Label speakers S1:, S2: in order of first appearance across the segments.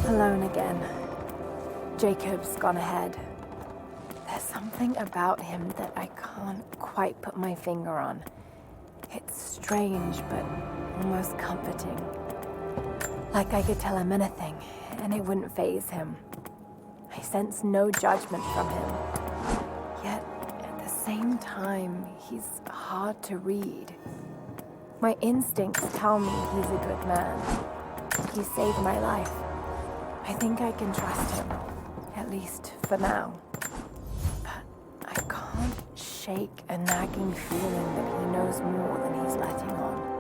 S1: Alone again. Jacob's gone ahead. There's something about him that I can't quite put my finger on. It's strange, but almost comforting. Like I could tell him anything, and it wouldn't faze him. I sense no judgment from him. Yet, at the same time, he's hard to read. My instincts tell me he's a good man. He saved my life. I think I can trust him, at least for now. But I can't shake a nagging feeling that he knows more than he's letting on.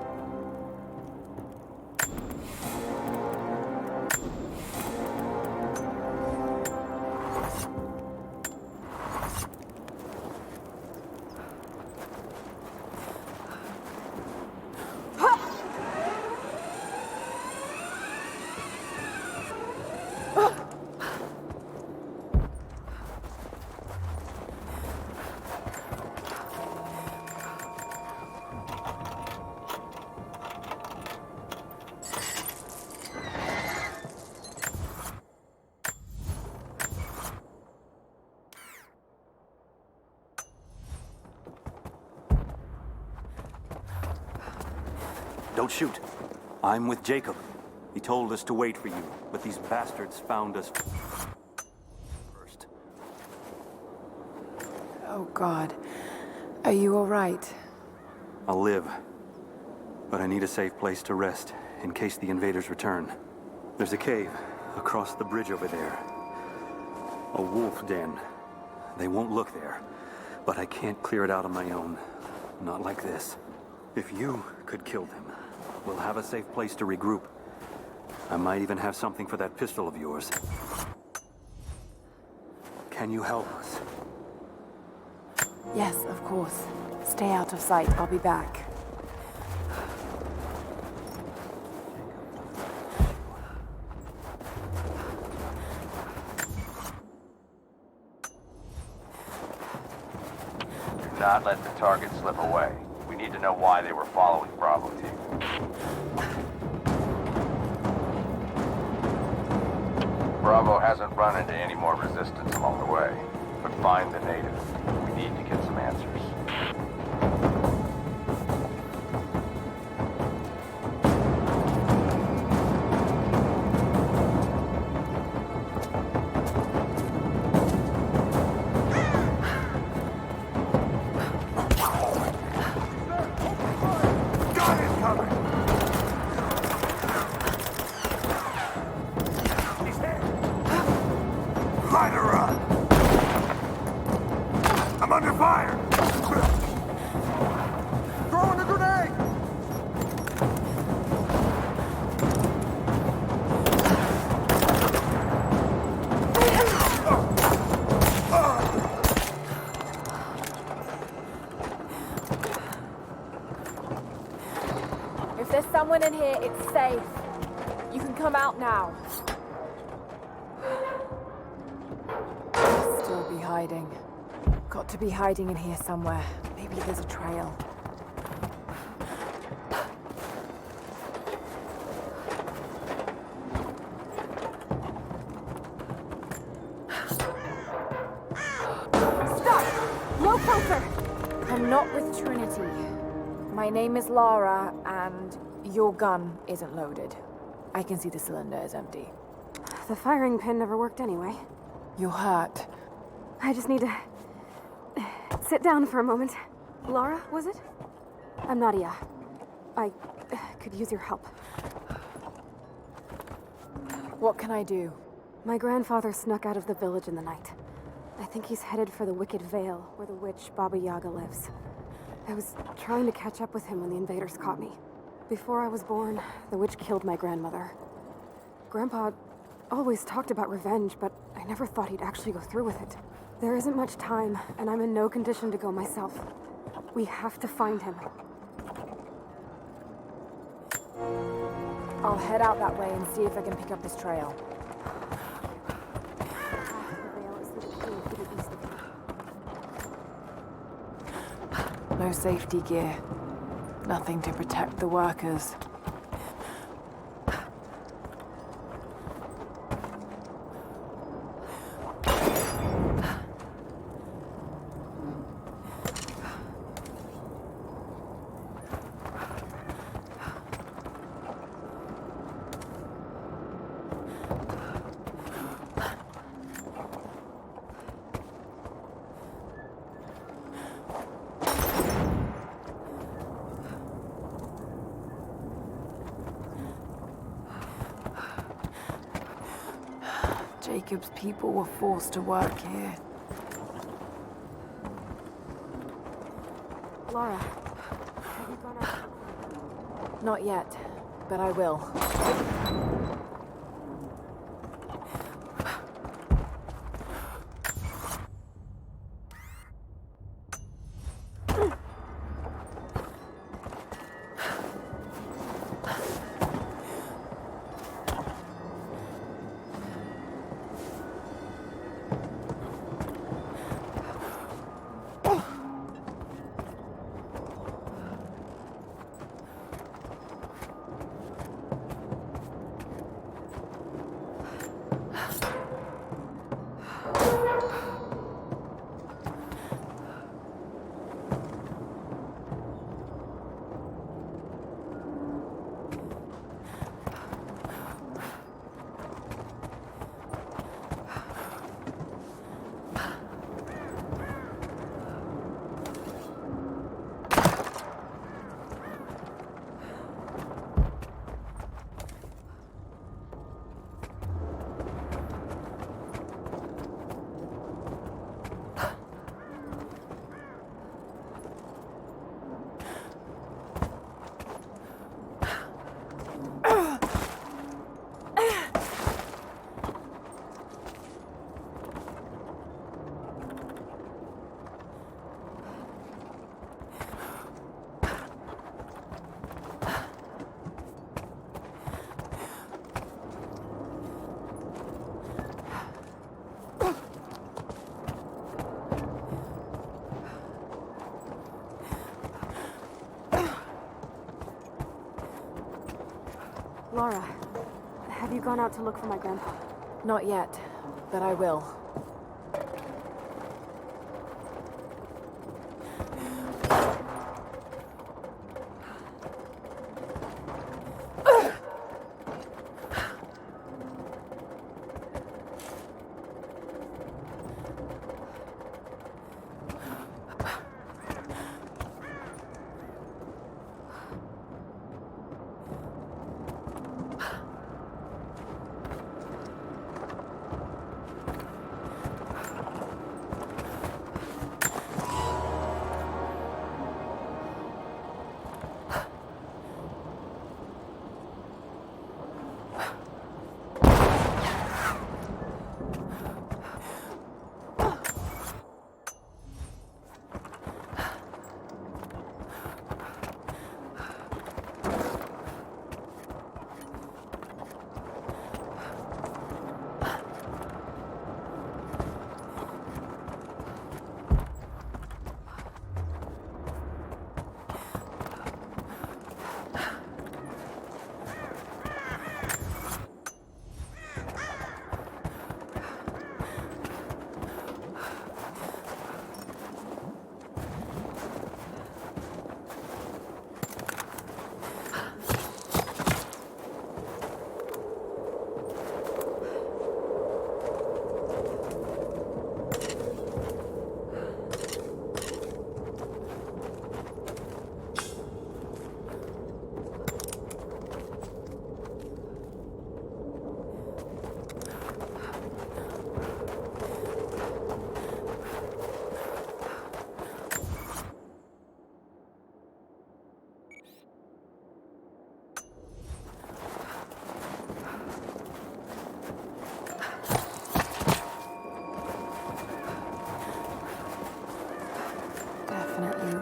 S2: Don't shoot. I'm with Jacob. He told us to wait for you, but these bastards found us first.
S1: Oh, God. Are you all right?
S2: I'll live, but I need a safe place to rest in case the invaders return. There's a cave across the bridge over there. A wolf den. They won't look there, but I can't clear it out on my own. Not like this. If you could kill them, we'll have a safe place to regroup. I might even have something for that pistol of yours. Can you help us?
S1: Yes, of course. Stay out of sight. I'll be back.
S3: Do not let the target slip away. We need to know why they were following Bravo Team. Bravo hasn't run into any more resistance along the way, but find the native. We need to get some answers.
S1: If there's someone in here, it's safe. You can come out now. Still be hiding. Got to be hiding in here somewhere. Maybe there's a trail. Stop! No closer! I'm not with Trinity. My name is Lara, and your gun isn't loaded. I can see the cylinder is empty.
S4: The firing pin never worked anyway.
S1: You're hurt.
S4: I just need to sit down for a moment. Lara, was it? I'm Nadia. I could use your help.
S1: What can I do?
S4: My grandfather snuck out of the village in the night. I think he's headed for the Wicked Vale, where the witch Baba Yaga lives. I was trying to catch up with him when the invaders caught me. Before I was born, the witch killed my grandmother. Grandpa always talked about revenge, but I never thought he'd actually go through with it. There isn't much time, and I'm in no condition to go myself. We have to find him.
S1: I'll head out that way and see if I can pick up this trail.
S4: The Vale is to the cave to the east of here.
S1: No safety gear. Nothing to protect the workers. Jacob's people were forced to work here.
S4: Laura, have you gone out?
S1: Not yet, but I will.
S4: Laura, have you gone out to look for my grandpa?
S1: Not yet, but I will.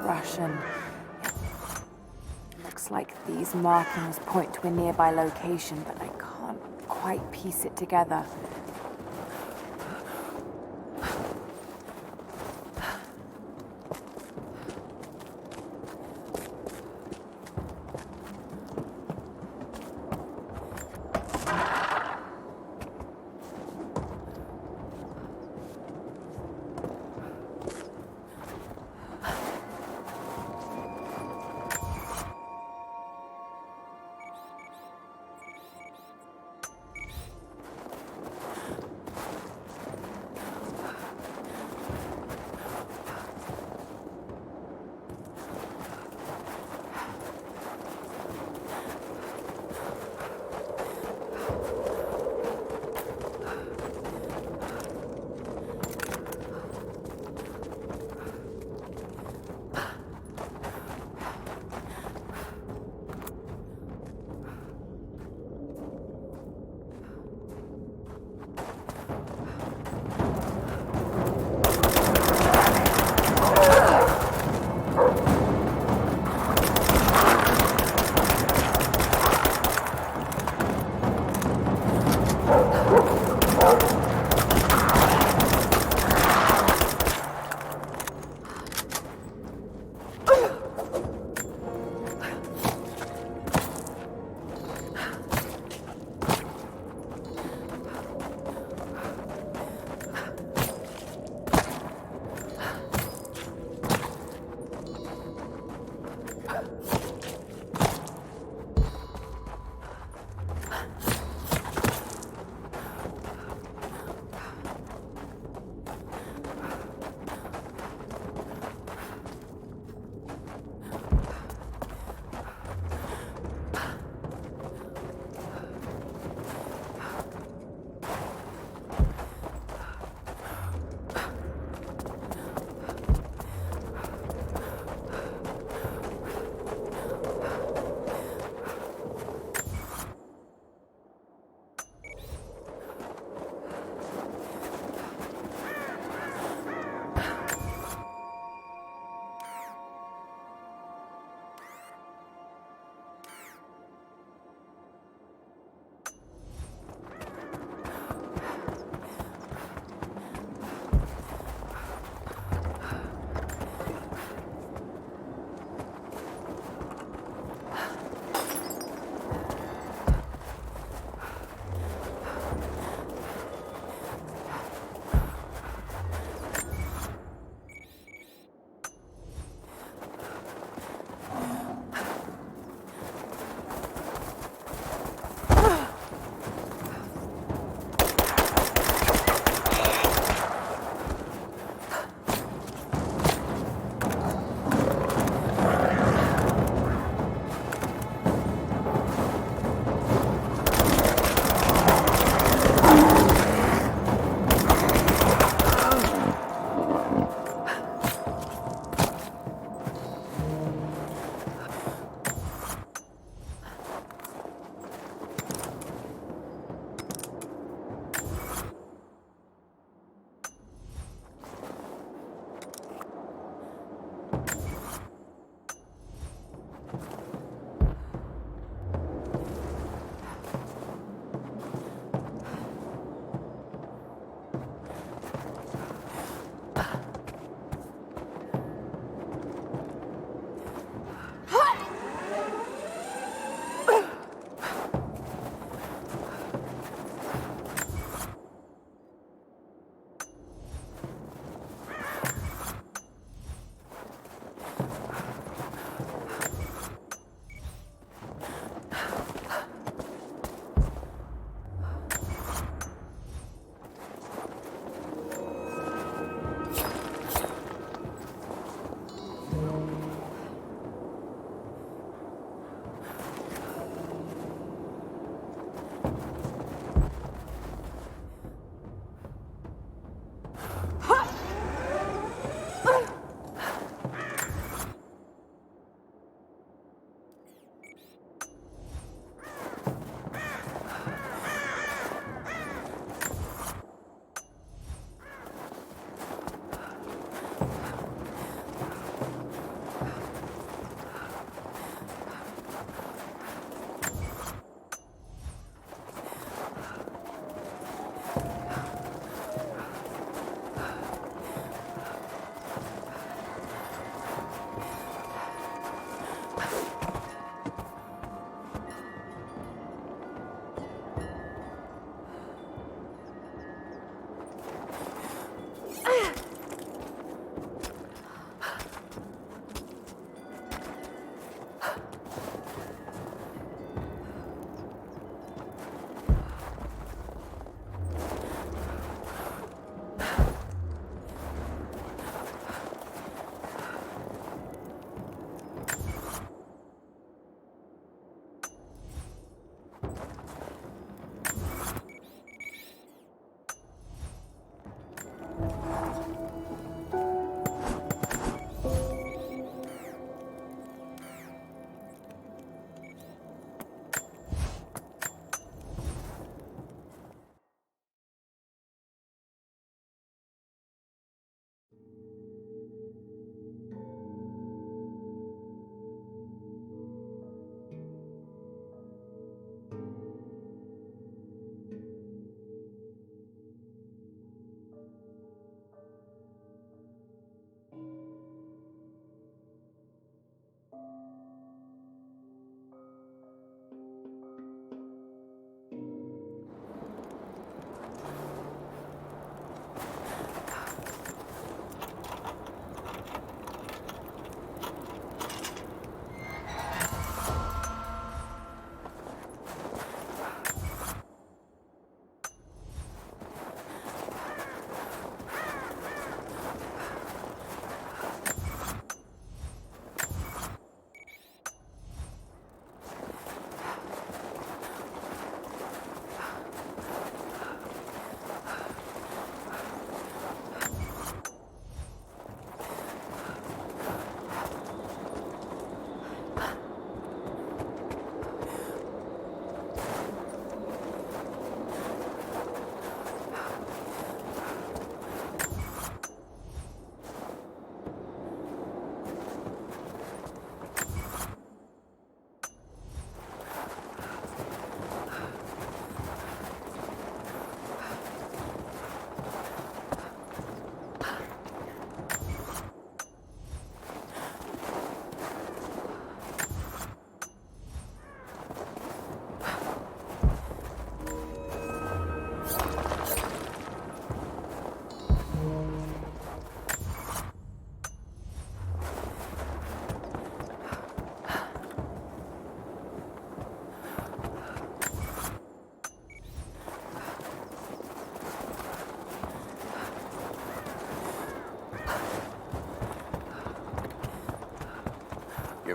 S1: Russian. Looks like these markings point to a nearby location, but I can't quite piece it together.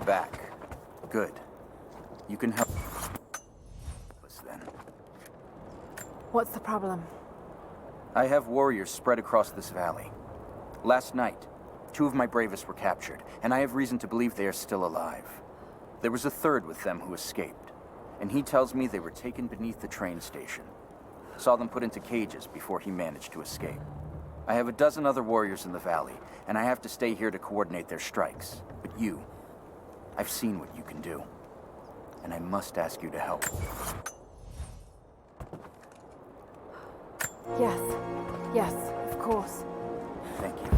S5: back. Good. You can help us then.
S1: What's the problem?
S5: I have warriors spread across this valley. Last night, 2 of my bravest were captured, and I have reason to believe they are still alive. There was a third with them who escaped, and he tells me they were taken beneath the train station. Saw them put into cages before he managed to escape. I have a dozen other warriors in the valley, and I have to stay here to coordinate their strikes. But you, I've seen what you can do, and I must ask you to help.
S1: Yes. Yes, of course.
S5: Thank you.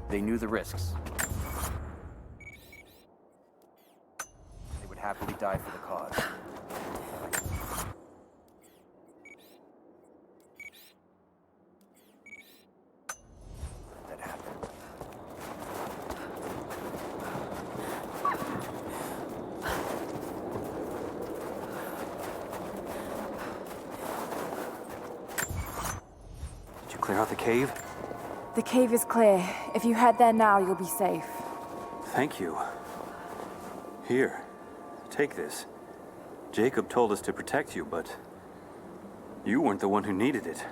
S5: They knew the risks. They would happily die for the cause. That happened.
S2: Did you clear out the cave?
S1: The cave is clear. If you head there now, you'll be safe.
S2: Thank you. Here, take this. Jacob told us to protect you, but you weren't the one who needed it.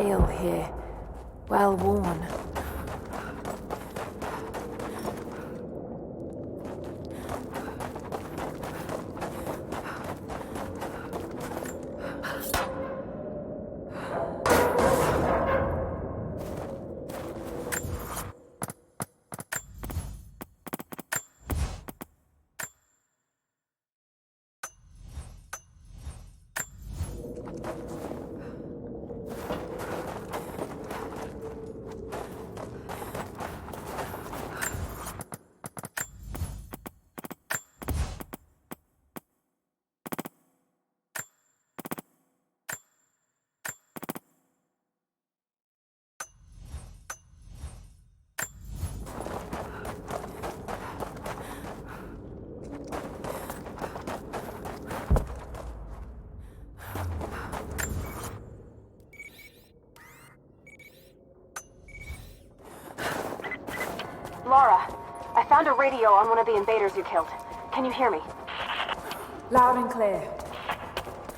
S1: veil here, well worn.
S4: Laura, I found a radio on one of the invaders you killed. Can you hear me?
S1: Loud and clear.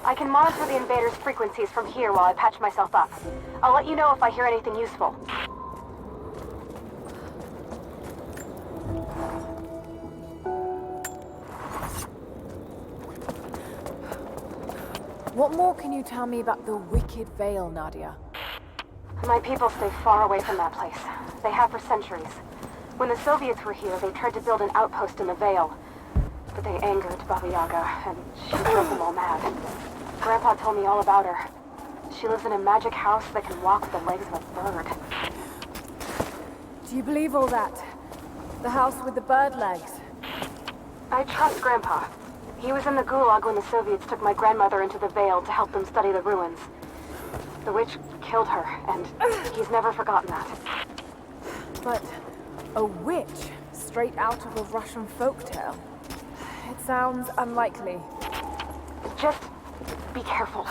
S4: I can monitor the invaders' frequencies from here while I patch myself up. I'll let you know if I hear anything useful.
S1: What more can you tell me about the Wicked Veil, Nadia?
S4: My people stay far away from that place. They have for centuries. When the Soviets were here, they tried to build an outpost in the Vale. But they angered Baba Yaga, and she drove them all mad. Grandpa told me all about her. She lives in a magic house that can walk with the legs of a bird.
S1: Do you believe all that? The house with the bird legs?
S4: I trust Grandpa. He was in the Gulag when the Soviets took my grandmother into the Vale to help them study the ruins. The witch killed her, and he's never forgotten that.
S1: But a witch straight out of a Russian folktale? It sounds unlikely.
S4: Just be careful.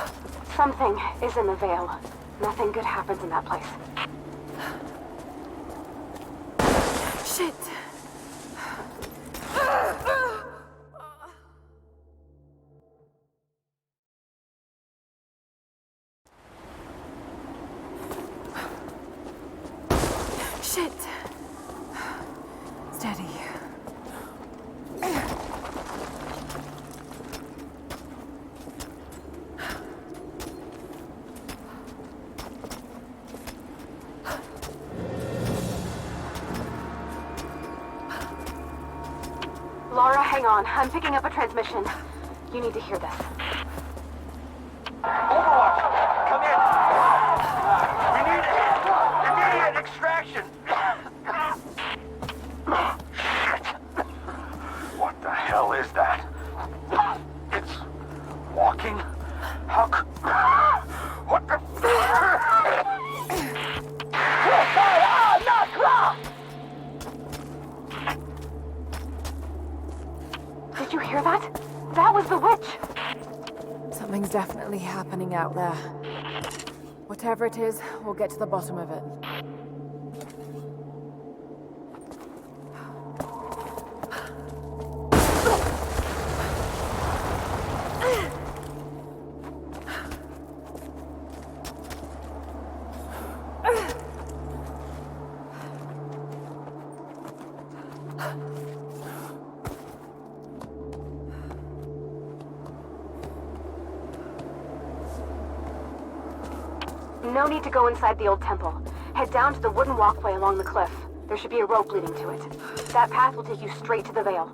S4: Something is in the Vale. Nothing good happens in that place.
S1: Shit! Shit! Steady.
S4: Laura, hang on. I'm picking up a transmission. You need to hear this.
S3: Overwatch! Come in! We need immediate extraction! Shit! What the hell is that? It's walking? How what the
S4: Did you hear that? That was the witch!
S1: Something's definitely happening out there. Whatever it is, we'll get to the bottom of it.
S4: No need to go inside the old temple. Head down to the wooden walkway along the cliff. There should be a rope leading to it. That path will take you straight to the Vale.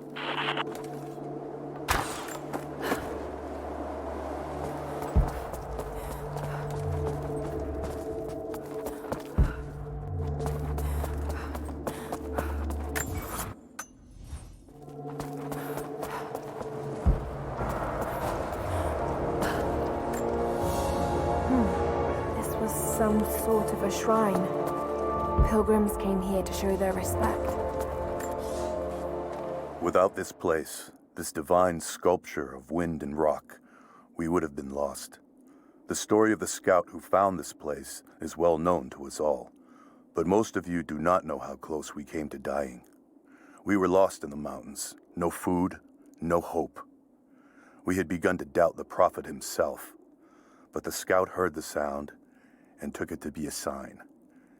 S1: Some sort of a shrine. Pilgrims came here to show their respect.
S6: Without this place, this divine sculpture of wind and rock, we would have been lost. The story of the scout who found this place is well known to us all, but most of you do not know how close we came to dying. We were lost in the mountains, no food, no hope. We had begun to doubt the prophet himself, but the scout heard the sound, and took it to be a sign.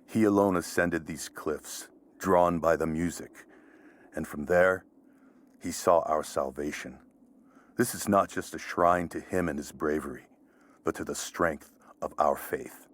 S6: He alone ascended these cliffs, drawn by the music, and from there, he saw our salvation. This is not just a shrine to him and his bravery, but to the strength of our faith.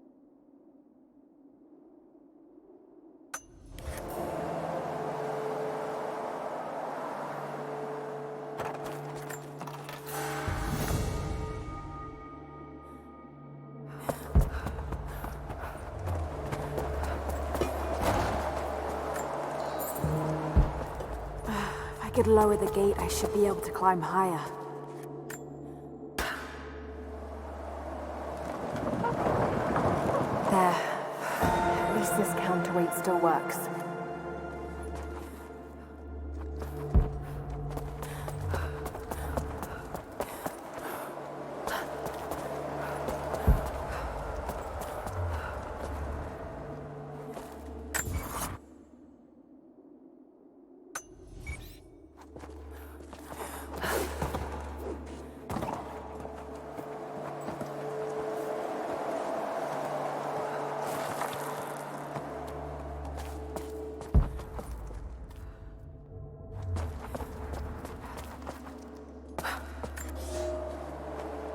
S4: If I could lower the gate, I should be able to climb higher.
S1: There. At least this counterweight still works.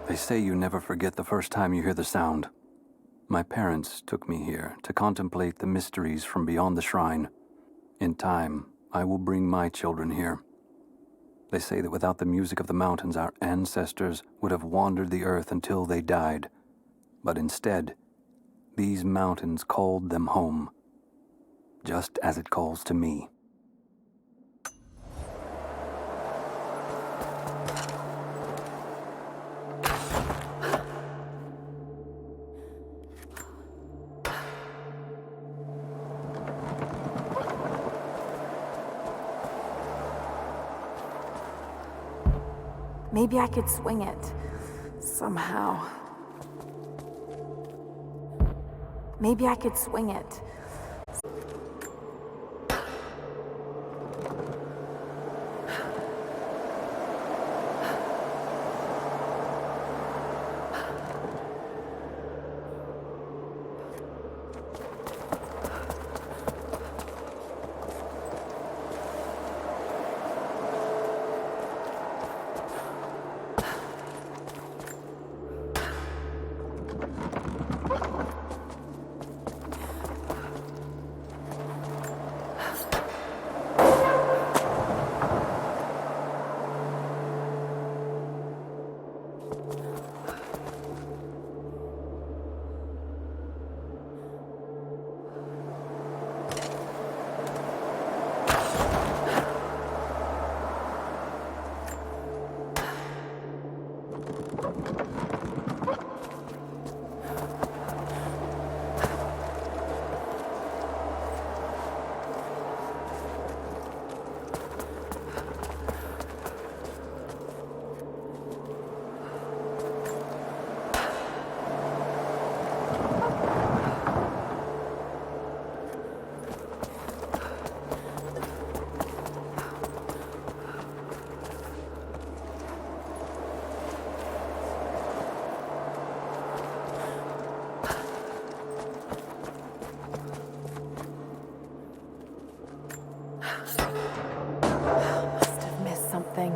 S2: They say you never forget the first time you hear the sound. My parents took me here to contemplate the mysteries from beyond the shrine. In time, I will bring my children here. They say that without the music of the mountains, our ancestors would have wandered the earth until they died. But instead, these mountains called them home, just as it calls to me.
S1: Maybe I could swing it. Somehow. Maybe I could swing it. Must have missed something.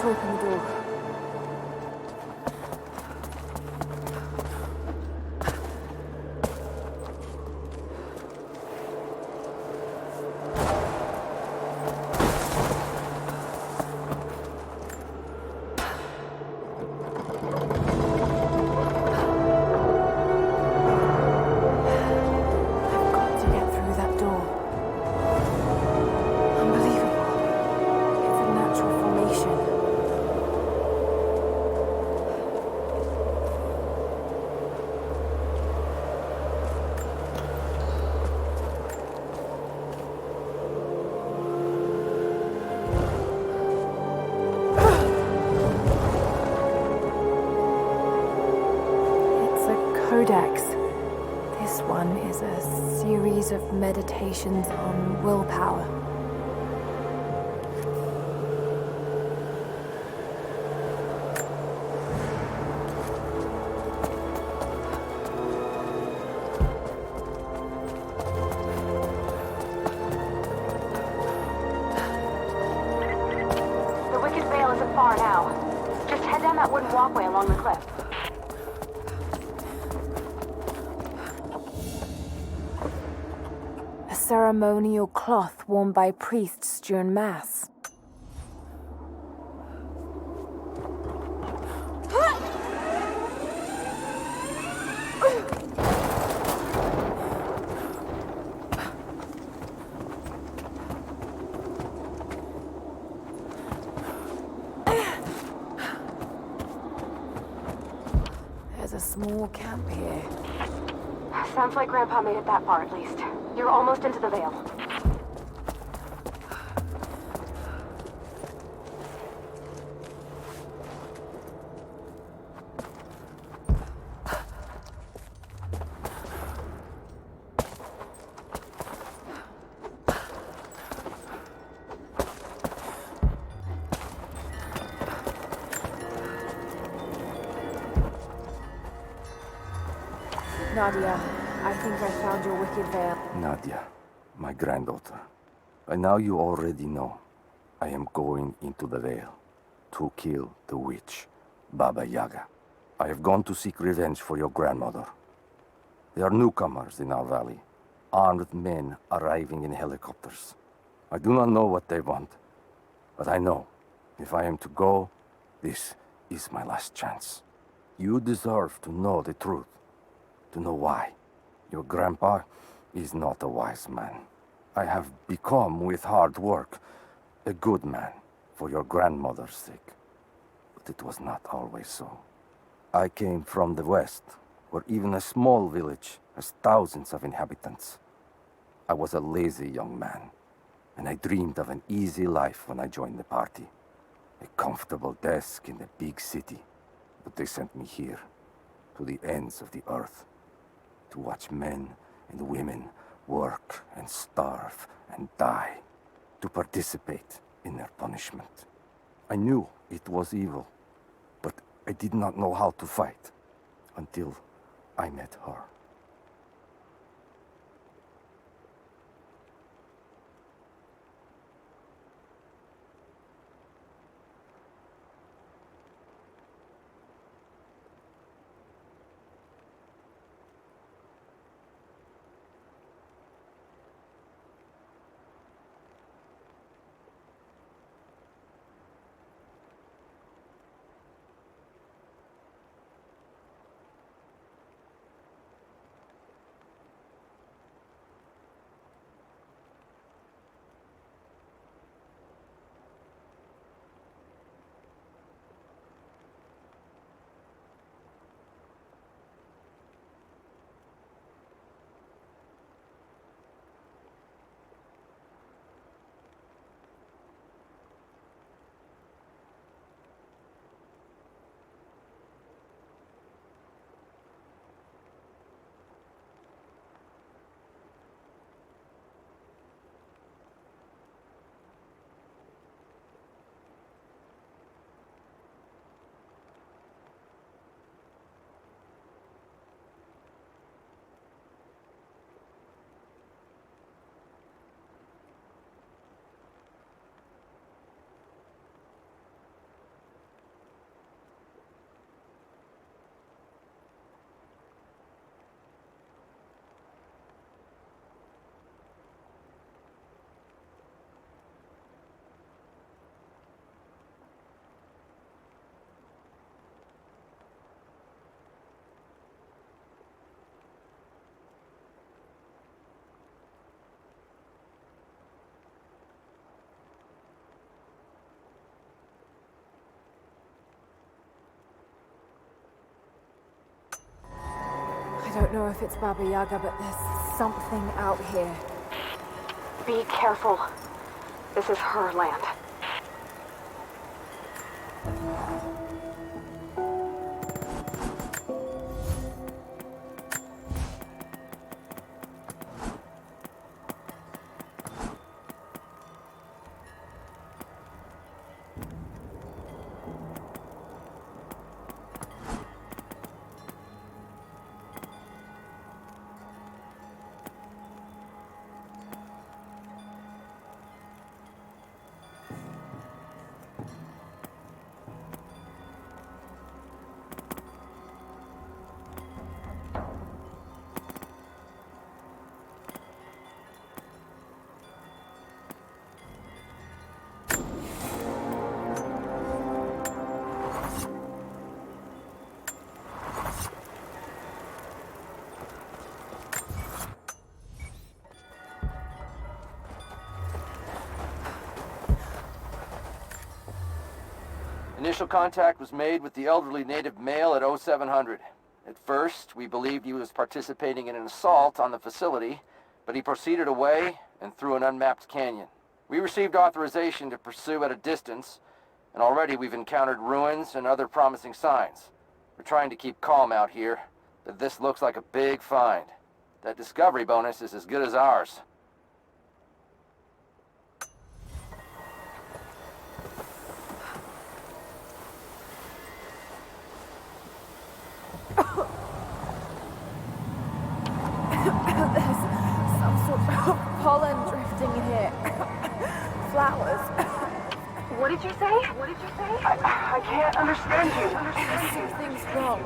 S4: To open the door.
S1: I've got to get through that door. Unbelievable. It's a natural formation. codex. This one is a series of meditations on willpower.
S4: The Wicked Vale isn't far now. Just head down that wooden walkway along the cliff.
S1: A ceremonial cloth worn by priests during Mass. There's a small camp here.
S4: Sounds like Grandpa made it that far at least. You're almost into the Vale.
S1: Nadia, I think I found your Wicked Vale.
S7: Nadia, my granddaughter. And now you already know. I am going into the Vale to kill the witch, Baba Yaga. I have gone to seek revenge for your grandmother. There are newcomers in our valley, armed men arriving in helicopters. I do not know what they want, but I know if I am to go, this is my last chance. You deserve to know the truth, to know why. Your grandpa is not a wise man. I have become, with hard work, a good man for your grandmother's sake. But it was not always so. I came from the west, where even a small village has thousands of inhabitants. I was a lazy young man, and I dreamed of an easy life when I joined the party. A comfortable desk in the big city. But they sent me here, to the ends of the earth, to watch men and women work and starve and die, to participate in their punishment. I knew it was evil, but I did not know how to fight until I met her.
S1: I don't know if it's Baba Yaga, but there's something out here.
S4: Be careful. This is her land.
S8: Initial contact was made with the elderly native male at 0700. At first, we believed he was participating in an assault on the facility, but he proceeded away and through an unmapped canyon. We received authorization to pursue at a distance, and already we've encountered ruins and other promising signs. We're trying to keep calm out here, but this looks like a big find. That discovery bonus is as good as ours.
S1: There's some sort of pollen drifting in here. Flowers.
S4: What did you say? I can't understand you.
S1: Something's wrong.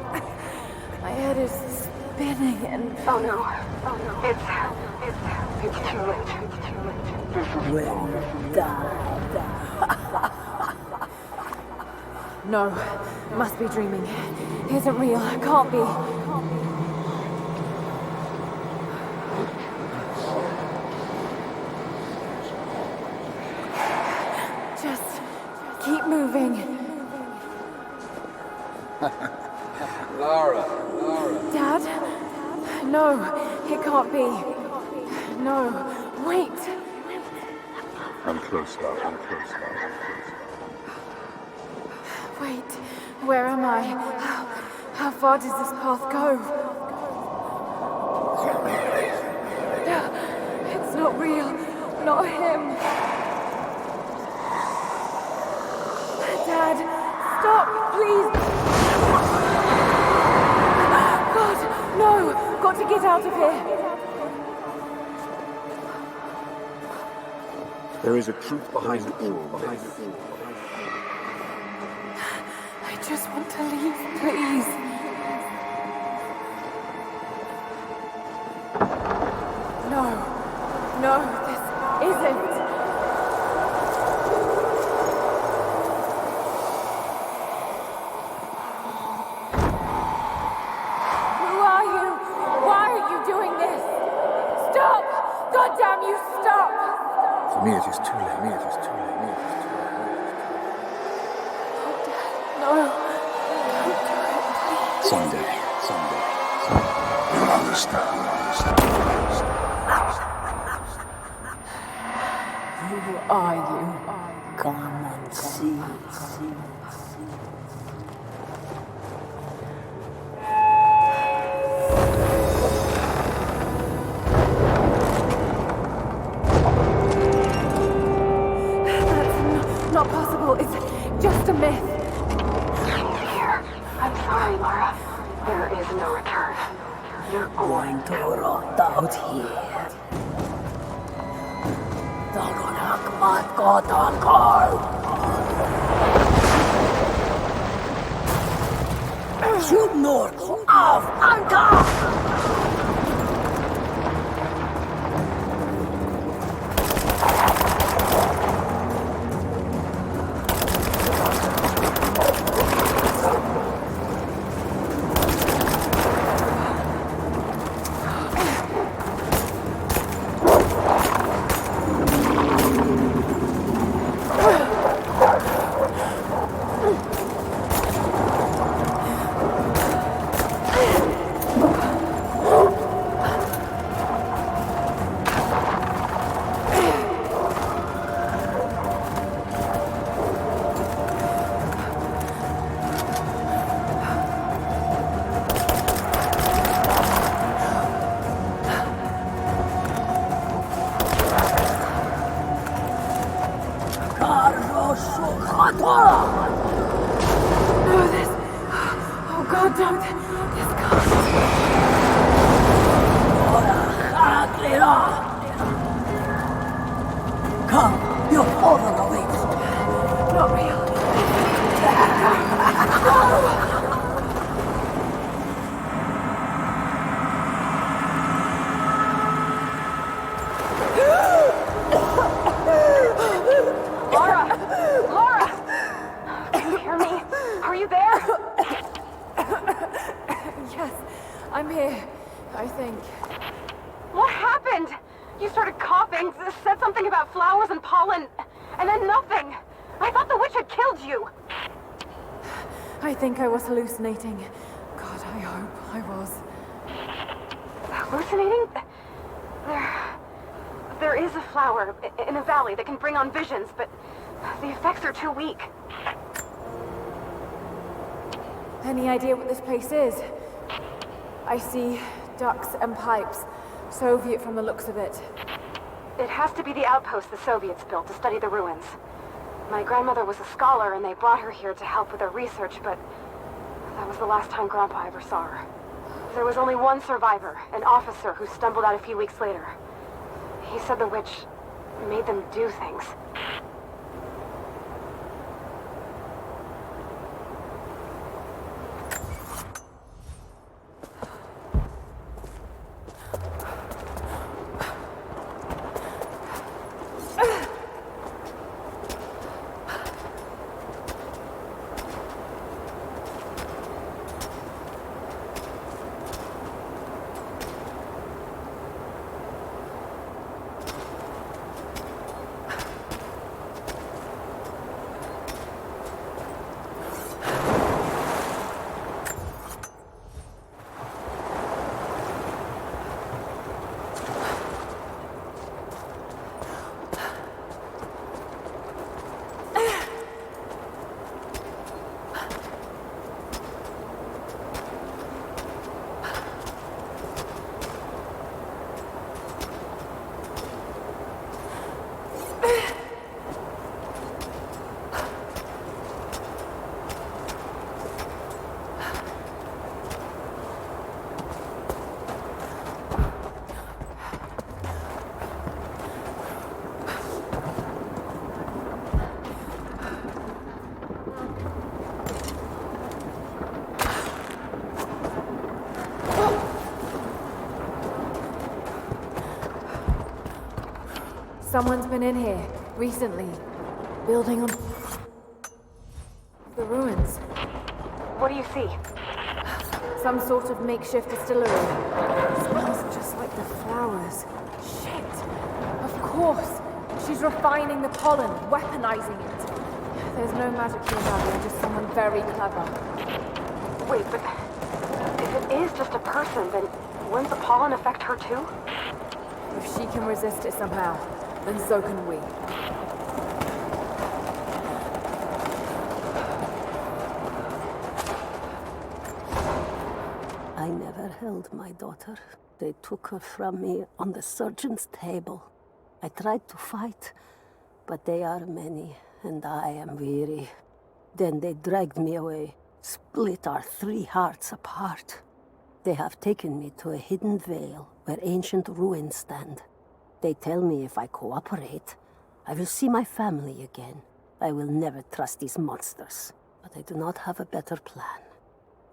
S1: My head is spinning and...
S4: Oh no. It's too late.
S1: Will die. No, must be dreaming. Isn't real. Can't be. Just keep moving.
S3: Lara.
S1: Dad? No, it can't be. No, wait.
S6: I'm close now.
S1: Wait, where am I? How far does this path go? It's not real. Not him. Dad, stop, please. God, no. Got to get out of here.
S9: There is a truth behind all this.
S1: I just want to leave, please. No, this isn't. Who are you? Why are you doing this? Stop! God damn you, stop!
S9: For me, it is too late.
S1: No. Don't do it, please.
S9: Someday. You'll understand.
S1: Who are you? Come and see. That's not possible. It's just a myth.
S4: I'm sorry, Lara. There is no return. You're going to rot out here. No, this... Oh, God, don't. This can't.
S10: Come, you're fallen away.
S1: Not real.
S4: Lara! Can you hear me? Are you there?
S1: Yes, I'm here, I think.
S4: What happened? You started coughing, said something about flowers and pollen, and then nothing. I thought the witch had killed you.
S1: I think I was hallucinating. God, I hope I was.
S4: Hallucinating? There is a flower in a valley that can bring on visions, but the effects are too weak.
S1: Any idea what this place is? I see ducts and pipes. Soviet from the looks of it.
S4: It has to be the outpost the Soviets built to study the ruins. My grandmother was a scholar and they brought her here to help with her research, but that was the last time Grandpa ever saw her. There was only one survivor, an officer who stumbled out a few weeks later. He said the witch made them do things.
S1: Someone's been in here recently, building on the ruins.
S4: What do you see?
S1: Some sort of makeshift distillery. Smells just like the flowers. Shit! Of course! She's refining the pollen, weaponizing it. There's no magic here, Nadia, just someone very clever.
S4: Wait, but if it is just a person, then wouldn't the pollen affect her too?
S1: If she can resist it somehow, then so can we.
S10: I never held my daughter. They took her from me on the surgeon's table. I tried to fight, but they are many, and I am weary. Then they dragged me away, split our 3 hearts apart. They have taken me to a hidden vale where ancient ruins stand. They tell me if I cooperate, I will see my family again. I will never trust these monsters, but I do not have a better plan.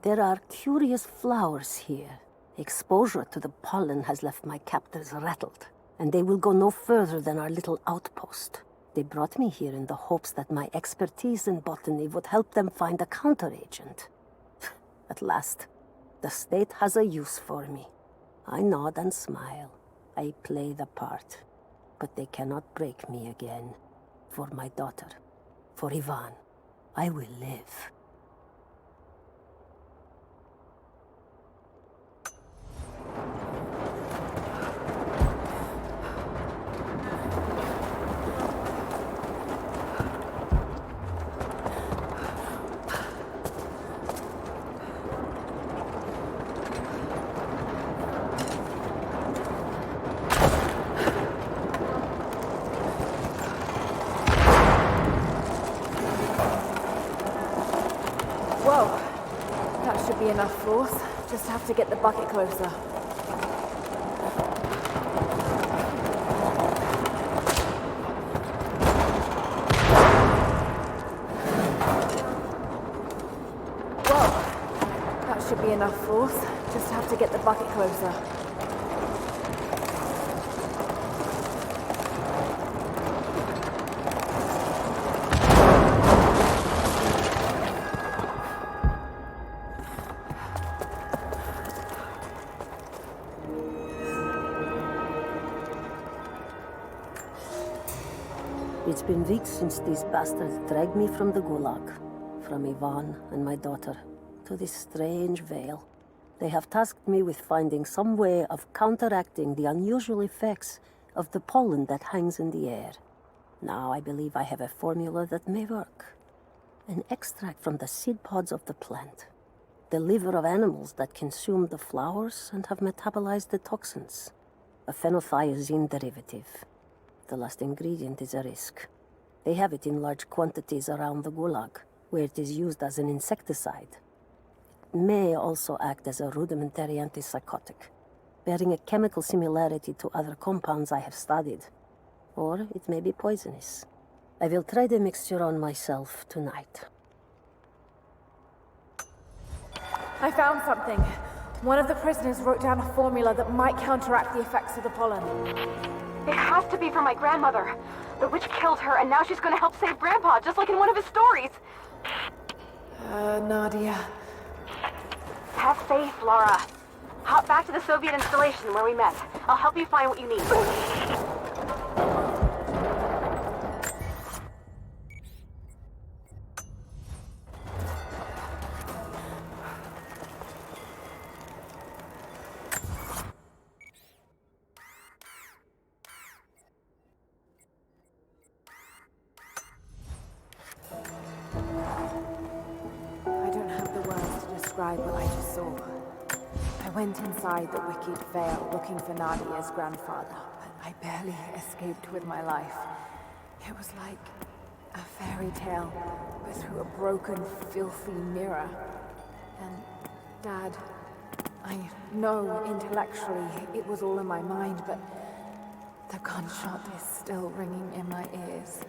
S10: There are curious flowers here. Exposure to the pollen has left my captors rattled, and they will go no further than our little outpost. They brought me here in the hopes that my expertise in botany would help them find a counteragent. At last, the state has a use for me. I nod and smile. I play the part. But they cannot break me again. For my daughter, for Ivan, I will live.
S1: Whoa! That should be enough force. Just have to get the bucket closer. Whoa! That should be enough force. Just have to get the bucket closer.
S10: It's been weeks since these bastards dragged me from the gulag. from Ivan and my daughter to this strange veil. They have tasked me with finding some way of counteracting the unusual effects of the pollen that hangs in the air. Now I believe I have a formula that may work. An extract from the seed pods of the plant. The liver of animals that consume the flowers and have metabolized the toxins. A phenothiazine derivative. The last ingredient is a risk. They have it in large quantities around the Gulag, where it is used as an insecticide. It may also act as a rudimentary antipsychotic, bearing a chemical similarity to other compounds I have studied. Or it may be poisonous. I will try the mixture on myself tonight.
S1: I found something. One of the prisoners wrote down a formula that might counteract the effects of the pollen.
S4: It has to be for my grandmother. The witch killed her, and now she's gonna help save Grandpa, just like in one of his stories.
S1: Nadia.
S4: Have faith, Laura. Hop back to the Soviet installation where we met. I'll help you find what you need.
S1: What I just saw. I went inside the wicked vale looking for Nadia's grandfather, but I barely escaped with my life. It was like a fairy tale, but through a broken, filthy mirror. And Dad, I know intellectually it was all in my mind, but the gunshot is still ringing in my ears.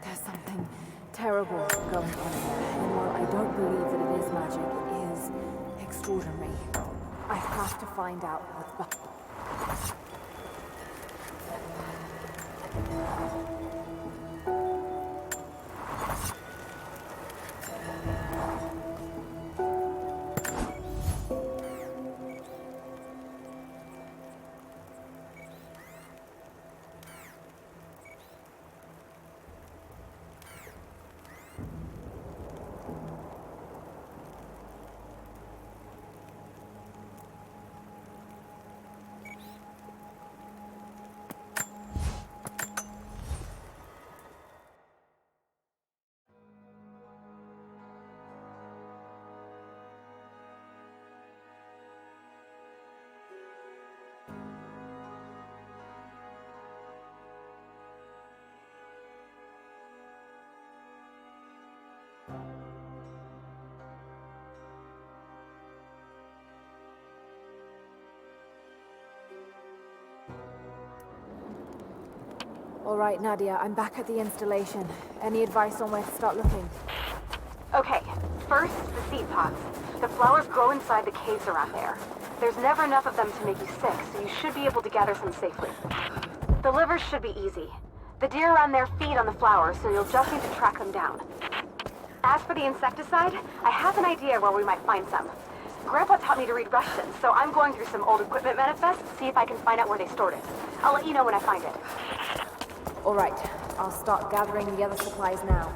S1: There's something terrible going on here, and while I don't believe that it is magic, it is extraordinary. I have to find out what's behind. All right, Nadia, I'm back at the installation. Any advice on where to start looking?
S4: Okay, first, the seed pods. The flowers grow inside the caves around there. There's never enough of them to make you sick, so you should be able to gather some safely. The livers should be easy. The deer around there feed on the flowers, so you'll just need to track them down. As for the insecticide, I have an idea where we might find some. Grandpa taught me to read Russian, so I'm going through some old equipment manifests to see if I can find out where they stored it. I'll let you know when I find it.
S1: All right, I'll start gathering the other supplies now.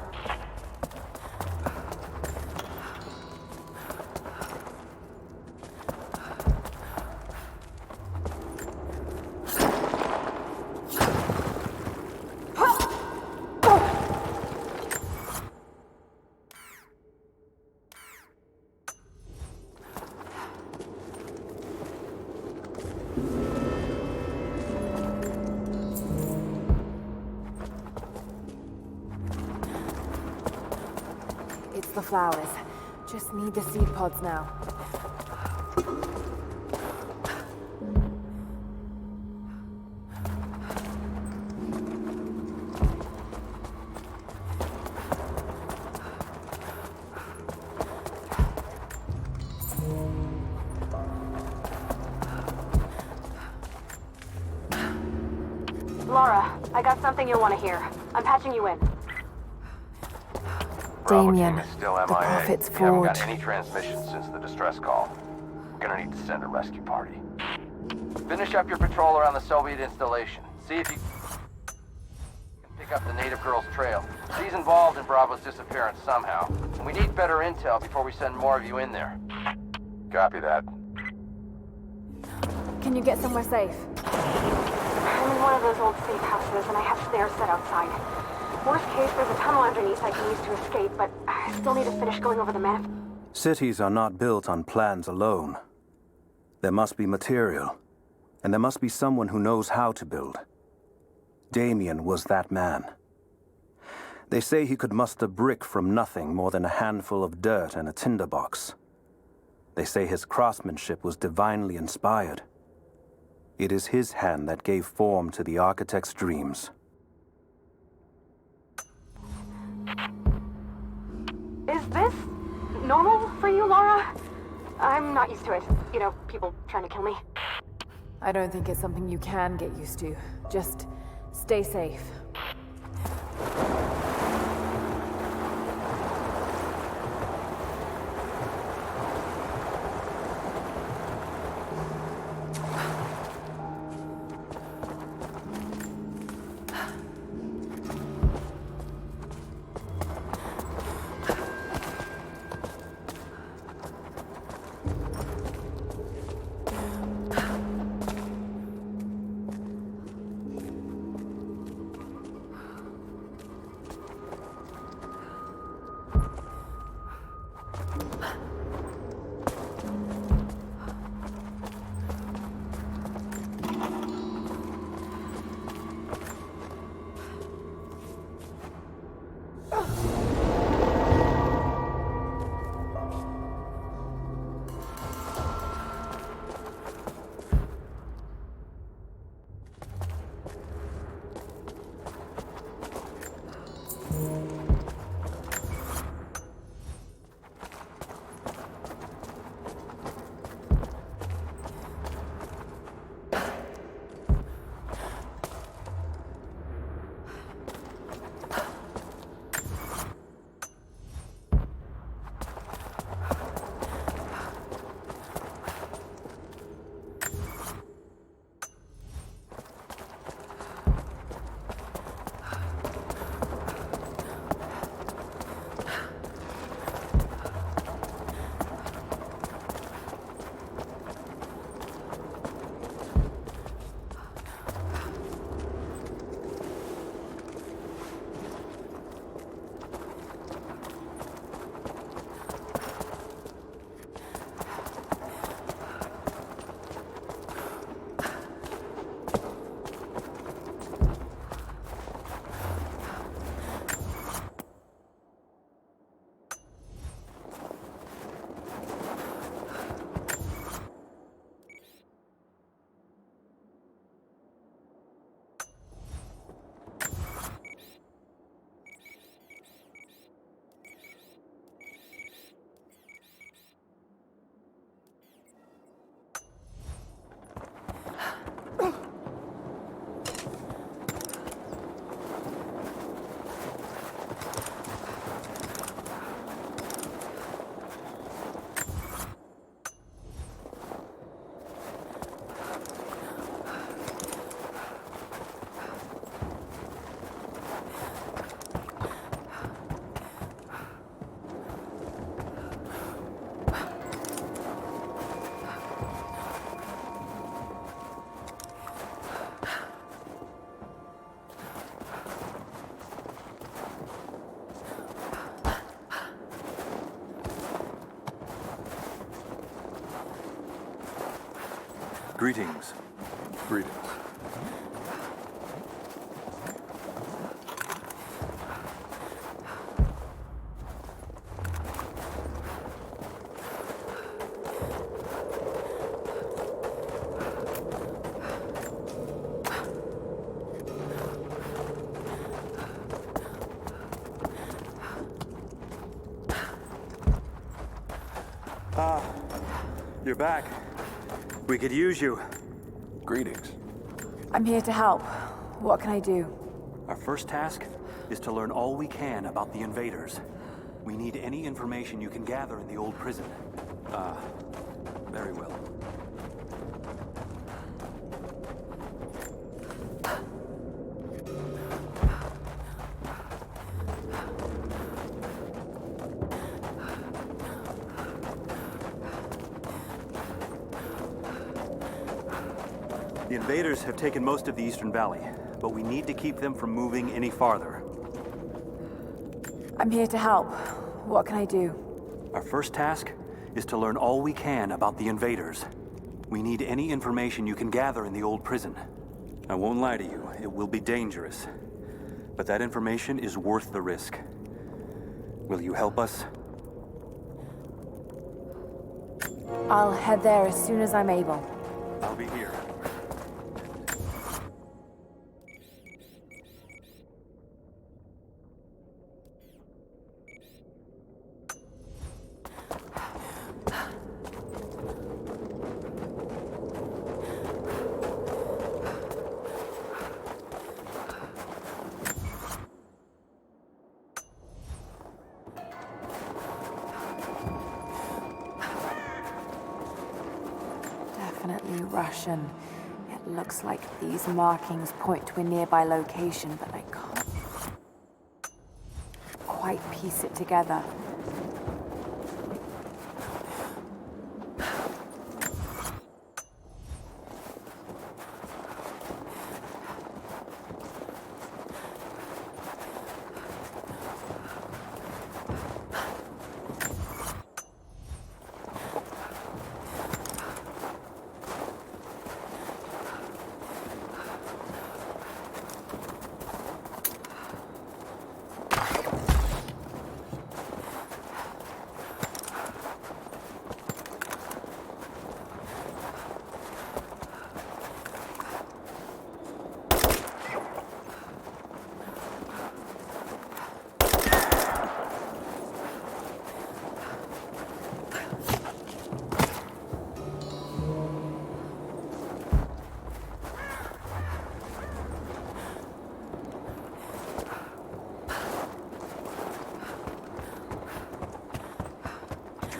S1: It's the flowers. Just need the seed pods now.
S4: Laura, I got something you'll want to hear. I'm patching you in.
S1: Damien,
S3: Bravo team is still
S1: the
S3: MIA.
S1: Prophet's
S3: We haven't
S1: Forge.
S3: got any transmissions since the distress call. We're gonna need to send a rescue party.
S8: Finish up your patrol around the Soviet installation. See if you can pick pick up the native girl's trail. She's involved in Bravo's disappearance somehow. And we need better intel before we send more of you in there.
S3: Copy that.
S4: Can you get somewhere safe? I'm in one of those old safe houses, and I have stairs set outside. Worst case, there's a tunnel underneath I can use to escape, but I still need to finish going over the map.
S2: Cities are not built on plans alone. There must be material, and there must be someone who knows how to build. Damien was that man. They say he could muster brick from nothing more than a handful of dirt and a tinderbox. They say his craftsmanship was divinely inspired. It is his hand that gave form to the architect's dreams.
S4: Is this normal for you, Laura? I'm not used to it. You know, people trying to kill me.
S1: I don't think it's something you can get used to. Just stay safe.
S2: Greetings.
S9: Greetings.
S2: You're back. We could use you.
S9: Greetings.
S1: I'm here to help. What can I do?
S2: Our first task is to learn all we can about the invaders. We need any information you can gather in the old prison. Very well. The invaders have taken most of the Eastern Valley, but we need to keep them from moving any farther.
S1: I'm here to help. What can I do?
S2: Our first task is to learn all we can about the invaders. We need any information you can gather in the old prison. I won't lie to you, it will be dangerous. But that information is worth the risk. Will you help us?
S1: I'll head there as soon as I'm able.
S2: I'll be here.
S1: Definitely Russian. It looks like these markings point to a nearby location, but I can't quite piece it together.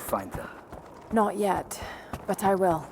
S5: Find them.
S1: Not yet, but I will.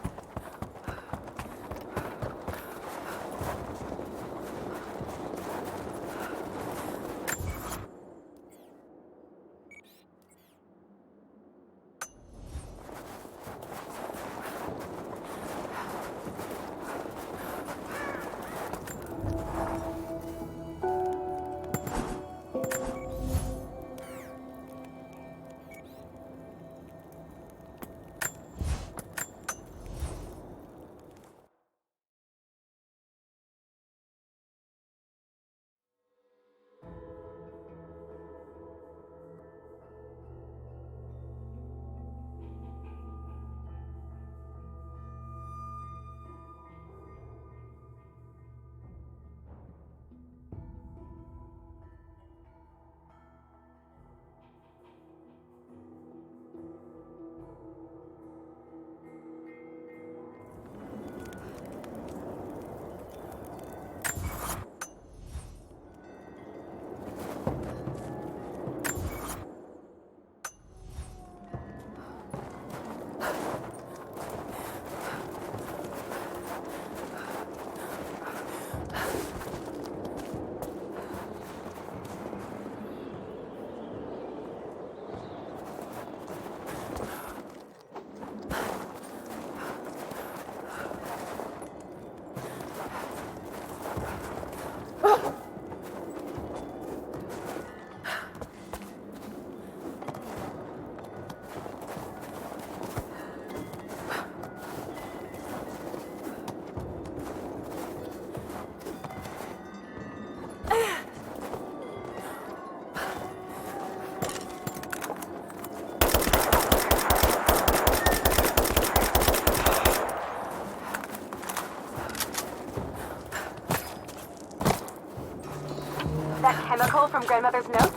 S4: That chemical from Grandmother's notes?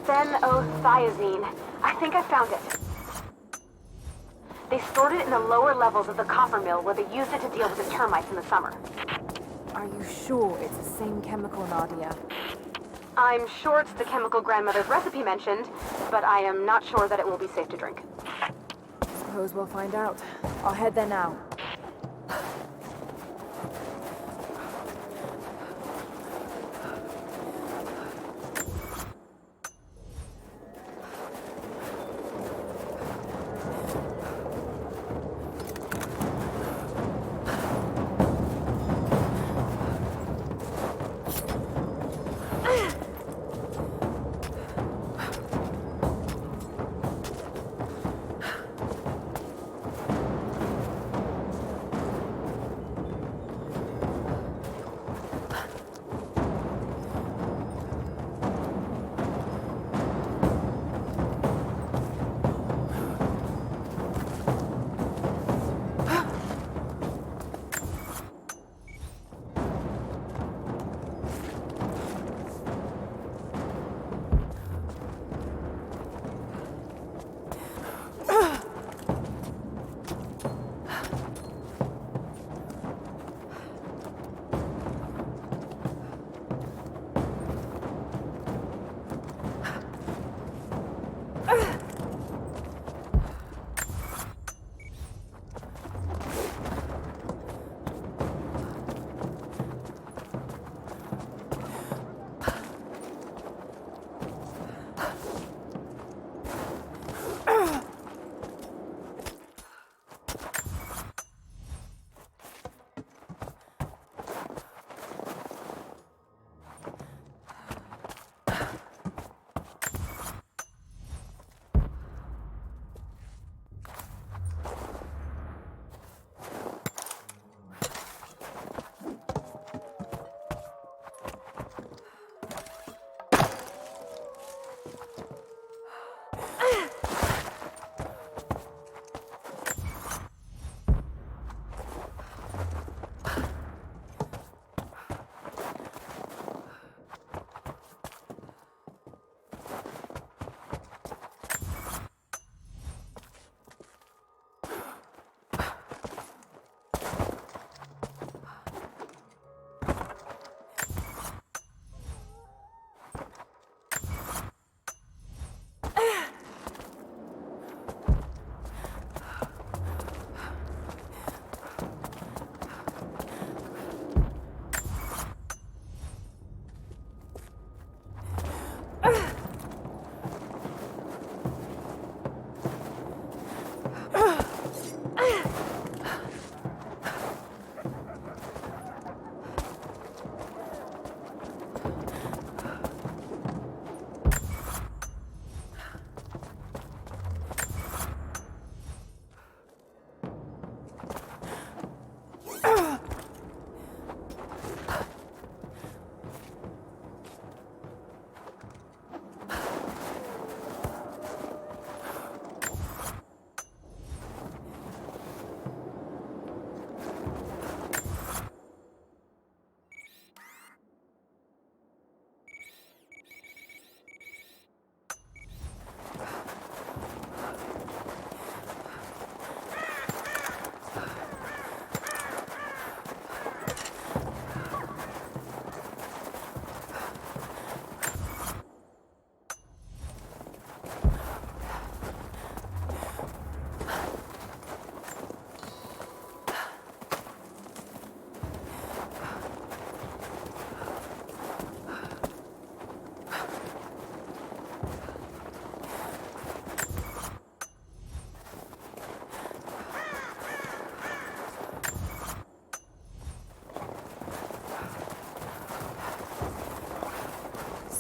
S4: Phenothiazine. I think I found it. They stored it in the lower levels of the copper mill where they used it to deal with the termites in the summer.
S1: Are you sure it's the same chemical, Nadia?
S4: I'm sure it's the chemical Grandmother's recipe mentioned, but I am not sure that it will be safe to drink.
S1: Suppose we'll find out. I'll head there now.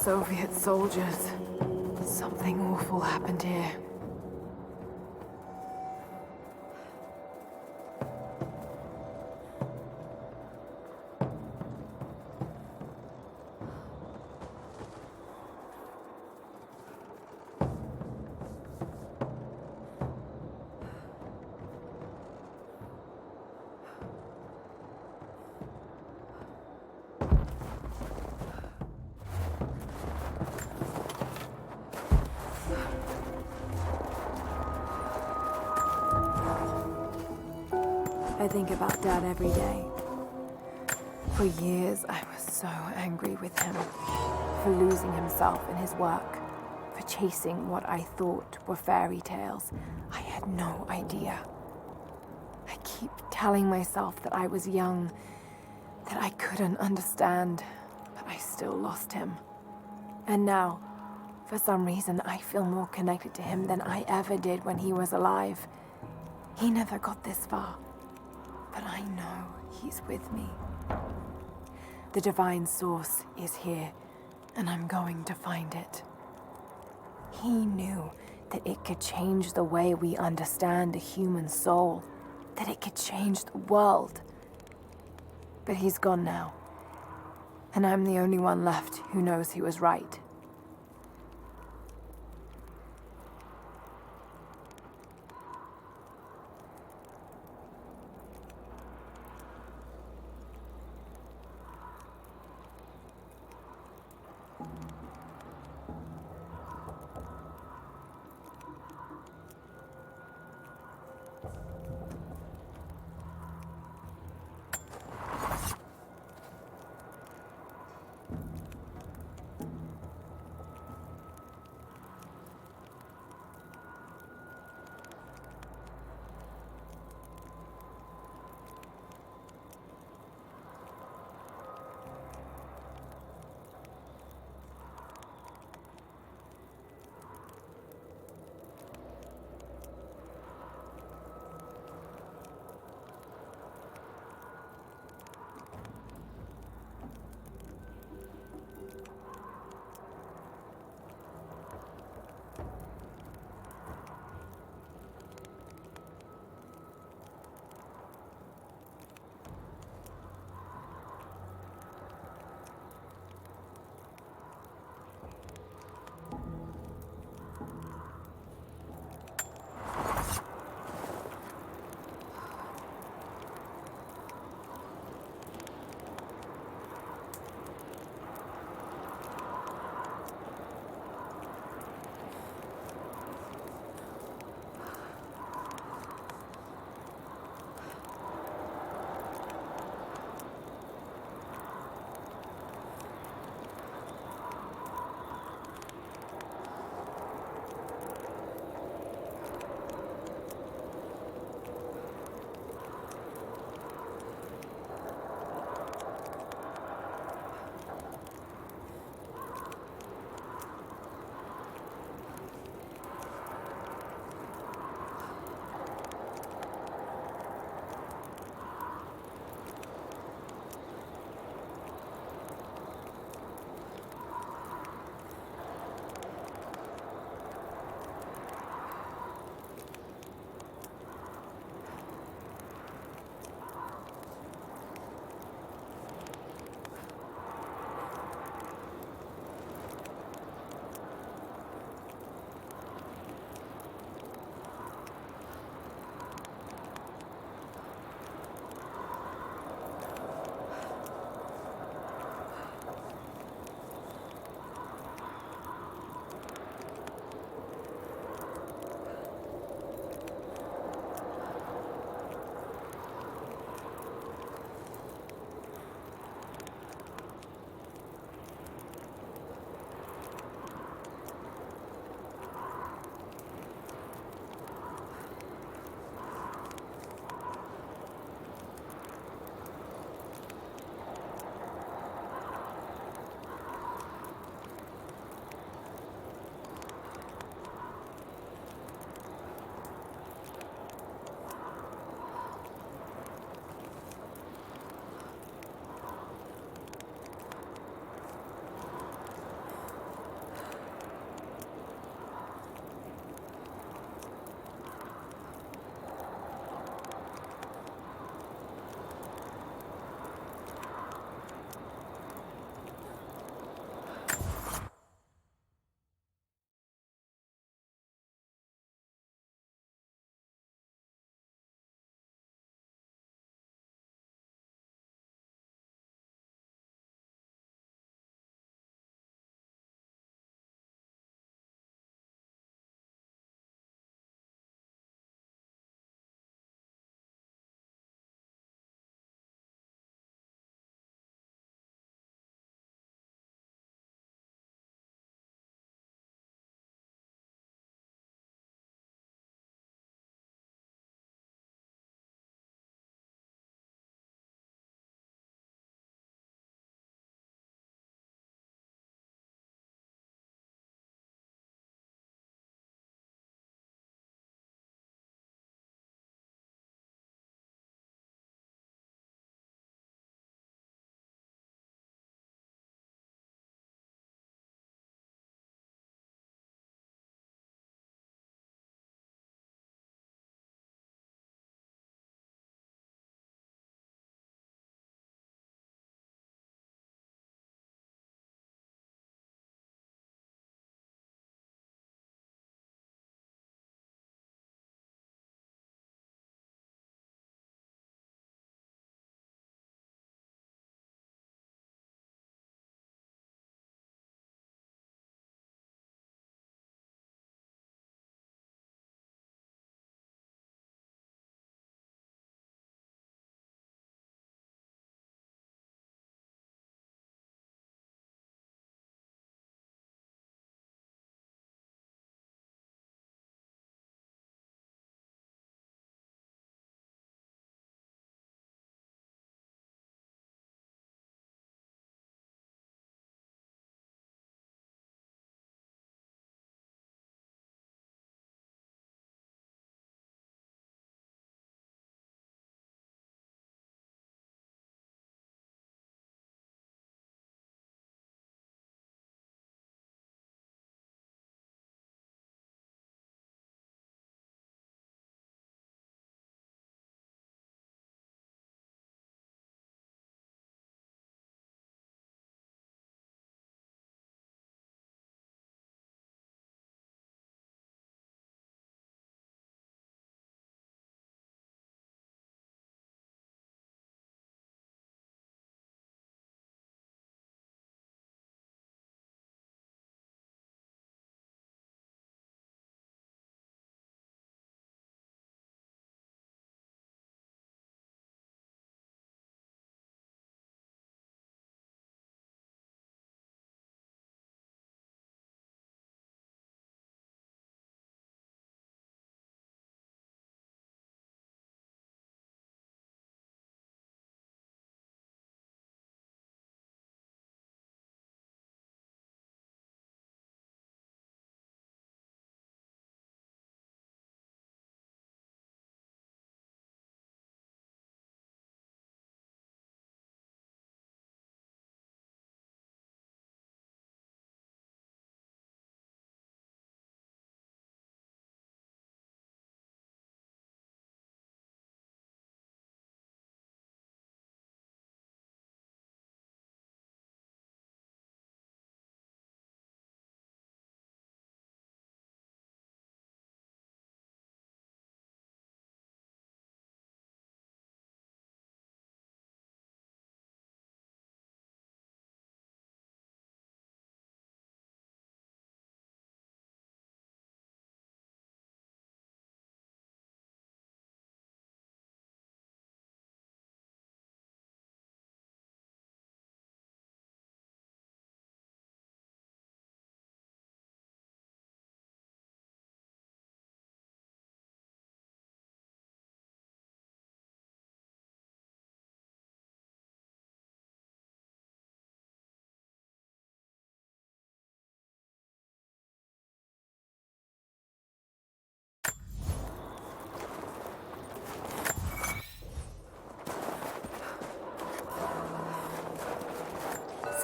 S1: Soviet soldiers. Something awful happened here. I think about Dad every day. For years, I was so angry with him. For losing himself in his work. For chasing what I thought were fairy tales. I had no idea. I keep telling myself that I was young, that I couldn't understand, but I still lost him. And now, for some reason, I feel more connected to him than I ever did when he was alive. He never got this far. But I know he's with me. The divine source is here, and I'm going to find it. He knew that it could change the way we understand the human soul, that it could change the world. But he's gone now, and I'm the only one left who knows he was right.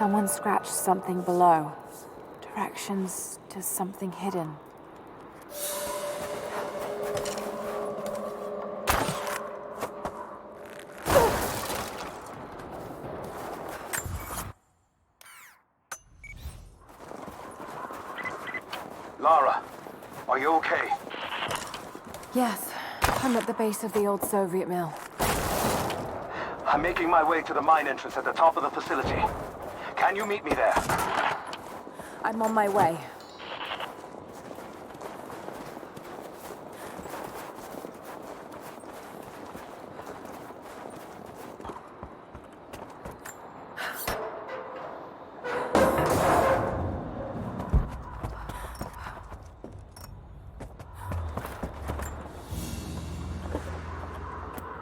S1: Someone scratched something below. Directions to something hidden.
S11: Lara, are you okay?
S1: Yes, I'm at the base of the old Soviet mill.
S11: I'm making my way to the mine entrance at the top of the facility. Can you meet me there?
S1: I'm on my way.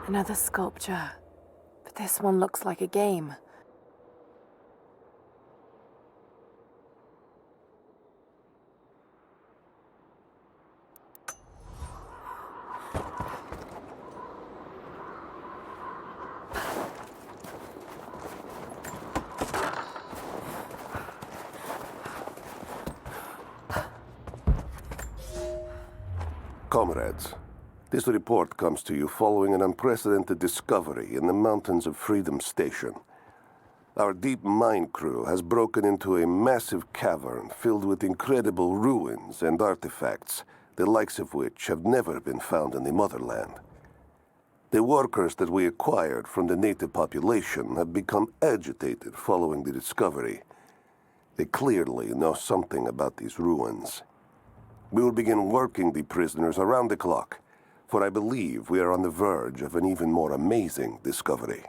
S1: Another sculpture, but this one looks like a game.
S12: Comrades, this report comes to you following an unprecedented discovery in the mountains of Freedom Station. Our deep mine crew has broken into a massive cavern filled with incredible ruins and artifacts, the likes of which have never been found in the motherland. The workers that we acquired from the native population have become agitated following the discovery. They clearly know something about these ruins. We will begin working the prisoners around the clock, for I believe we are on the verge of an even more amazing discovery.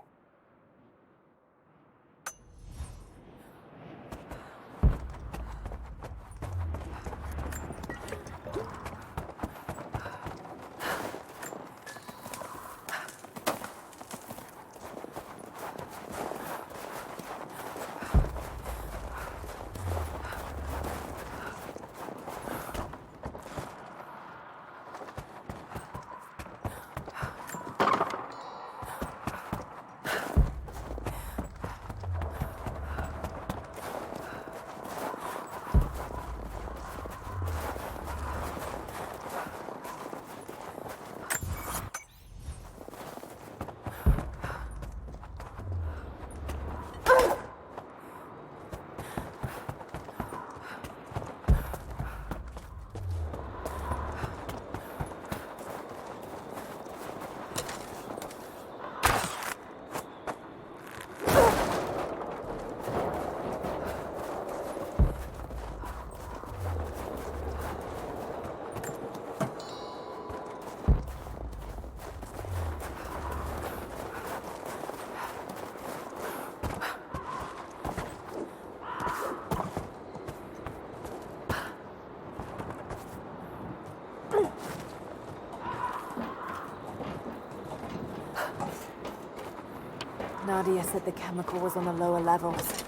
S1: Nadia said the chemical was on the lower levels.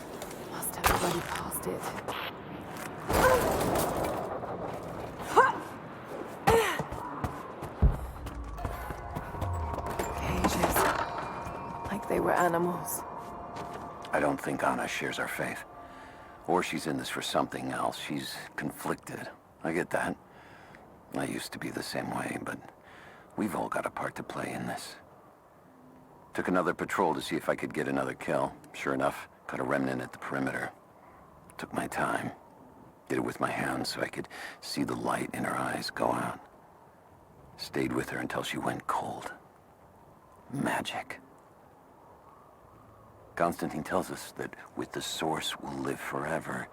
S1: Must have already passed it. Cages. Like they were animals.
S13: I don't think Anna shares our faith. Or she's in this for something else. She's conflicted. I get that. I used to be the same way, but we've all got a part to play in this. Took another patrol to see if I could get another kill. Sure enough, got a remnant at the perimeter. Took my time. Did it with my hands so I could see the light in her eyes go out. Stayed with her until she went cold. Magic. Constantine tells us that with the Source we'll live forever,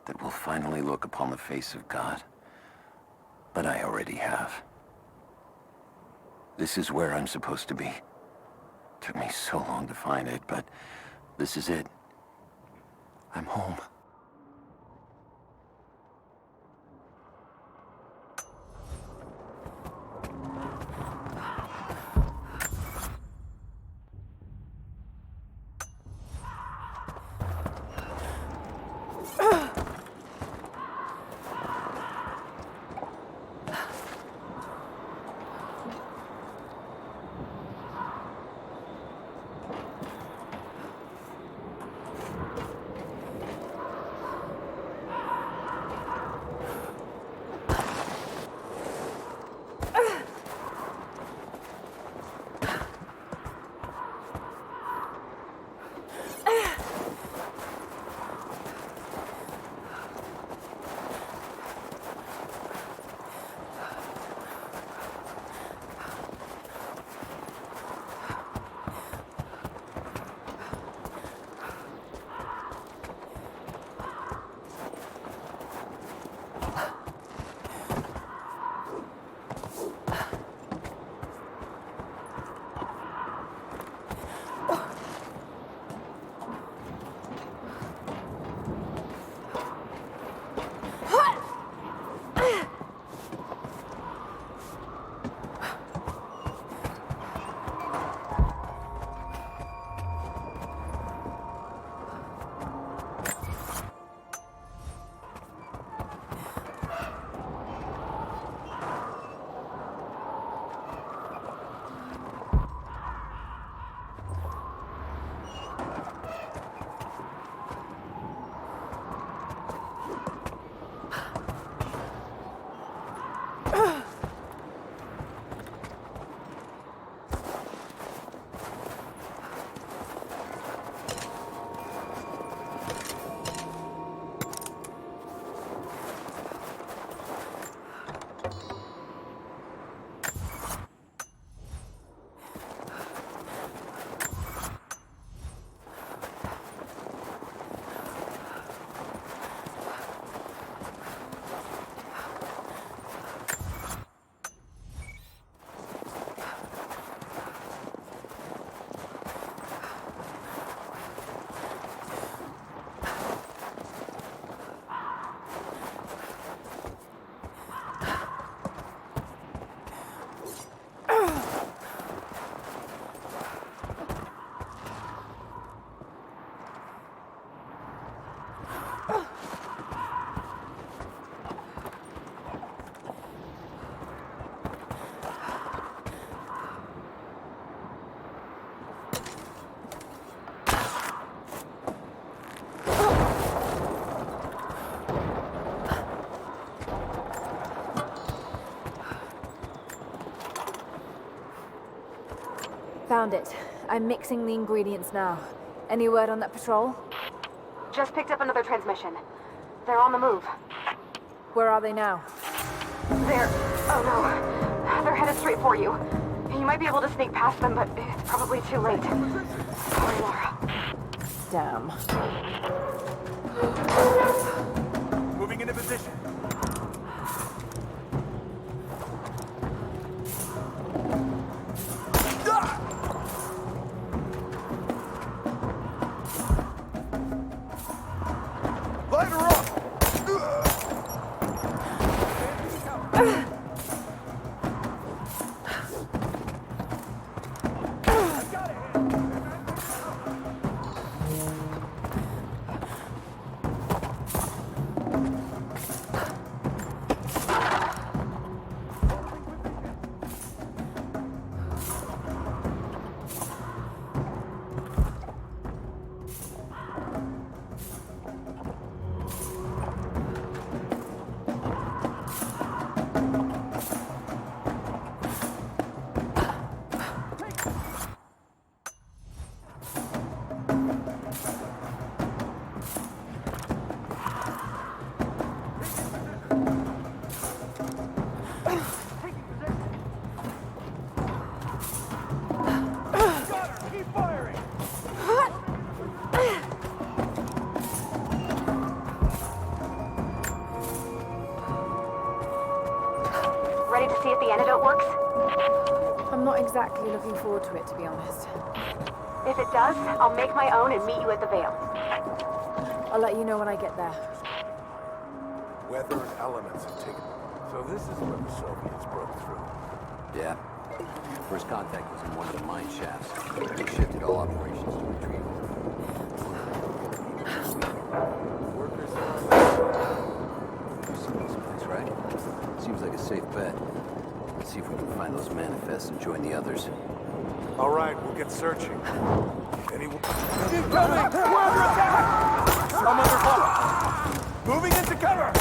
S13: that we'll finally look upon the face of God. But I already have. This is where I'm supposed to be. Took me so long to find it, but this is it. I'm home.
S1: Found it. I'm mixing the ingredients now. Any word on that patrol?
S4: Just picked up another transmission. They're on the move.
S1: Where are they now?
S4: Oh no. They're headed straight for you. You might be able to sneak past them, but it's probably too late. Sorry, Laura.
S1: Damn.
S11: Moving into position. Light her up!
S4: Ready to see if the antidote works?
S1: I'm not exactly looking forward to it, to be honest.
S4: If it does, I'll make my own and meet you at the Vale.
S1: I'll let you know when I get there.
S9: Weather and elements have taken... So this is where the Soviets broke through.
S13: Yeah. First contact was in one of the mine shafts. They shifted all operations to retrieval.
S9: Workers...
S13: You've seen this place, right? Seems like a safe bet. Let's see if we can find those manifests and join the others.
S9: All right, we'll get searching. Anyone...
S11: Incoming! We're under attack! I'm under fire! Moving into cover!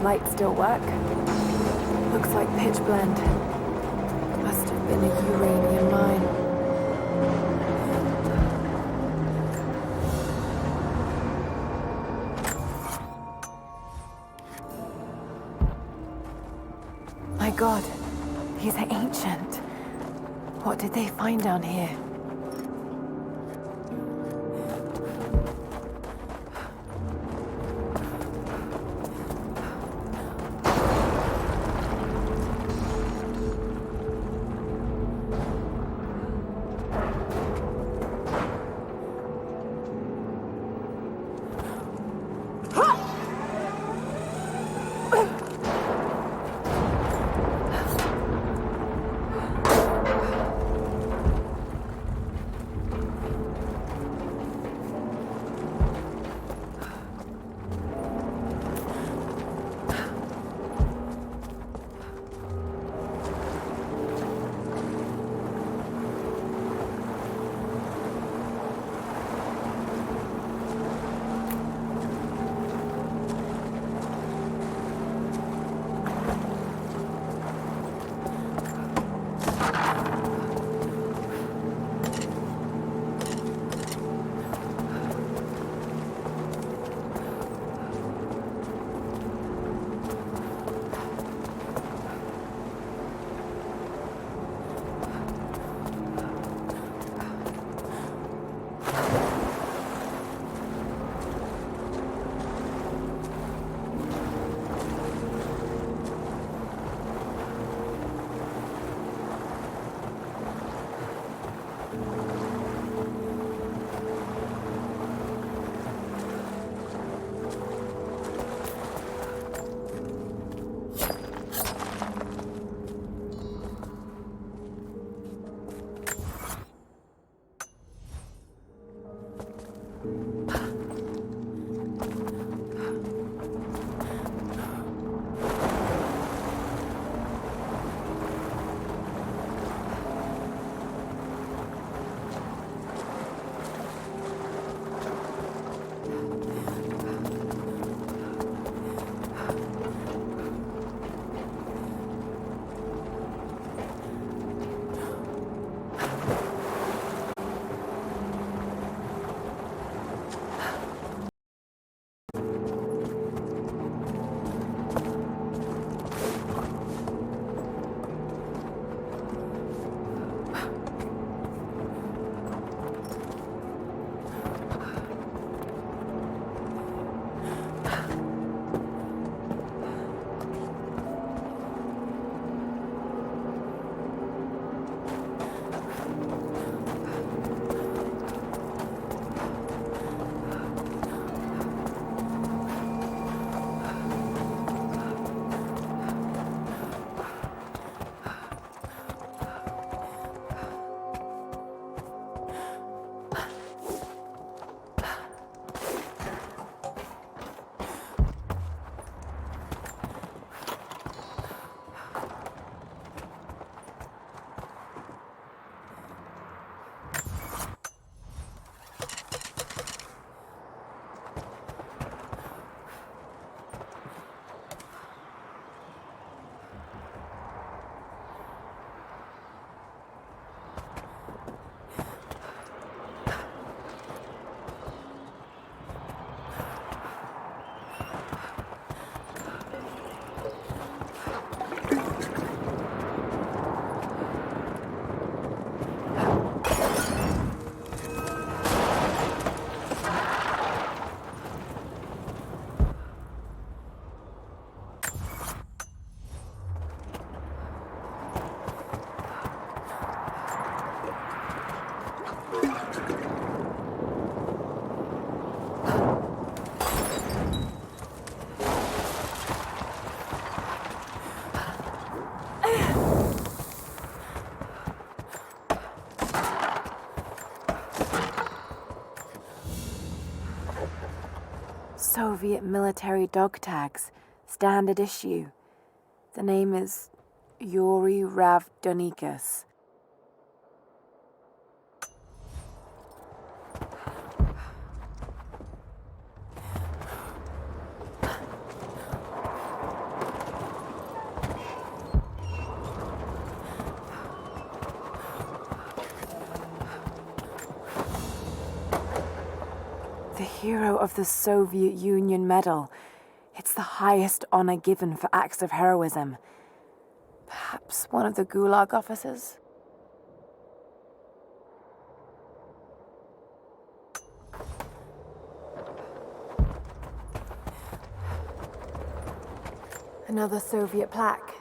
S1: Lights still work. Looks like pitch blende. Must have been a uranium mine. My God, these are ancient. What did they find down here? Soviet military dog tags, standard issue. The name is Yuri Ravdonikas. The hero of the Soviet Union Medal. It's the highest honor given for acts of heroism. Perhaps one of the Gulag officers? Another Soviet plaque.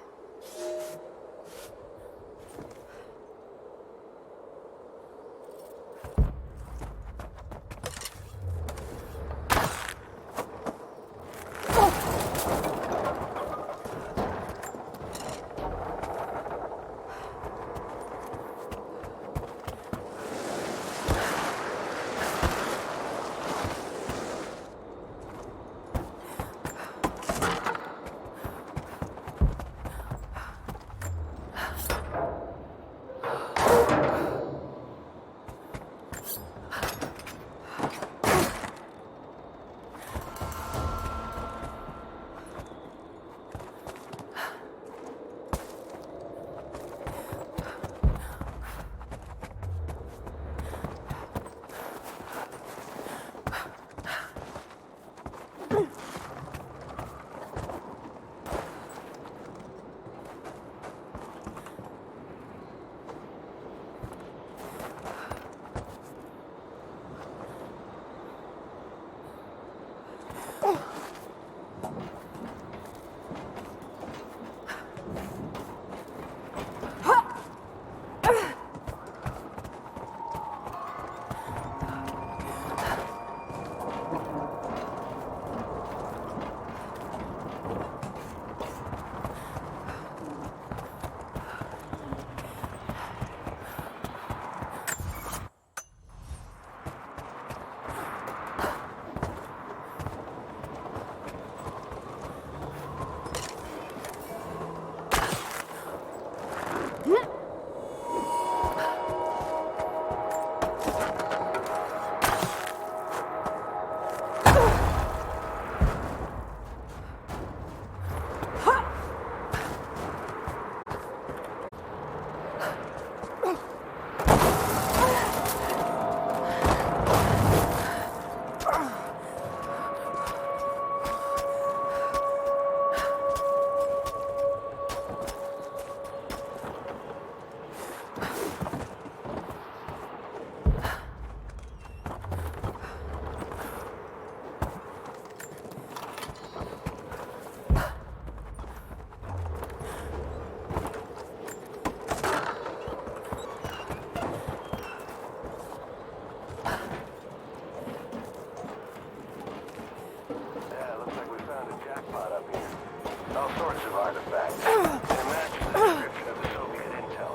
S9: All sorts of artifacts. It matches the description of the Soviet intel.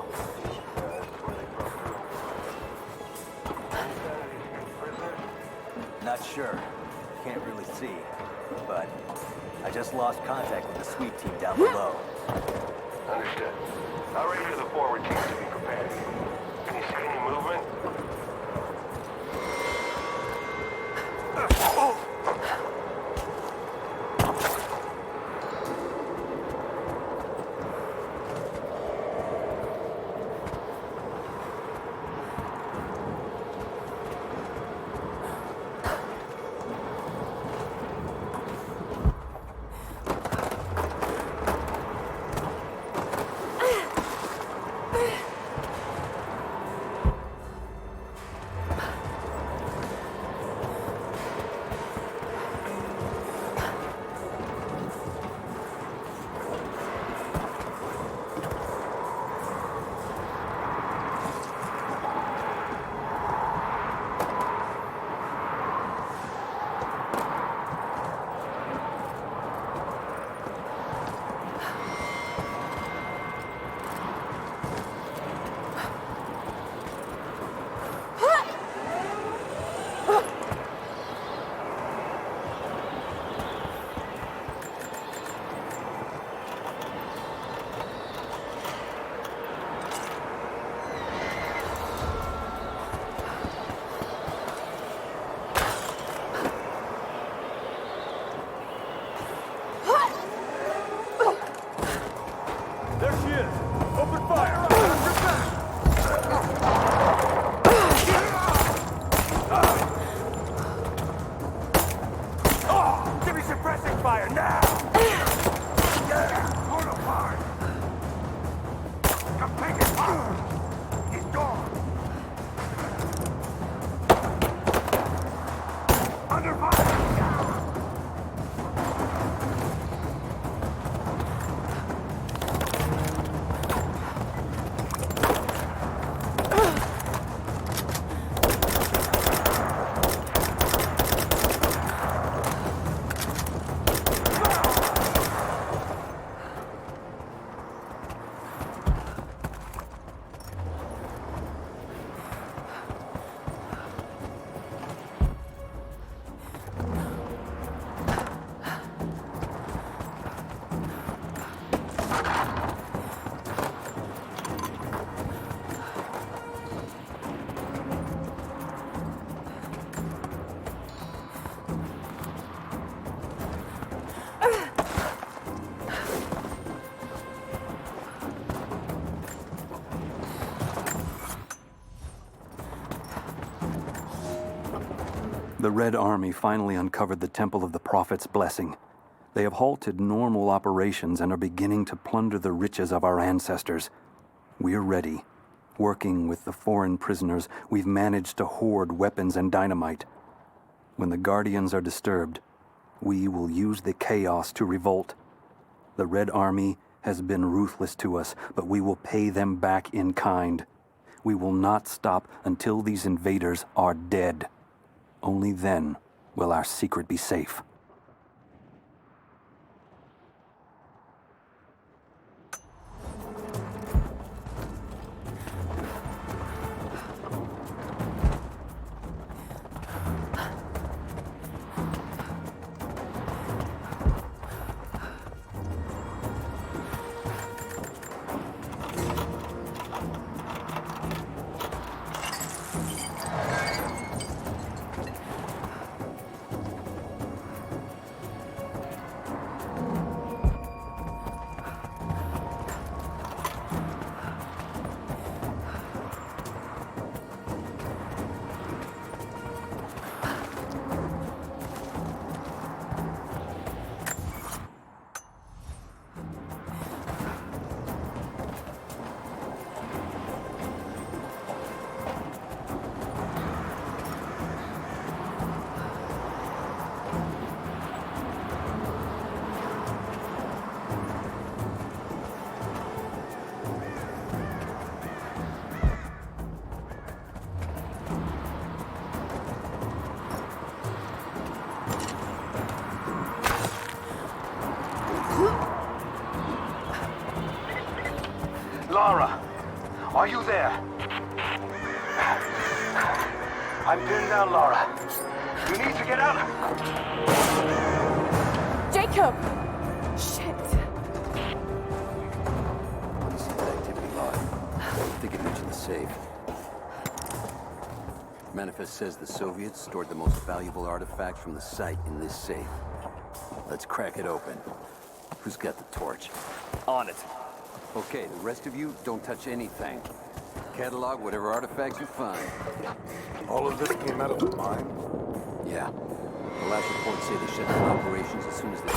S9: That's where they broke through. Any sign of these escaped prisoners?
S14: Not sure. Can't really see. But I just lost contact with the sweep team down below.
S9: Understood. I'll radio the forward team to be prepared. Can you see any movement? There she is! Open fire! Watch your back! Give me suppressing fire now! Yeah! Hold apart! Come take it fire! He's gone! Under fire!
S2: The Red Army finally uncovered the Temple of the Prophet's Blessing. They have halted normal operations and are beginning to plunder the riches of our ancestors. We're ready. Working with the foreign prisoners, we've managed to hoard weapons and dynamite. When the Guardians are disturbed, we will use the chaos to revolt. The Red Army has been ruthless to us, but we will pay them back in kind. We will not stop until these invaders are dead. Only then will our secret be safe.
S11: Lara, are you there? I'm pinned down, Lara. You need to get out.
S1: Jacob! Shit.
S5: Let me see that activity log. I think it mentioned the safe. Manifest says the Soviets stored the most valuable artifacts from the site in this safe. Let's crack it open. Who's got the torch?
S14: On it.
S5: Okay, the rest of you, don't touch anything. Catalog whatever artifacts you find.
S12: All of this came out of the mine?
S5: Yeah. The last reports say they shut down operations as soon as they...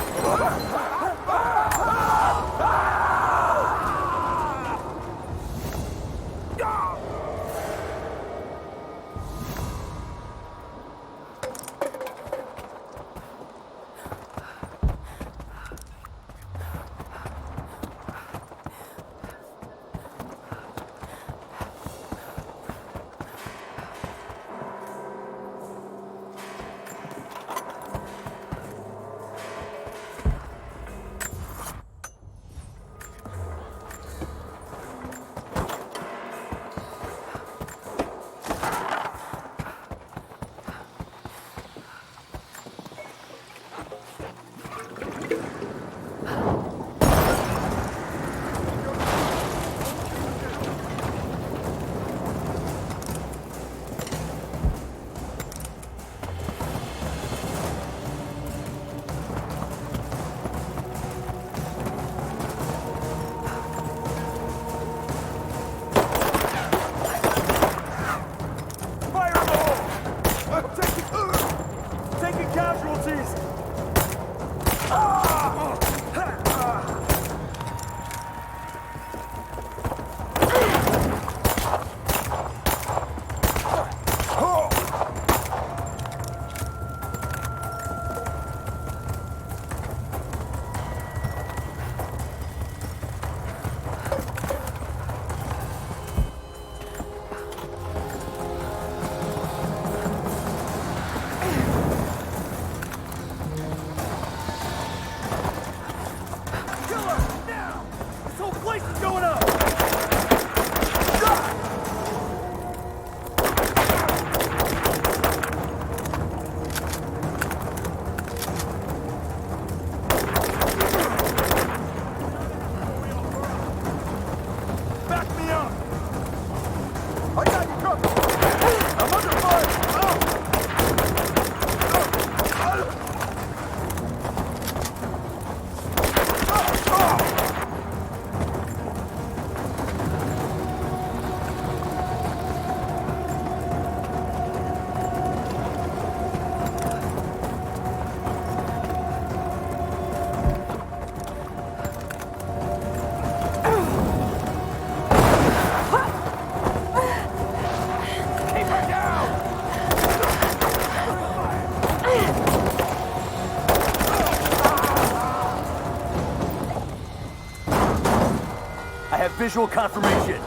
S14: visual confirmation.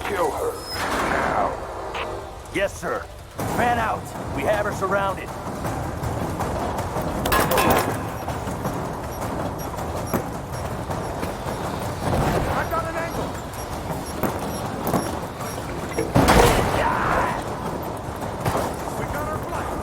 S9: Kill her. Now.
S14: Yes, sir. Man out. We have her surrounded.
S9: I got an angle. We got her flanked.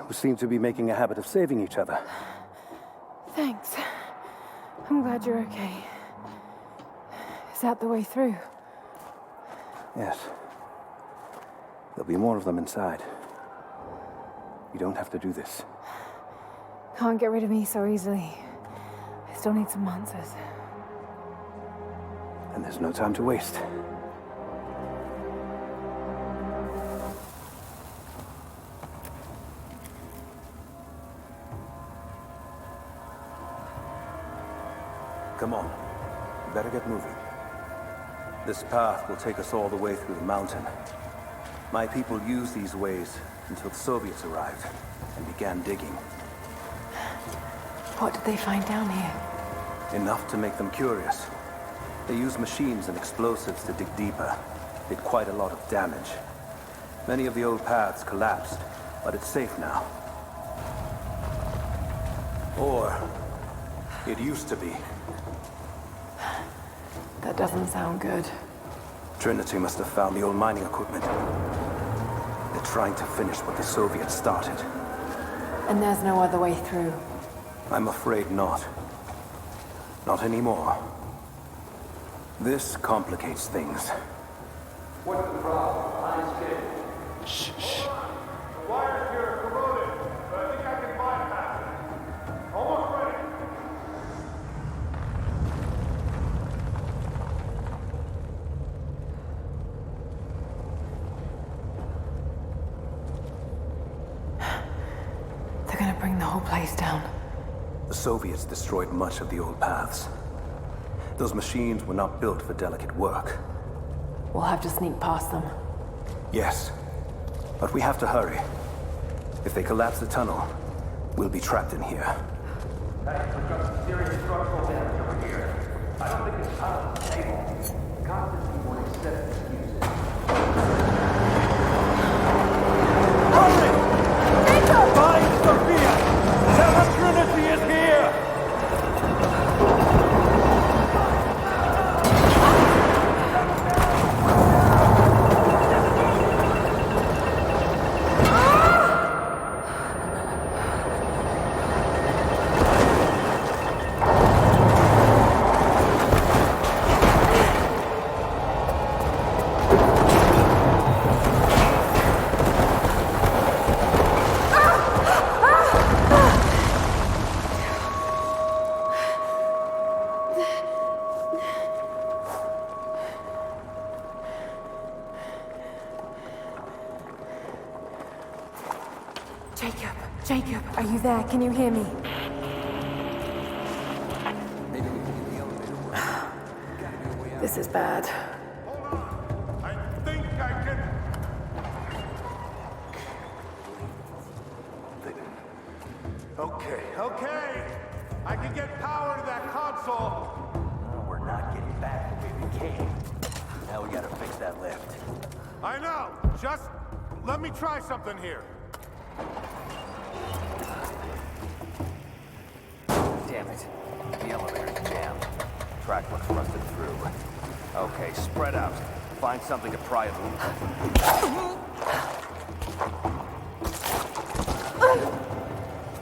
S2: We seem to be making a habit of saving each other.
S1: Thanks. I'm glad you're okay. Is that the way through?
S2: Yes. There'll be more of them inside. You don't have to do this.
S1: Can't get rid of me so easily. I still need some answers.
S2: And there's no time to waste. Come on. We better get moving. This path will take us all the way through the mountain. My people used these ways until the Soviets arrived and began digging.
S1: What did they find down here?
S2: Enough to make them curious. They used machines and explosives to dig deeper. Did quite a lot of damage. Many of the old paths collapsed, but it's safe now. Or it used to be.
S1: That doesn't sound good.
S2: Trinity must have found the old mining equipment. They're trying to finish what the Soviets started.
S1: And there's no other way through.
S2: I'm afraid not. Not anymore. This complicates things.
S9: What's the problem? I'm scared. Shh. The wires here are corroded, but I think I can bypass it. Almost ready.
S1: They're gonna bring the whole place down.
S2: The Soviets destroyed much of the old paths. Those machines were not built for delicate work.
S1: We'll have to sneak past them.
S2: Yes, but we have to hurry. If they collapse the tunnel, we'll be trapped in here.
S9: Hey, we've got some serious structural damage over here. I don't think it's out of the table. Constantly won't accept excuses.
S14: Hurry! Find Sophia! Tell her Trinity is here!
S1: Jacob, are you there? Can you hear me? This is bad.
S9: Hold on. I think I can... Okay. I can get power to that console.
S14: No, we're not getting back the way we came. Now we gotta fix that lift.
S9: I know. Just let me try something here.
S14: Damn it. The elevator's jammed. track looks rusted through. Okay, spread out. Find something to pry it loose.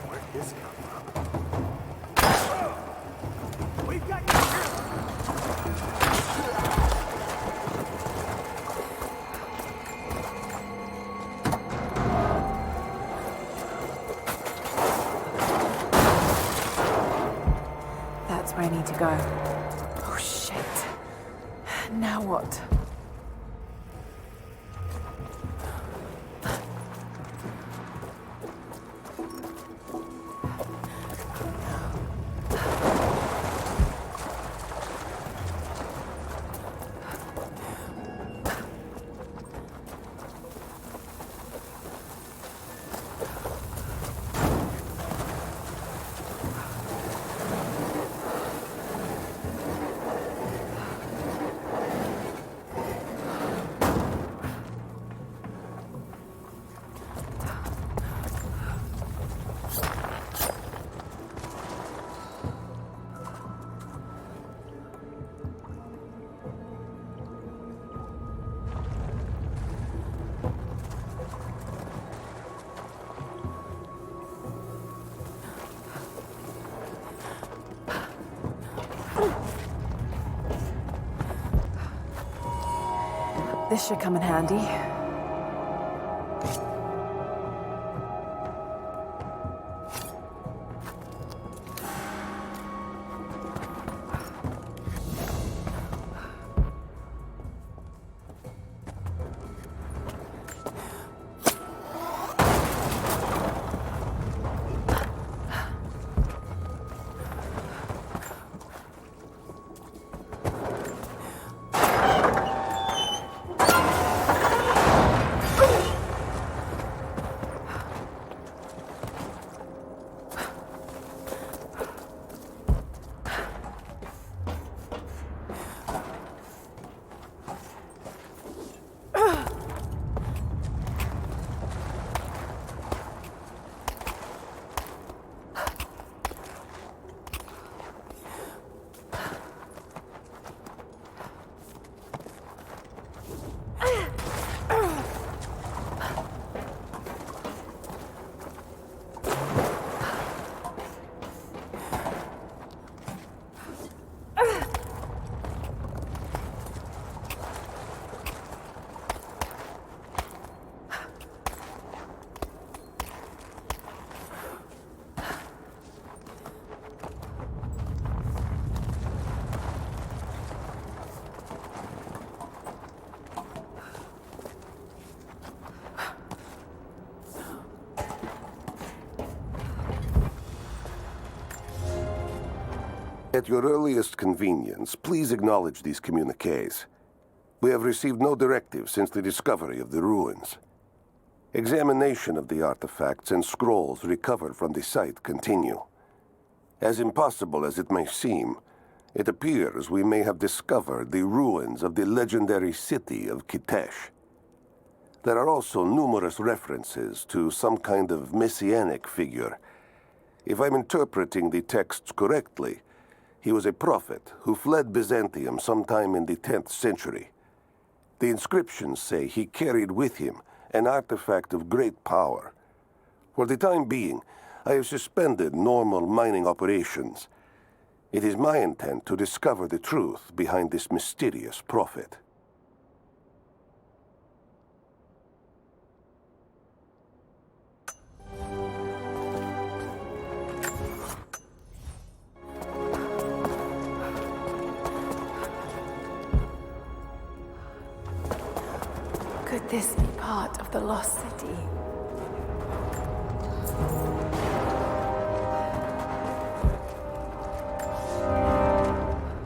S14: Where'd this come from? We've got you here!
S1: That's where I need to go. Oh, shit. Now what? This should come in handy.
S12: At your earliest convenience, please acknowledge these communiques. We have received no directive since the discovery of the ruins. Examination of the artifacts and scrolls recovered from the site continue. As impossible as it may seem, it appears we may have discovered the ruins of the legendary city of Kitesh. There are also numerous references to some kind of messianic figure. If I'm interpreting the texts correctly, he was a prophet who fled Byzantium sometime in the 10th century. The inscriptions say he carried with him an artifact of great power. For the time being, I have suspended normal mining operations. It is my intent to discover the truth behind this mysterious prophet.
S1: Could this be part of the lost city?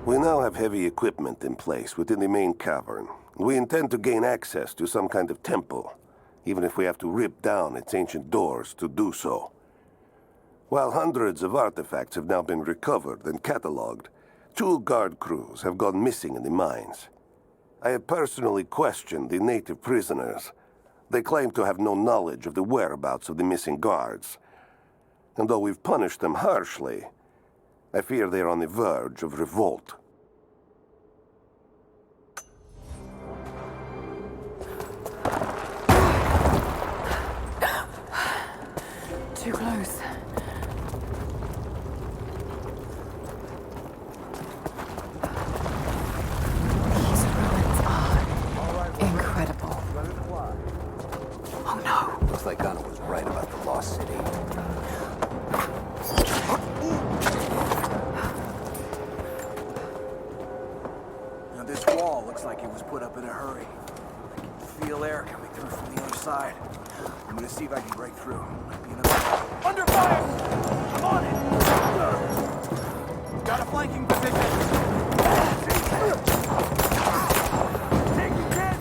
S12: We now have heavy equipment in place within the main cavern. We intend to gain access to some kind of temple, even if we have to rip down its ancient doors to do so. While hundreds of artifacts have now been recovered and cataloged, 2 guard crews have gone missing in the mines. I have personally questioned the native prisoners. They claim to have no knowledge of the whereabouts of the missing guards. And though we've punished them harshly, I fear they are on the verge of revolt.
S15: Now this wall looks like it was put up in a hurry. I can feel air coming through from the other side. I'm gonna see if I can break through. Might be enough. Under fire! I'm on it! Got a flanking position. Take your chance!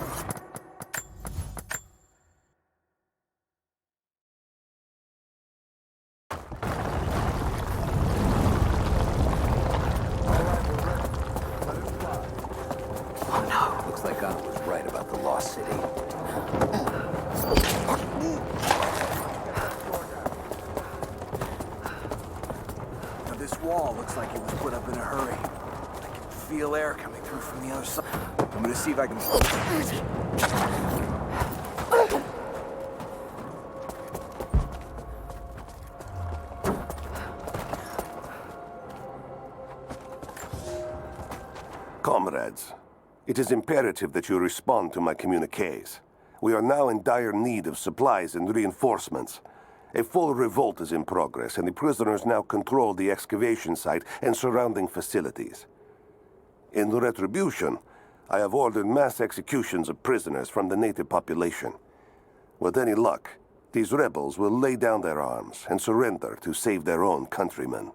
S5: Looks like Anna was right about the lost city.
S15: Now this wall looks like it was put up in a hurry. I can feel air coming through from the other side. I'm gonna see if I can...
S12: Comrades, it is imperative that you respond to my communiques. We are now in dire need of supplies and reinforcements. A full revolt is in progress, and the prisoners now control the excavation site and surrounding facilities. In retribution, I have ordered mass executions of prisoners from the native population. With any luck, these rebels will lay down their arms and surrender to save their own countrymen.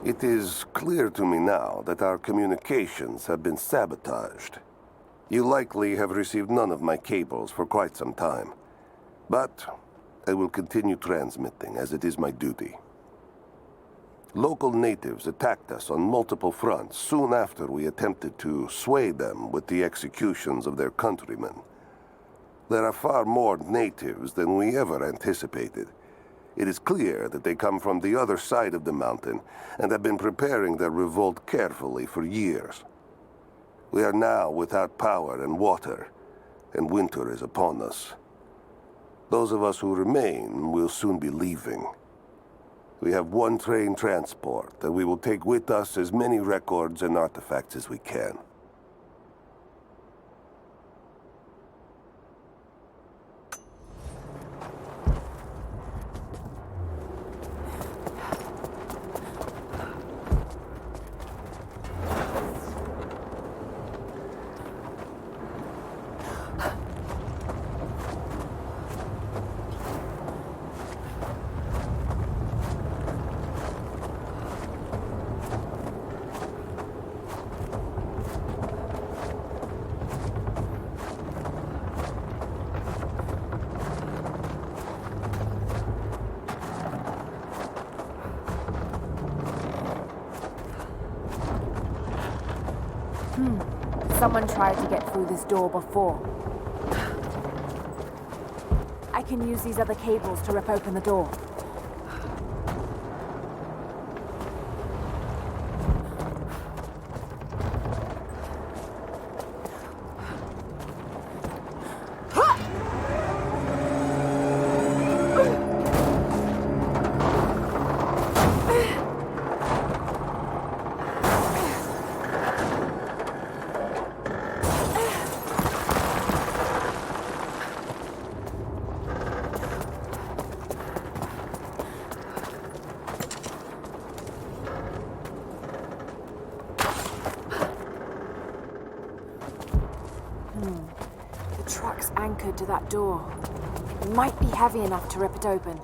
S12: It is clear to me now that our communications have been sabotaged. You likely have received none of my cables for quite some time. But I will continue transmitting, as it is my duty. Local natives attacked us on multiple fronts soon after we attempted to sway them with the executions of their countrymen. There are far more natives than we ever anticipated. It is clear that they come from the other side of the mountain and have been preparing their revolt carefully for years. We are now without power and water, and winter is upon us. Those of us who remain will soon be leaving. We have one train transport, and we will take with us as many records and artifacts as we can.
S1: Someone tried to get through this door before. I can use these other cables to rip open the door. The truck's anchored to that door. It might be heavy enough to rip it open.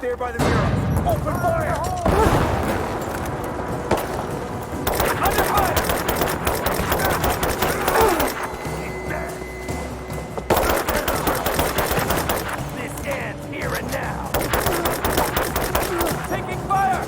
S15: There by the mirror. Open fire! Under fire! This ends here and now. Taking fire!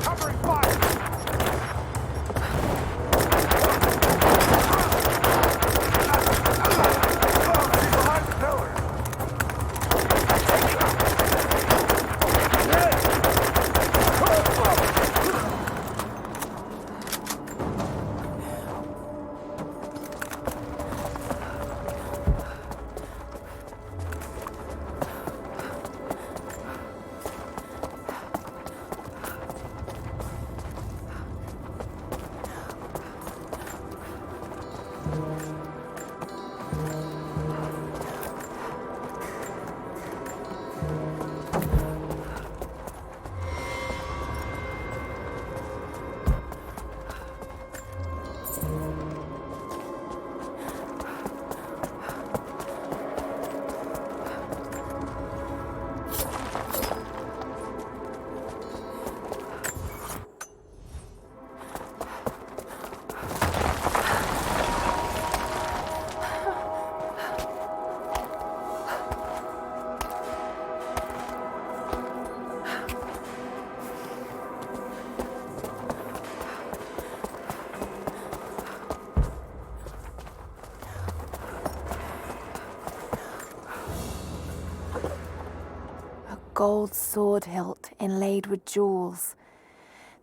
S15: Cover
S1: gold sword hilt inlaid with jewels.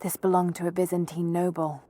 S1: This belonged to a Byzantine noble.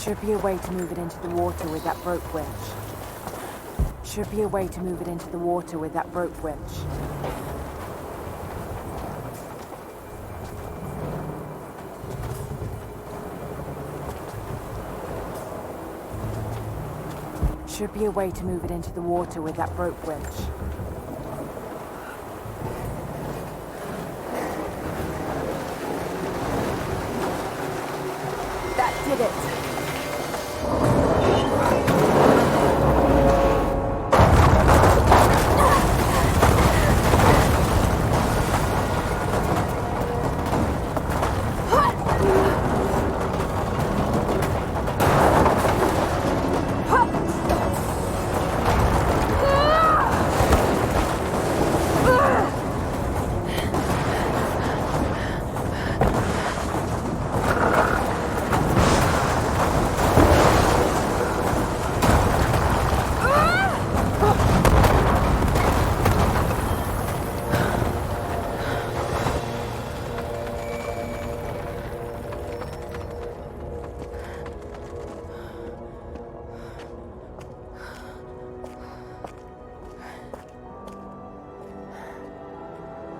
S1: Should be a way to move it into the water with that rope winch. Should be a way to move it into the water with that rope winch. Should be a way to move it into the water with that rope winch. That did it.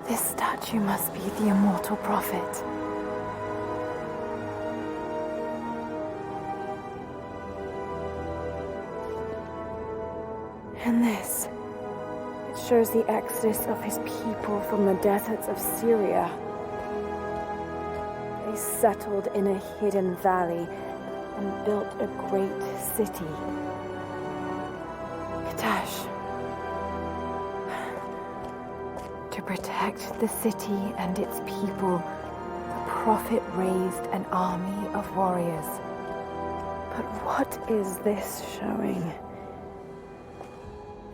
S1: This statue must be the immortal prophet. And this, it shows the exodus of his people from the deserts of Syria. They settled in a hidden valley and built a great city. Katash. To protect the city and its people, the prophet raised an army of warriors. But what is this showing?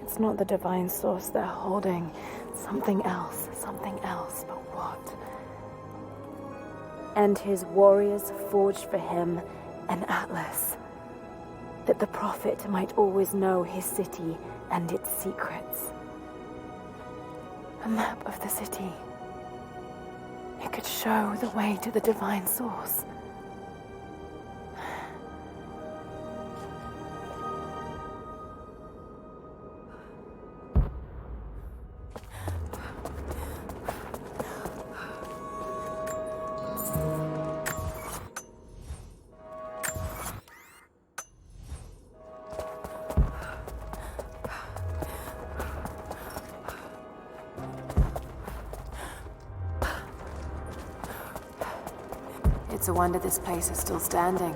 S1: It's not the divine source they're holding. Something else, but what? And his warriors forged for him an atlas, that the prophet might always know his city and its secrets. A map of the city. It could show the way to the divine source. It's a wonder this place is still standing.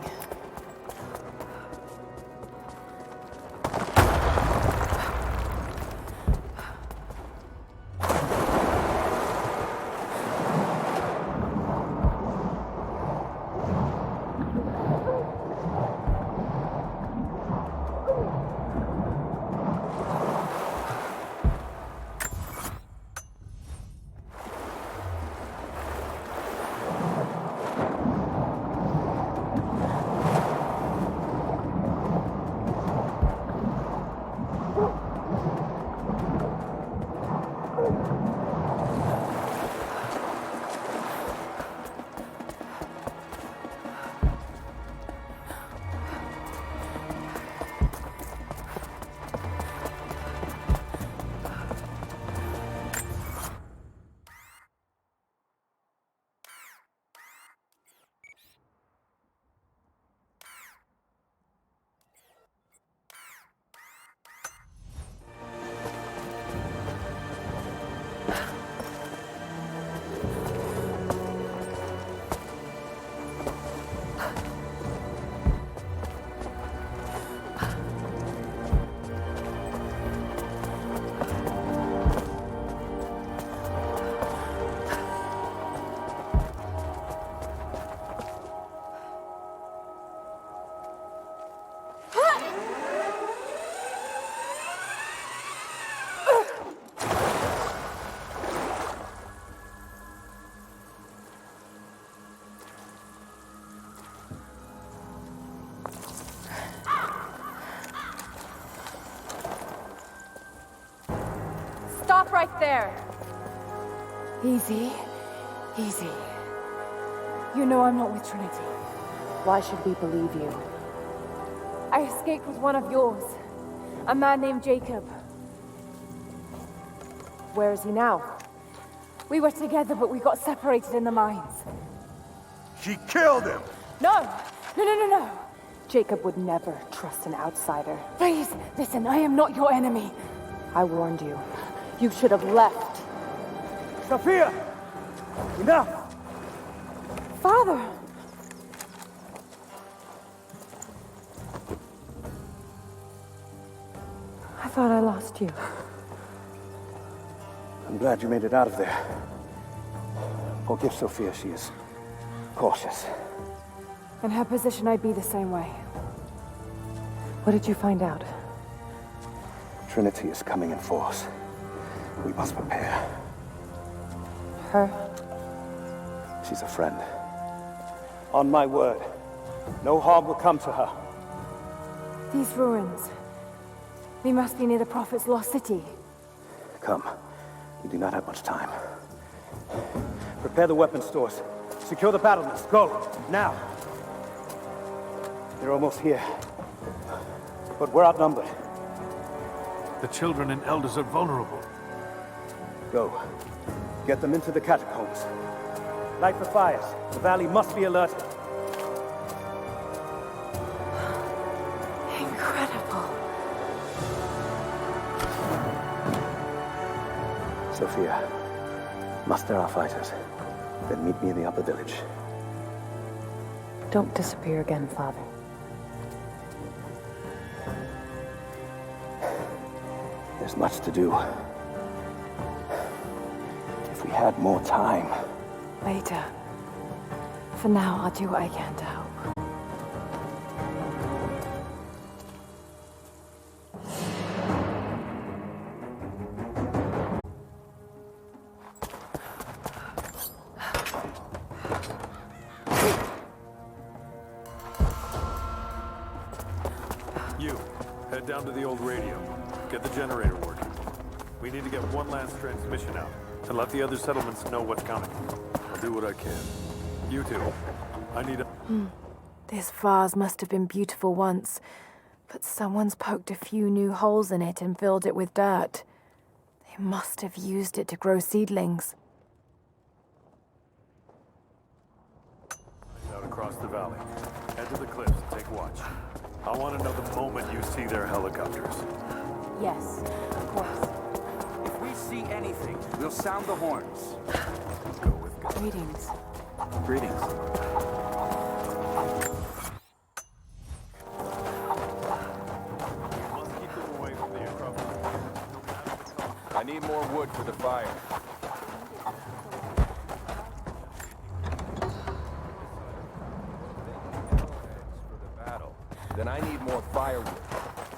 S1: Stop right there! Easy. Easy. You know I'm not with Trinity. Why should we believe you? I escaped with one of yours. A man named Jacob. Where is he now? We were together, but we got separated in the mines.
S12: She killed him!
S1: No! No! Jacob would never trust an outsider. Please, listen, I am not your enemy. I warned you. You should have left.
S15: Sophia! Enough!
S1: Father! I thought I lost you.
S15: I'm glad you made it out of there. Forgive Sophia, she is cautious.
S1: In her position, I'd be the same way. What did you find out?
S15: Trinity is coming in force. We must prepare.
S1: Her?
S15: She's a friend. On my word, no harm will come to her.
S1: These ruins. We must be near the Prophet's lost city.
S15: Come. We do not have much time. Prepare the weapon stores. Secure the battlements. Go! Now! They're almost here. But we're outnumbered.
S12: The children and elders are vulnerable.
S15: Go.
S16: get them into the catacombs. Light the fires. The valley must be alerted.
S1: Incredible.
S16: Sophia, muster our fighters. Then meet me in the upper village.
S1: Don't disappear again, Father.
S16: There's much to do. If we had more time.
S1: Later. For now, I'll do what I can to help.
S17: You, head down to the old radio. Get the generator working. We need to get one last transmission out, and let the other settlements know what's coming. I'll do what I can. You two, I need a...
S1: This vase must have been beautiful once, but someone's poked a few new holes in it and filled it with dirt. They must have used it to grow seedlings.
S17: Out across the valley. Head to the cliffs and take watch. I want to know the moment you see their helicopters.
S1: Yes, of course.
S5: If we see anything, we'll sound the horns.
S17: Go with me.
S1: Greetings.
S5: Greetings.
S17: Must keep them away from the Acropolis.
S3: I need more wood for the fire. Then I need more firewood.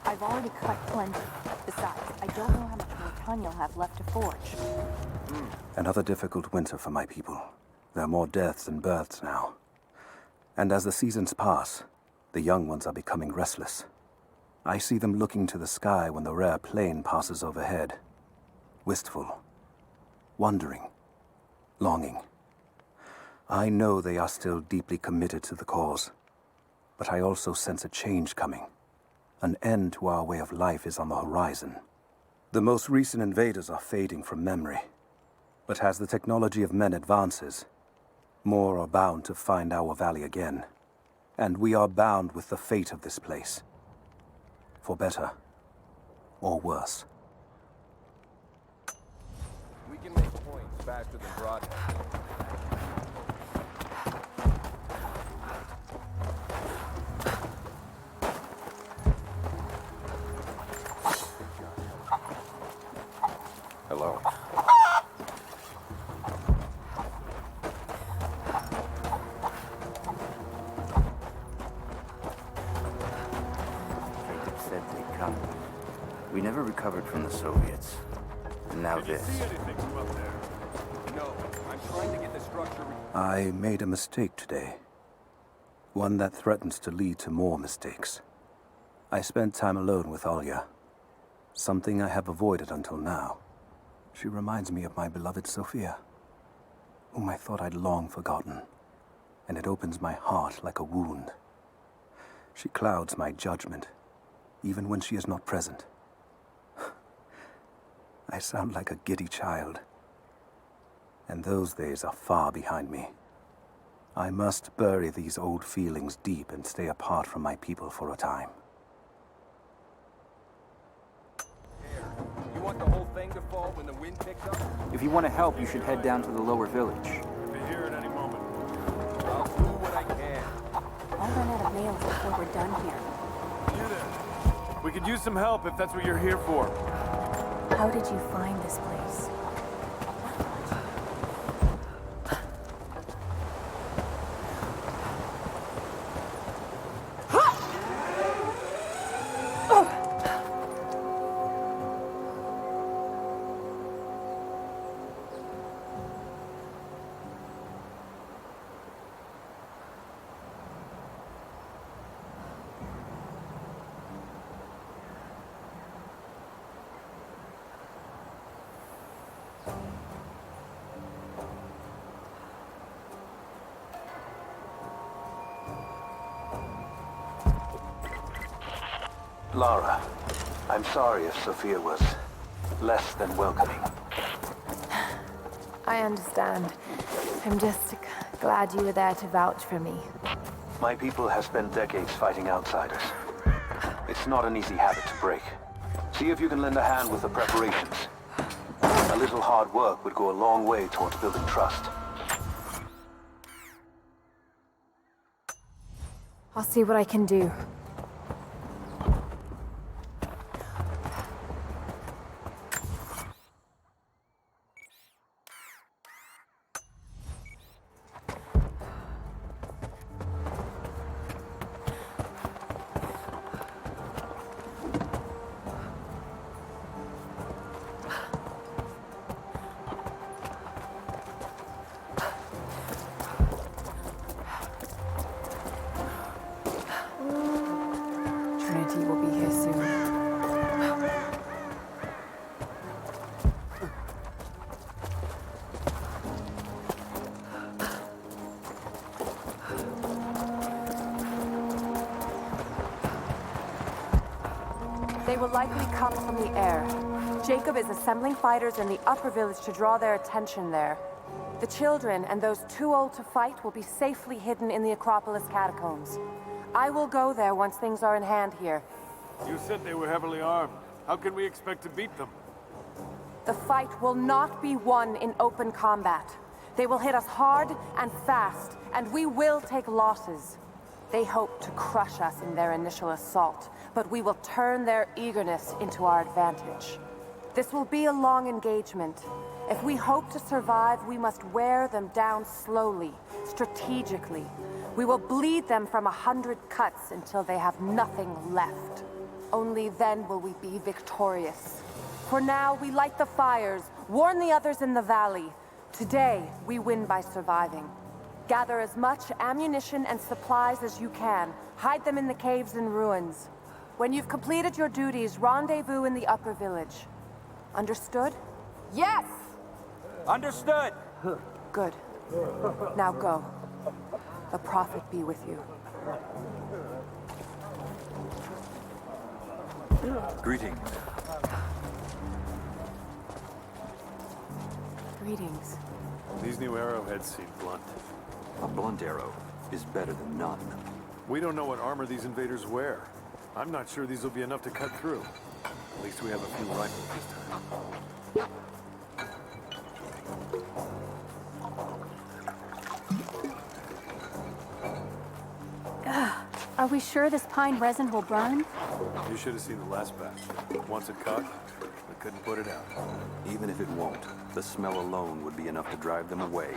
S18: I've already cut plenty. Besides, I don't know how much more time you'll have left to forge.
S16: Another difficult winter for my people. There are more deaths than births now. And as the seasons pass, the young ones are becoming restless. I see them looking to the sky when the rare plane passes overhead. Wistful. Wondering. Longing. I know they are still deeply committed to the cause. But I also sense a change coming. An end to our way of life is on the horizon. The most recent invaders are fading from memory. But as the technology of men advances, more are bound to find our valley again. And we are bound with the fate of this place. For better or worse.
S3: We can make points faster than broadheads.
S13: Hello.
S5: Jacob said they'd come. We never recovered from the Soviets. And now this.
S3: No, I'm trying to get the structure...
S16: I made a mistake today. One that threatens to lead to more mistakes. I spent time alone with Olya. Something I have avoided until now. She reminds me of my beloved Sophia, whom I thought I'd long forgotten, and it opens my heart like a wound. She clouds my judgment, even when she is not present. I sound like a giddy child, and those days are far behind me. I must bury these old feelings deep and stay apart from my people for a time.
S3: You want the whole thing to fall when the wind picks up?
S5: If you want to help, you should head down to the lower village.
S17: Be here at any moment.
S3: I'll do what I can.
S18: I'll run out of nails before we're done here.
S17: You there. We could use some help if that's what you're here for.
S1: How did you find this place?
S16: Lara, I'm sorry if Sophia was less than welcoming.
S1: I understand. I'm just glad you were there to vouch for me.
S11: My people have spent decades fighting outsiders. It's not an easy habit to break. See if you can lend a hand with the preparations. A little hard work would go a long way towards building trust.
S1: I'll see what I can do. Trinity will be here soon.
S4: They will likely come from the air. Jacob is assembling fighters in the upper village to draw their attention there. The children and those too old to fight will be safely hidden in the Acropolis catacombs. I will go there once things are in hand here.
S17: You said they were heavily armed. How can we expect to beat them?
S4: The fight will not be won in open combat. They will hit us hard and fast, and we will take losses. They hope to crush us in their initial assault, but we will turn their eagerness into our advantage. This will be a long engagement. If we hope to survive, we must wear them down slowly, strategically. We will bleed them from 100 cuts until they have nothing left. Only then will we be victorious. For now, we light the fires, warn the others in the valley. Today, we win by surviving. Gather as much ammunition and supplies as you can. Hide them in the caves and ruins. When you've completed your duties, rendezvous in the upper village. Understood?
S5: Yes! Understood!
S4: Good. Now go. The Prophet be with you.
S2: Greetings.
S4: Greetings.
S17: These new arrowheads seem blunt.
S2: A blunt arrow is better than none.
S17: We don't know what armor these invaders wear. I'm not sure these will be enough to cut through. At least we have a few rifles this time.
S18: Are we sure this pine resin will burn?
S17: You should have seen the last batch. Once it caught, we couldn't put it out.
S2: Even if it won't, the smell alone would be enough to drive them away.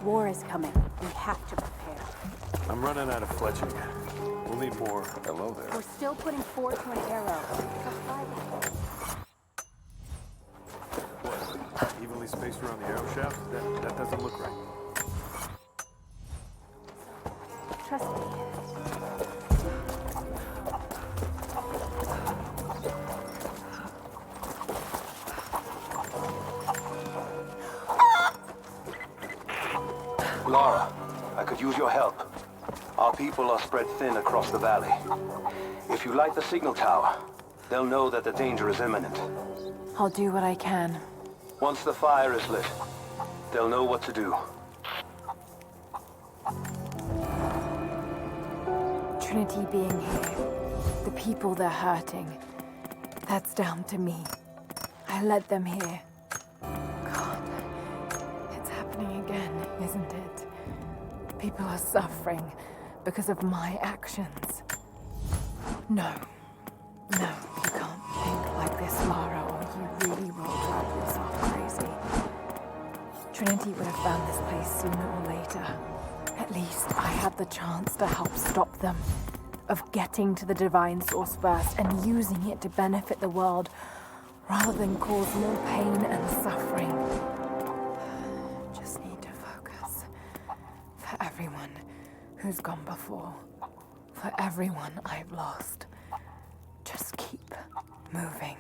S18: War is coming. We have to prepare.
S17: I'm running out of fletching. We'll need more.
S2: Hello there.
S18: We're still putting forth to an arrow.
S17: What? Evenly spaced around the arrow shaft? That doesn't look right.
S18: Trust me.
S11: Lara, I could use your help. Our people are spread thin across the valley. If you light the signal tower, they'll know that the danger is imminent.
S1: I'll do what I can.
S11: Once the fire is lit, they'll know what to do.
S1: Trinity being here, the people they're hurting. That's down to me. I led them here. God, it's happening again, isn't it? People are suffering because of my actions. No, you can't think like this, Lara, or you really will drive yourself crazy. Trinity would have found this place sooner or later. At least I had the chance to help stop them. Of getting to the divine source first and using it to benefit the world, rather than cause more pain and suffering. Just need to focus. For everyone who's gone before. For everyone I've lost. Just keep moving.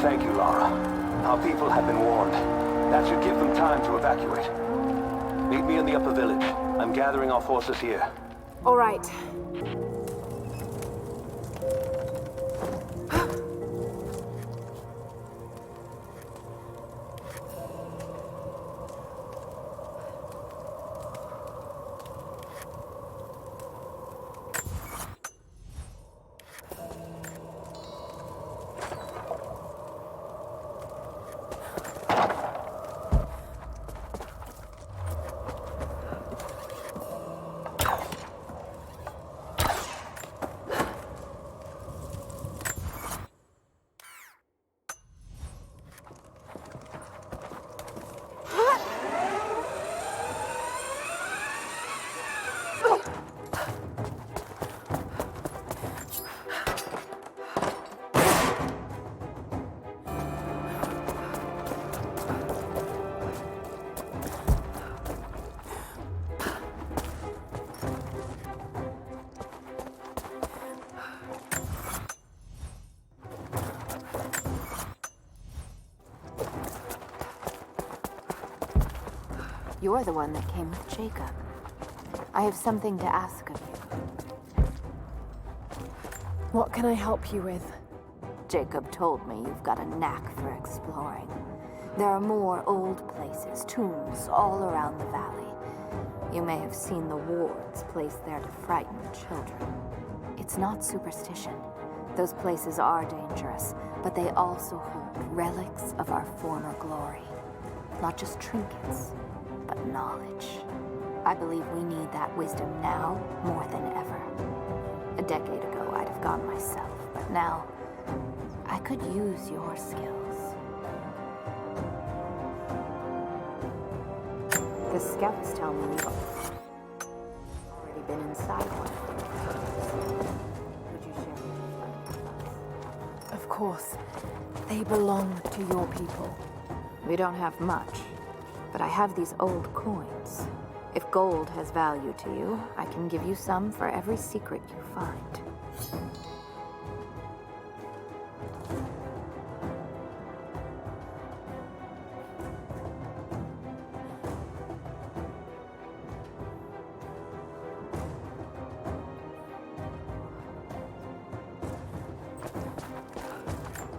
S11: Thank you, Lara. Our people have been warned. That should give them time to evacuate. Meet me in the upper village. I'm gathering our forces here.
S1: All right.
S18: You're the one that came with Jacob. I have something to ask of you.
S1: What can I help you with?
S18: Jacob told me you've got a knack for exploring. There are more old places, tombs, all around the valley. You may have seen the wards placed there to frighten children. It's not superstition. Those places are dangerous, but they also hold relics of our former glory. Not just trinkets, but knowledge. I believe we need that wisdom now more than ever. A decade ago, I'd have gone myself, but now, I could use your skills. The scouts tell me you've already been inside one. Would you share with us?
S1: Of course. They belong to your people.
S18: We don't have much, but I have these old coins. If gold has value to you, I can give you some for every secret you find.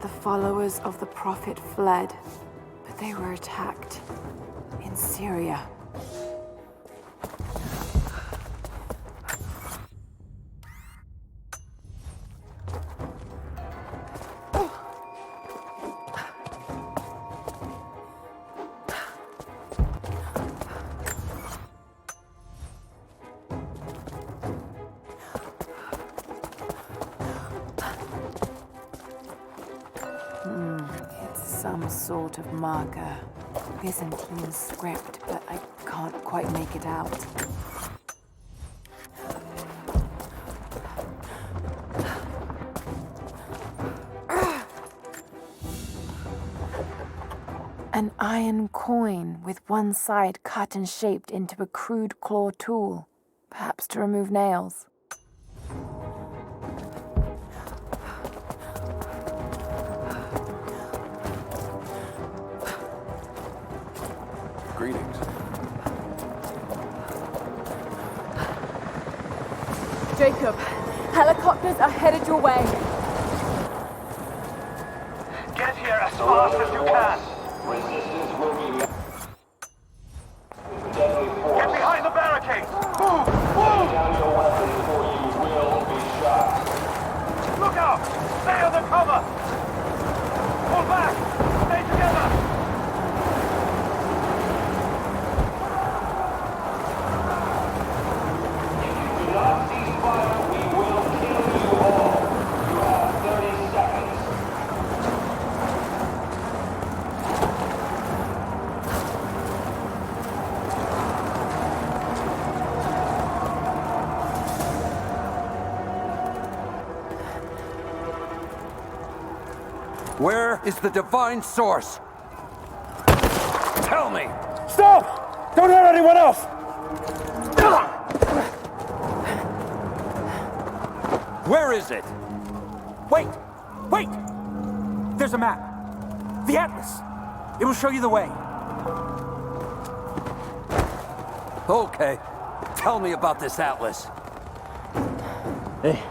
S1: The followers of the Prophet fled, but they were attacked in Syria. It's some sort of marker. Byzantine script, but I can't quite make it out. An iron coin with one side cut and shaped into a crude claw tool, perhaps to remove nails.
S15: Greetings.
S1: Jacob, helicopters are headed your way.
S9: Get here as fast as you can.
S3: Resistance will be...
S9: Get behind the barricades! Move! Move!
S3: Down your weapons or you will be shot.
S9: Look out! Stay under cover! Pull back! Stay together!
S5: Where is the divine source? Tell me!
S15: Stop! Don't hurt anyone else!
S5: Where is it? Wait! Wait! There's a map. The Atlas! It will show you the way.
S7: Okay. Tell me about this Atlas.
S14: Hey.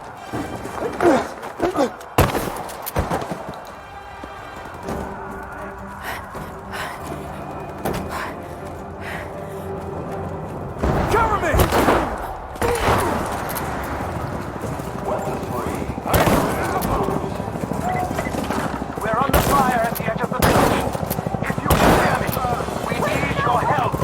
S5: Cover me!
S11: We're under fire at the edge of the village. If you can hear me, we need your help.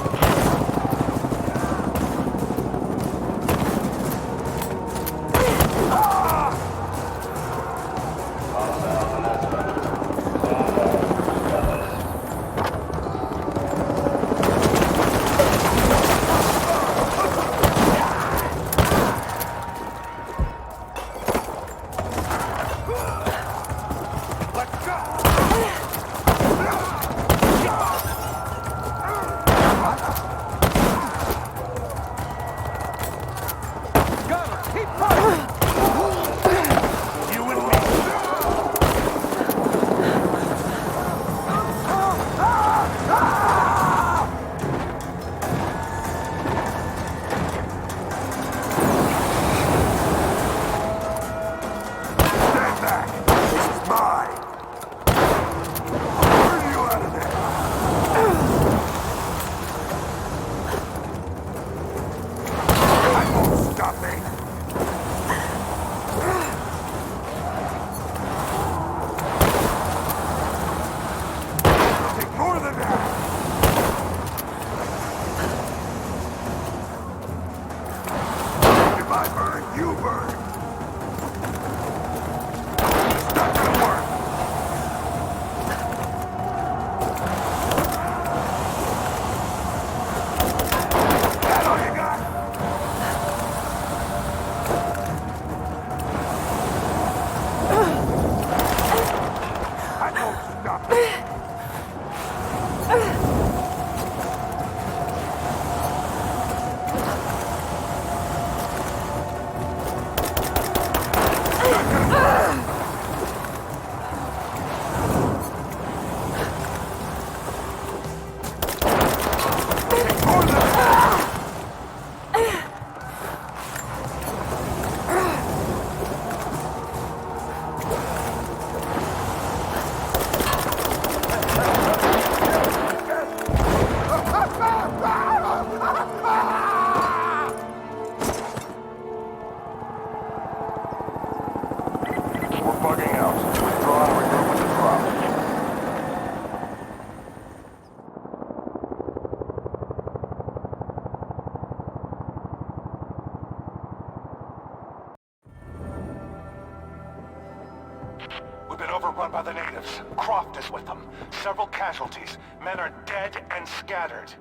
S9: We've been overrun by the natives. Croft is with them. Several casualties. Men are dead and scattered.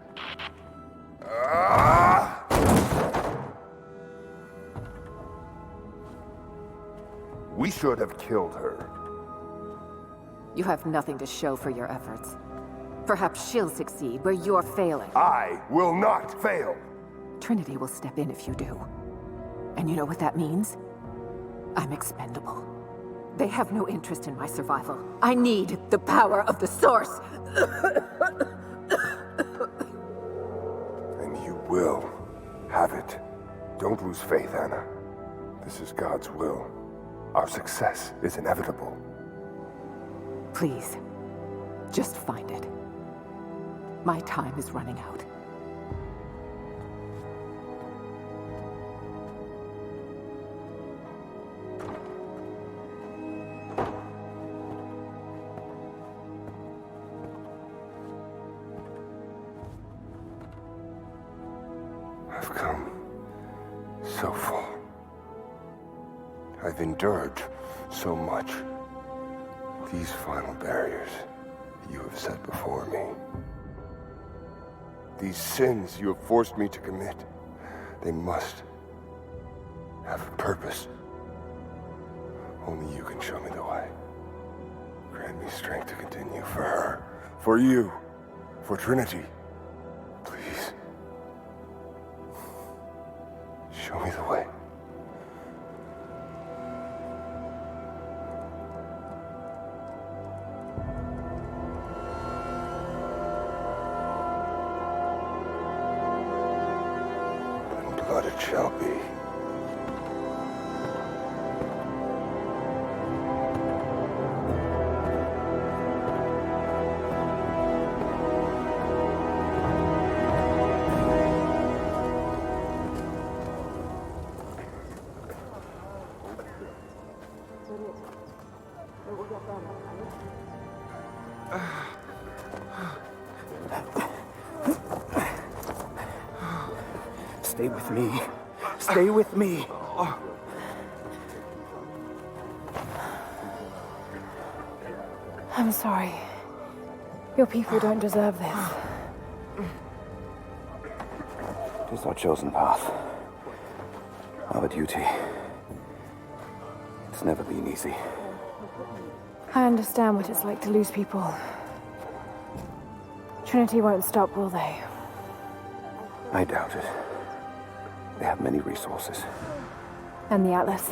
S12: We should have killed her.
S19: You have nothing to show for your efforts. Perhaps she'll succeed where you're failing.
S12: I will not fail.
S19: Trinity will step in if you do. And you know what that means? I'm expendable. They have no interest in my survival. I need the power of the Source.
S12: And you will have it. Don't lose faith, Anna. This is God's will. Our success is inevitable.
S19: Please, just find it. My time is running out.
S12: I've come so far. I've endured so much. These final barriers you have set before me. These sins you have forced me to commit, they must have a purpose. Only you can show me the way. Grant me strength to continue for her, for you, for Trinity. Please. Show me the way. be.
S16: Stay with me. Stay with me.
S1: I'm sorry. Your people don't deserve this.
S16: It is our chosen path. Our duty. It's never been easy.
S1: I understand what it's like to lose people. Trinity won't stop, will they?
S16: I doubt it. They have many resources.
S1: And the Atlas?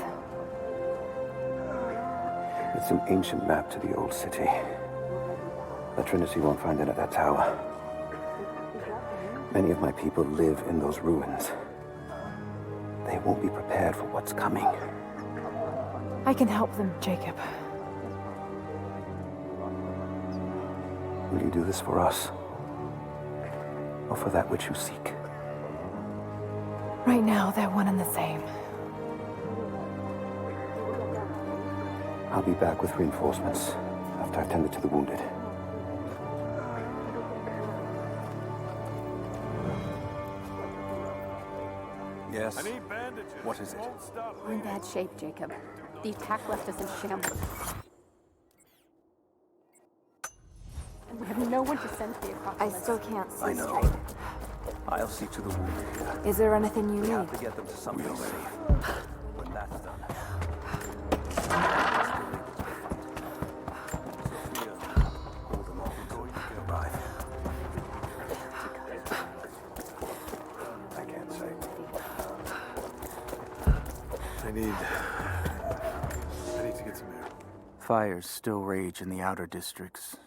S16: It's an ancient map to the old city. The Trinity won't find it at that tower. Many of my people live in those ruins. They won't be prepared for what's coming.
S1: I can help them, Jacob.
S16: Will you do this for us? Or for that which you seek?
S1: Right now, they're one and the same.
S16: I'll be back with reinforcements after I've tended to the wounded.
S17: Yes. I need bandages.
S16: What is it?
S20: We're in bad shape, Jacob. The attack left us in shambles. And we have no one to send to the Acropolis.
S18: I still can't see
S16: I know.
S18: straight.
S16: I'll see to the wounded here.
S1: Is there anything you
S16: We
S1: need?
S16: have to get them to something safe. When that's done, hold them off until we arrive. I can't say.
S17: I need to get some air.
S5: Fires still rage in the outer districts.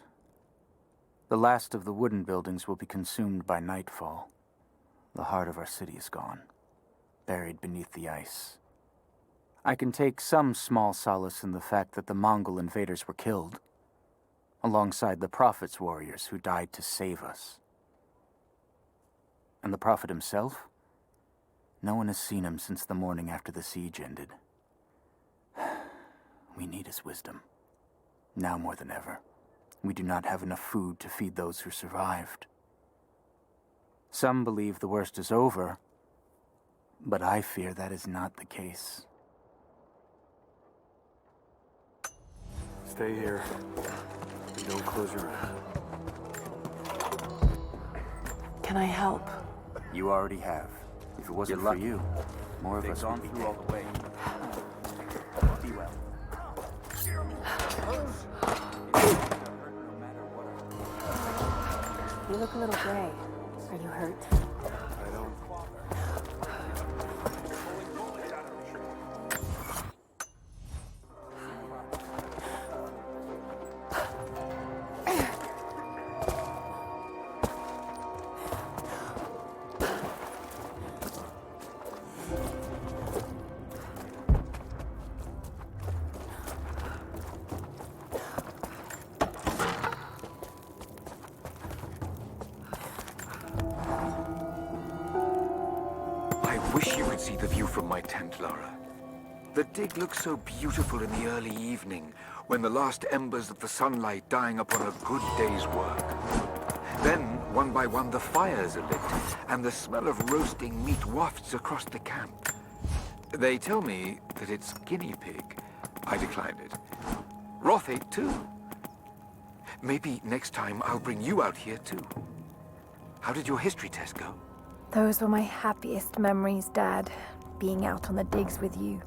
S5: The last of the wooden buildings will be consumed by nightfall. The heart of our city is gone, buried beneath the ice. I can take some small solace in the fact that the Mongol invaders were killed, alongside the Prophet's warriors who died to save us. And the Prophet himself? No one has seen him since the morning after the siege ended. We need his wisdom, now more than ever. We do not have enough food to feed those who survived. Some believe the worst is over, but I fear that is not the case.
S17: Stay here. And don't close your eyes.
S1: Can I help?
S5: You already have. If it wasn't for you, more of us would be dead.
S14: all the way. Be well.
S1: You look a little gray. Are you hurt?
S17: I don't.
S21: I wish you could see the view from my tent, Lara. The dig looks so beautiful in the early evening, when the last embers of the sunlight dying upon a good day's work. Then, one by one, the fires are lit, and the smell of roasting meat wafts across the camp. They tell me that it's guinea pig. I declined it. Roth ate too. Maybe next time I'll bring you out here too. How did your history test go?
S1: Those were my happiest memories, Dad. Being out on the digs with you.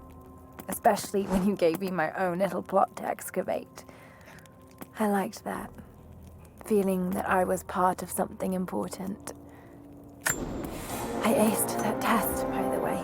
S1: Especially when you gave me my own little plot to excavate. I liked that. Feeling that I was part of something important. I aced that test, by the way.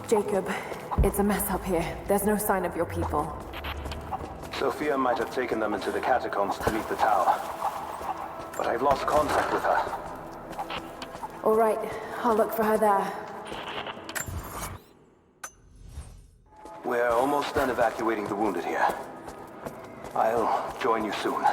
S1: Jacob, it's a mess up here. There's no sign of your people.
S11: Sophia might have taken them into the catacombs beneath the tower. But I've lost contact with her.
S1: All right, I'll look for her there.
S11: We're almost done evacuating the wounded here. I'll join you soon.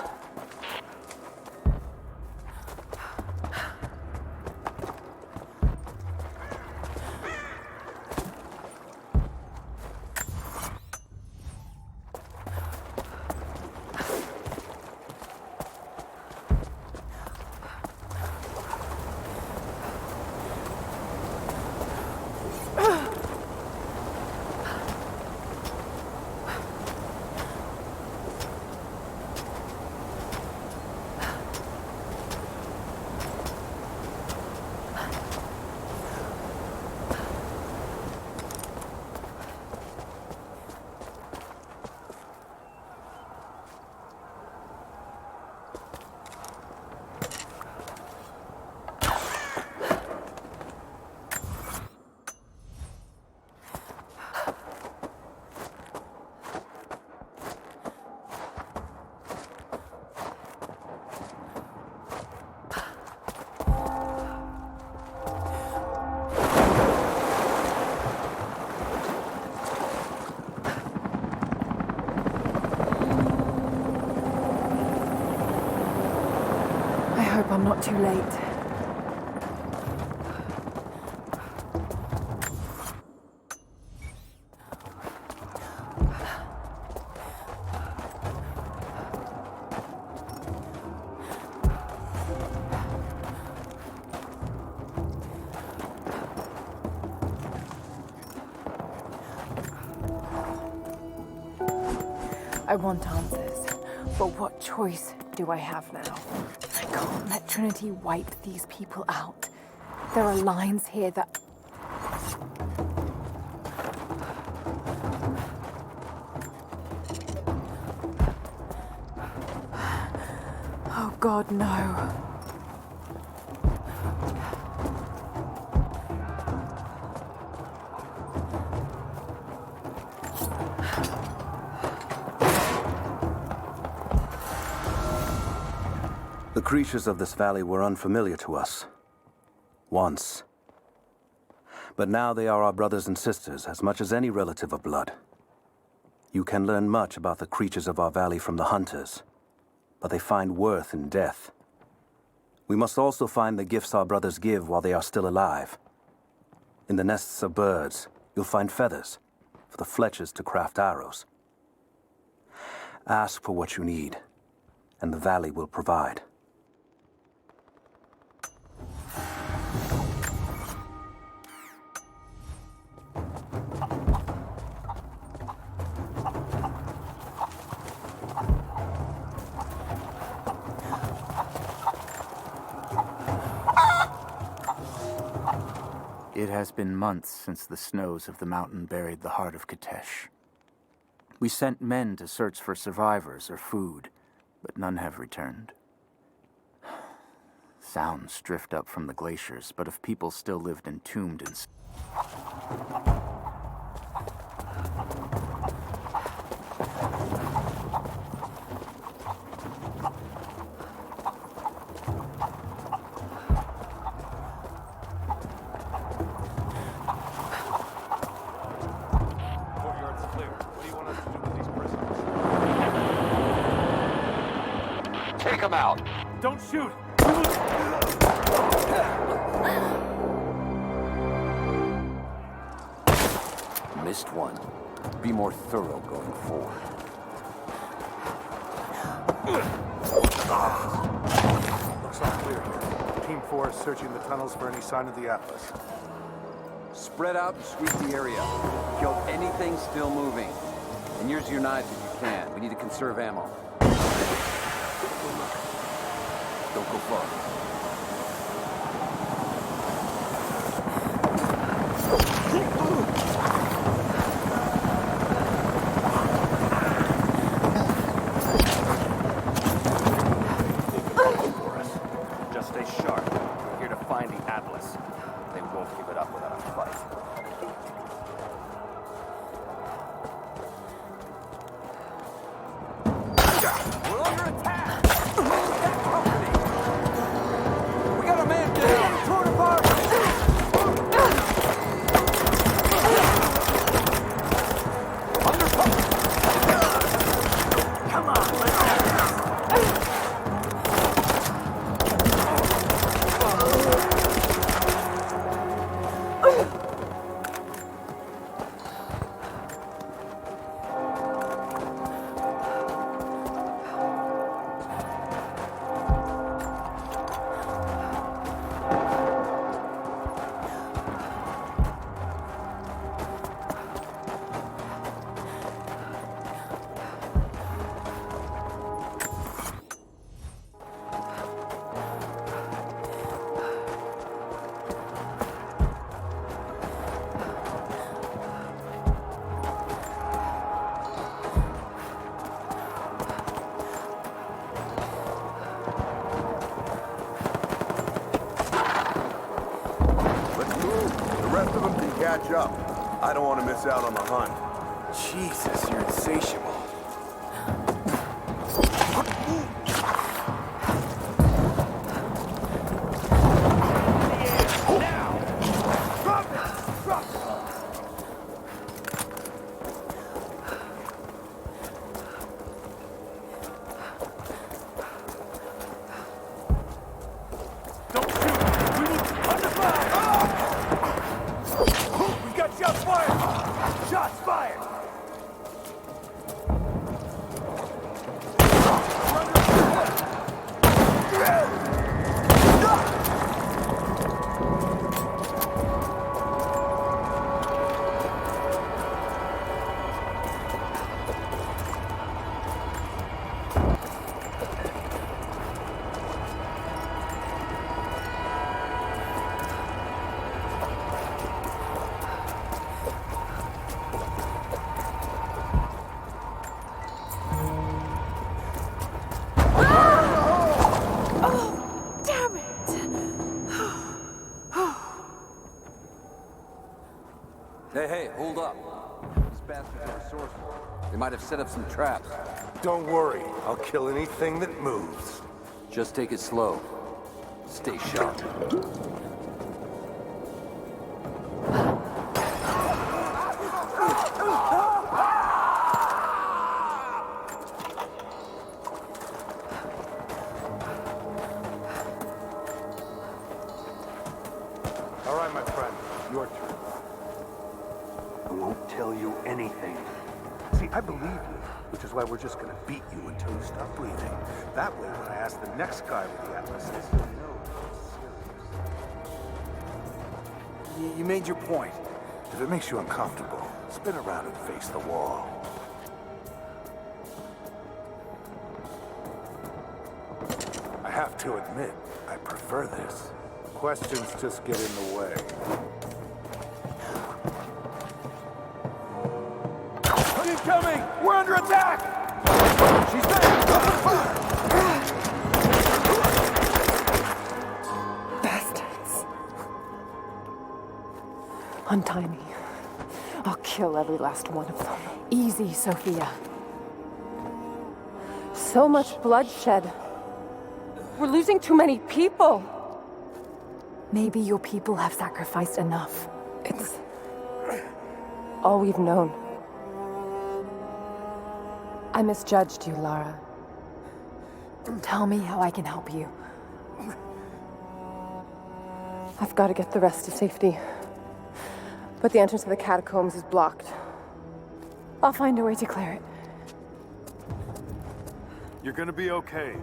S1: I'm not too late. I want answers, but what choice do I have now? I can't let Trinity wipe these people out. There are lines here that... Oh God, no.
S16: The creatures of this valley were unfamiliar to us. Once. But now they are our brothers and sisters as much as any relative of blood. You can learn much about the creatures of our valley from the hunters, but they find worth in death. We must also find the gifts our brothers give while they are still alive. In the nests of birds, you'll find feathers for the fletchers to craft arrows. Ask for what you need, and the valley will provide.
S5: It has been months since the snows of the mountain buried the heart of Katesh. We sent men to search for survivors or food, but none have returned. Sounds drift up from the glaciers, but if people still lived entombed in...
S3: Take him out!
S17: Don't shoot!
S13: Missed one. Be more thorough going forward.
S17: Looks all clear here. Team 4 is searching the tunnels for any sign of the Atlas.
S6: Spread out and sweep the area. Kill anything still moving. And use your knives if you can. We need to conserve ammo.
S13: Don't go far.
S6: Just stay sharp. We're here to find the Atlas. They won't give it up without a fight.
S12: catch up. I don't want to miss out on the hunt.
S15: Jesus, you're insatiable.
S6: Hey, hold up. These bastards are resourceful. They might have set up some traps.
S12: Don't worry. I'll kill anything that moves.
S6: Just take it slow. Stay sharp.
S12: All right, my friend. Your turn.
S2: I won't tell you anything.
S12: See, I believe you, which is why we're just gonna beat you until you stop breathing. That way, when I ask the next guy with the atlases, you'll know it's serious.
S15: You made your point.
S12: If it makes you uncomfortable, spin around and face the wall. I have to admit, I prefer this. Questions just get in the way.
S15: Incoming! We're under attack! She's back! Open fire!
S1: Bastards. Untie me. I'll kill every last one of them. Easy, Sophia. So much bloodshed. We're losing too many people. Maybe your people have sacrificed enough. It's all we've known. I misjudged you, Lara. Tell me how I can help you. I've got to get the rest to safety. But the entrance to the catacombs is blocked. I'll find a way to clear it.
S17: You're gonna be okay.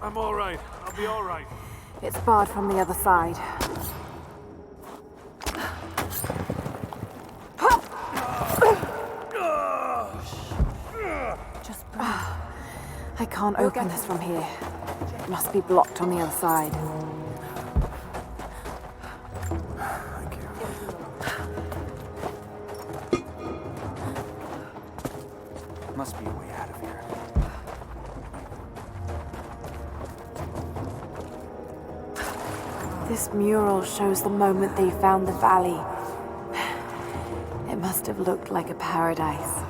S17: I'm all right. I'll be all right.
S4: It's barred from the other side. Just breathe. I can't open this from here. It must be blocked on the other side.
S16: Must be a way out of here.
S4: This mural shows the moment they found the valley. It must have looked like a paradise.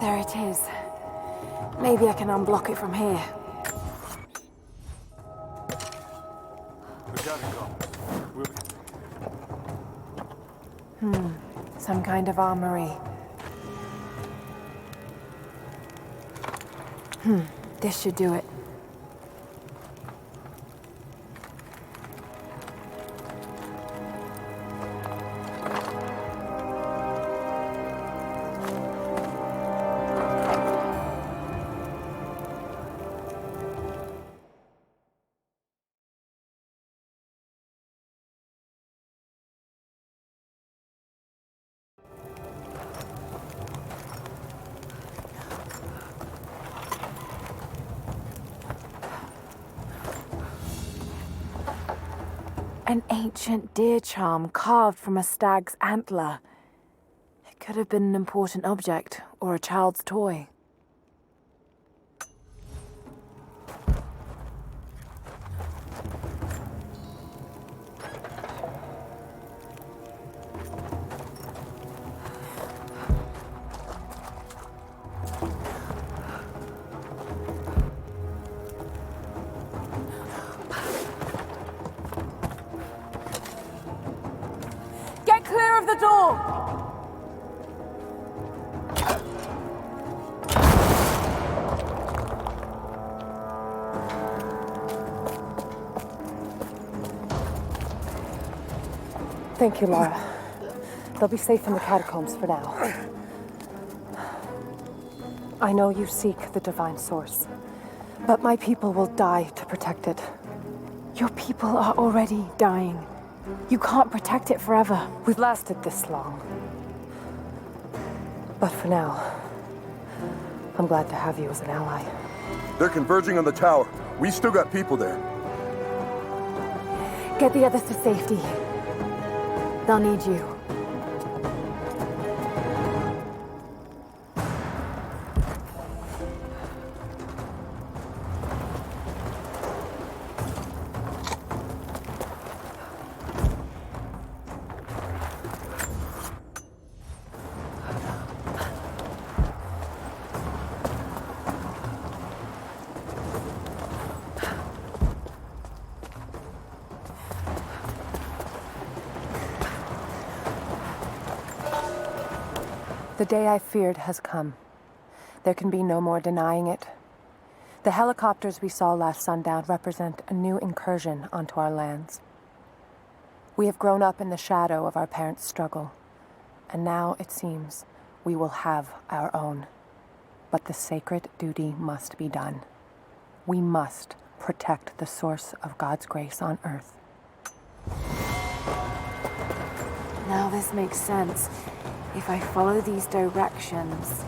S4: There it is. Maybe I can unblock it from here.
S17: We gotta go.
S1: Some kind of armory. This should do it. An ancient deer charm carved from a stag's antler. It could have been an important object or a child's toy. Get clear of the door!
S4: Thank you, Lara. They'll be safe in the catacombs for now. I know you seek the divine source, but my people will die to protect it.
S1: Your people are already dying. You can't protect it forever.
S4: We've lasted this long. But for now, I'm glad to have you as an ally.
S10: They're converging on the tower. We still got people there.
S1: Get the others to safety. They'll need you.
S4: The day I feared has come. There can be no more denying it. The helicopters we saw last sundown represent a new incursion onto our lands. We have grown up in the shadow of our parents' struggle, and now it seems we will have our own. But the sacred duty must be done. We must protect the source of God's grace on earth.
S1: Now this makes sense. If I follow these directions...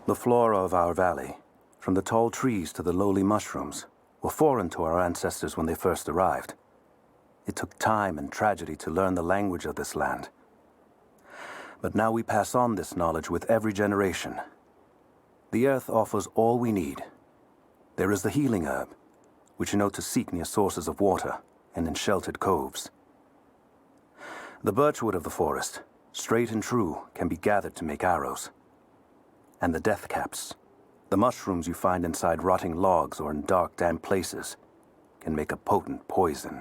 S16: The flora of our valley, from the tall trees to the lowly mushrooms, were foreign to our ancestors when they first arrived. It took time and tragedy to learn the language of this land. But now we pass on this knowledge with every generation. The earth offers all we need. There is the healing herb, which you know to seek near sources of water and in sheltered coves. The birchwood of the forest, straight and true, can be gathered to make arrows. And the death caps, the mushrooms you find inside rotting logs or in dark, damp places, can make a potent poison.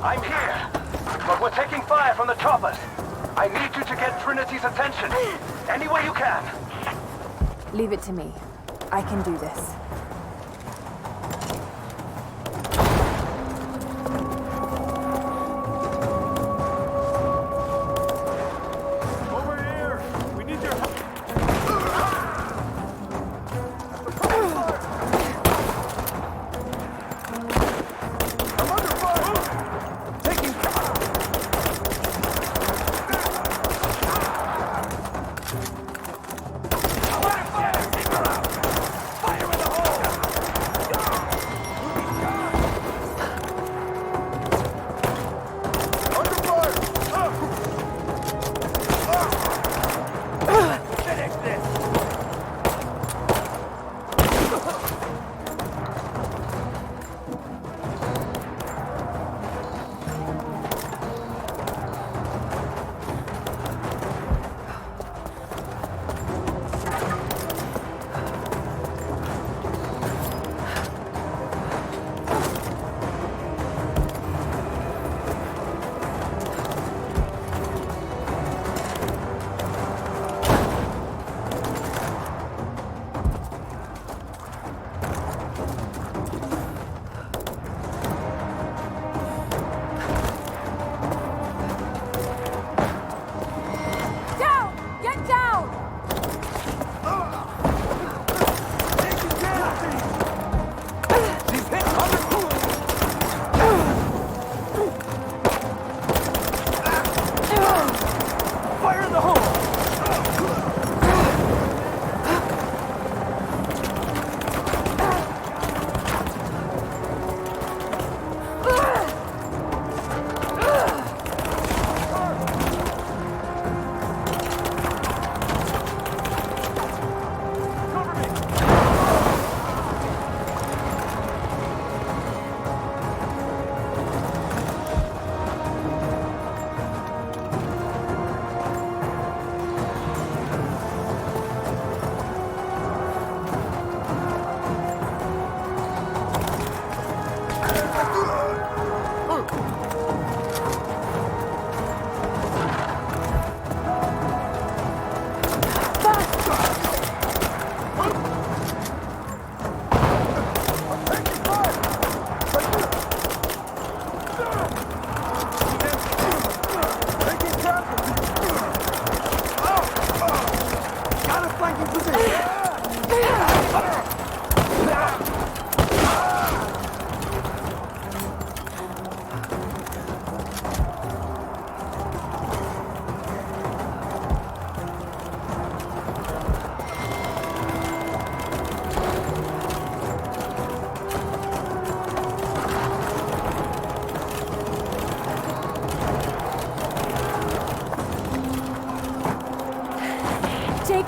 S11: I'm here, but we're taking fire from the choppers. I need you to get Trinity's attention, any way you can.
S1: Leave it to me. I can do this.
S17: Over here! We need your help!
S11: I'm under fire! Taking fire!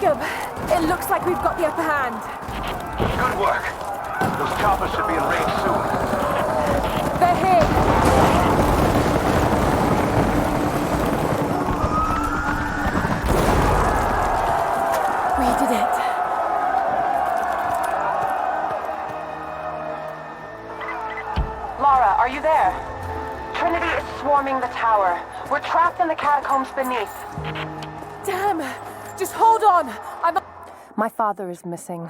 S1: Jacob, it looks like we've got the upper hand.
S11: Good work. Those choppers should be in range soon.
S1: They're here. We did it.
S8: Lara, are you there? Trinity is swarming the tower. We're trapped in the catacombs beneath.
S1: Damn! Just hold on! My father is missing.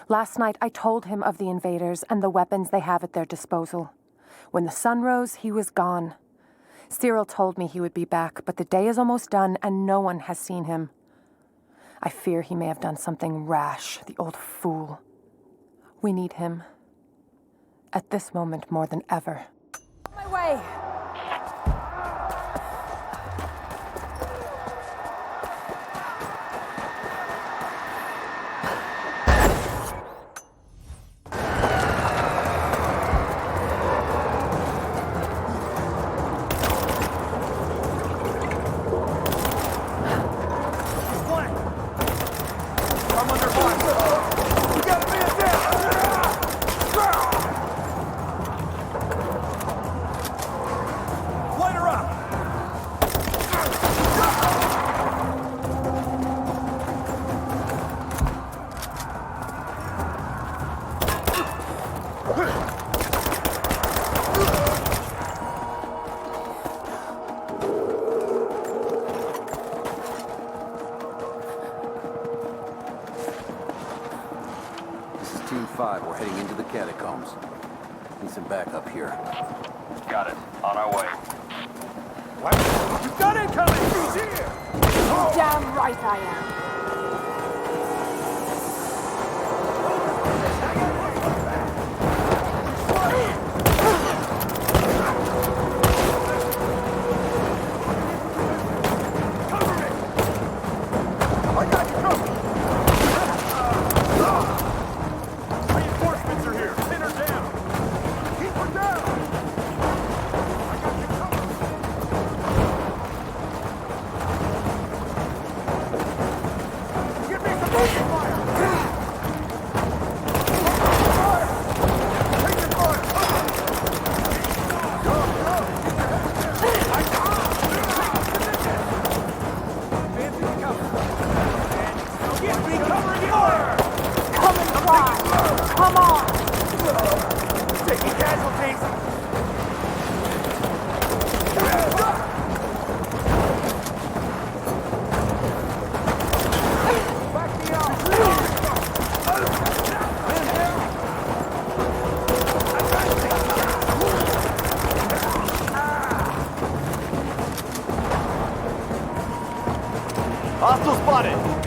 S1: Last night I told him of the invaders and the weapons they have at their disposal. When the sun rose, he was gone. Cyril told me he would be back, but the day is almost done and no one has seen him. I fear he may have done something rash, the old fool. We need him. At this moment more than ever. On my way!
S6: Team 5, we're heading into the catacombs. Need some backup here.
S3: Got it. On our way.
S15: What? You got it coming! He's here!
S1: Damn right I am.
S15: Hostile spotted!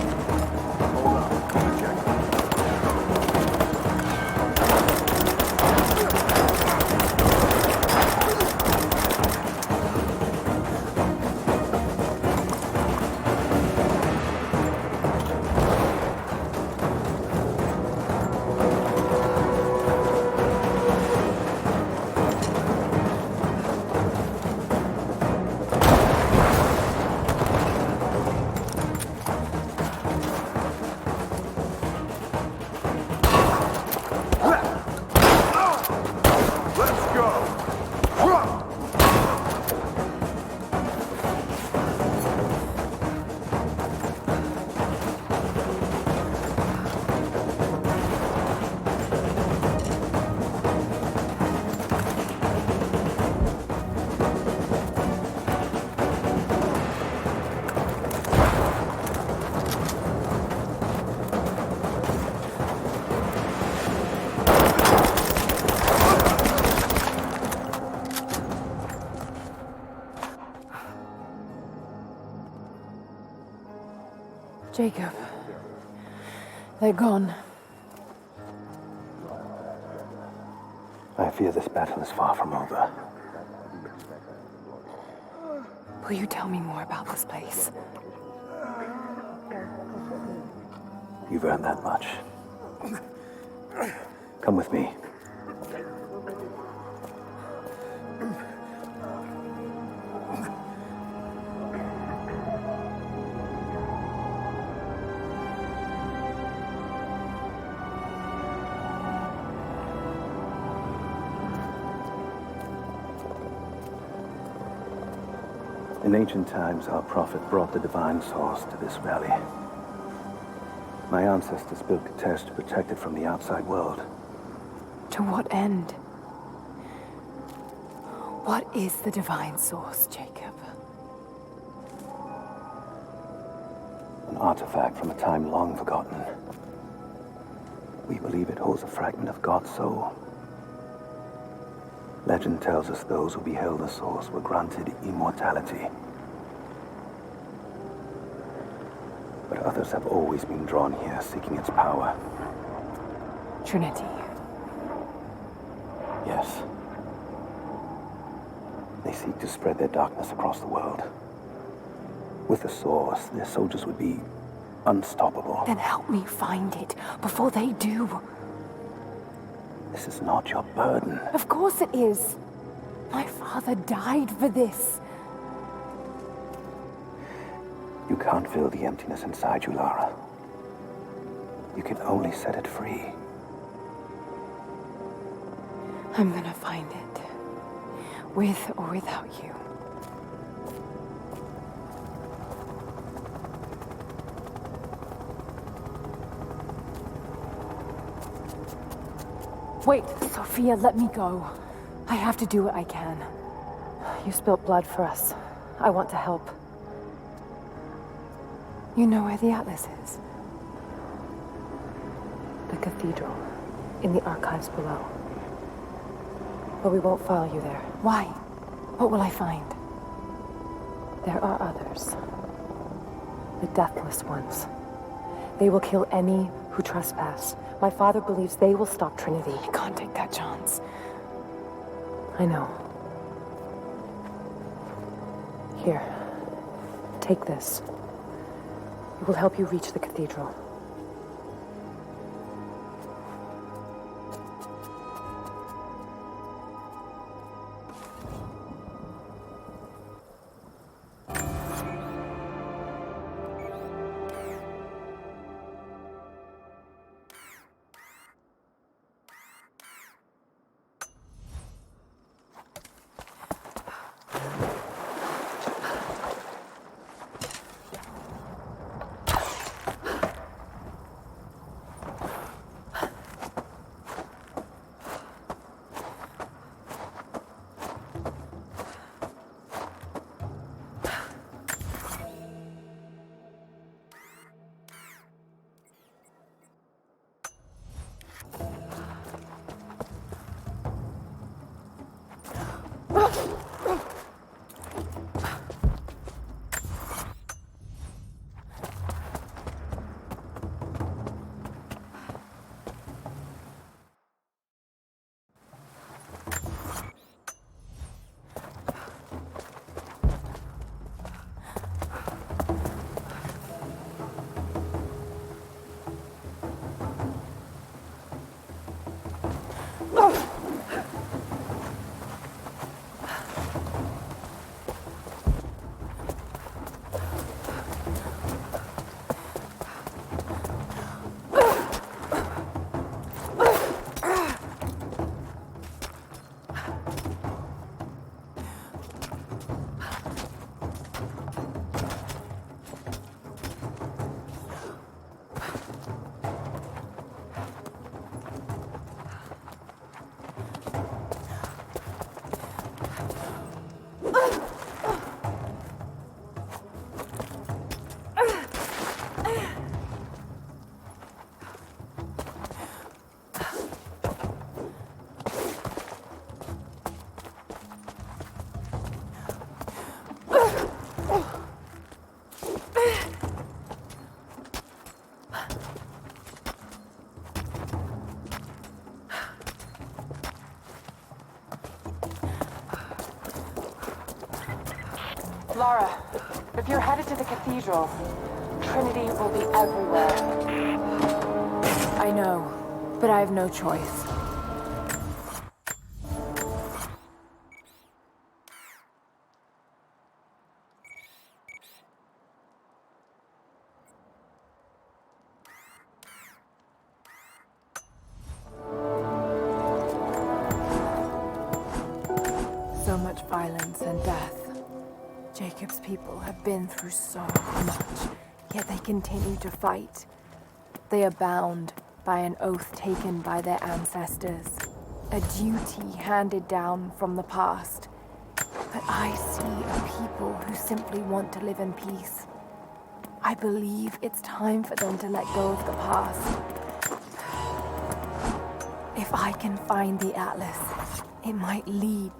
S1: Jacob. They're gone.
S7: I fear this battle is far from over.
S1: Will you tell me more about this place?
S7: You've earned that much. Come with me. In ancient times, our prophet brought the divine source to this valley. My ancestors built Geother to protect it from the outside world.
S1: To what end? What is the divine source, Jacob?
S7: An artifact from a time long forgotten. We believe it holds a fragment of God's soul. Legend tells us those who beheld the source were granted immortality. But others have always been drawn here, seeking its power.
S1: Trinity.
S7: Yes. They seek to spread their darkness across the world. With the source, their soldiers would be unstoppable.
S1: Then help me find it before they do.
S7: This is not your burden.
S1: Of course it is. My father died for this.
S7: You can't fill the emptiness inside you, Lara. You can only set it free.
S1: I'm gonna find it. With or without you. Wait, Sophia, let me go. I have to do what I can. You spilt blood for us. I want to help. You know where the Atlas is? The cathedral, in the archives below. But we won't follow you there. Why? What will I find? There are others. The deathless ones. They will kill any who trespass. My father believes they will stop Trinity. I can't take that chance. I know. Here. Take this. It will help you reach the cathedral. Lara, if you're headed to the cathedral, Trinity will be everywhere. I know, but I have no choice. So much violence and death. Jacob's people have been through so much, yet they continue to fight. They are bound by an oath taken by their ancestors, a duty handed down from the past. But I see a people who simply want to live in peace. I believe it's time for them to let go of the past. If I can find the Atlas, it might lead.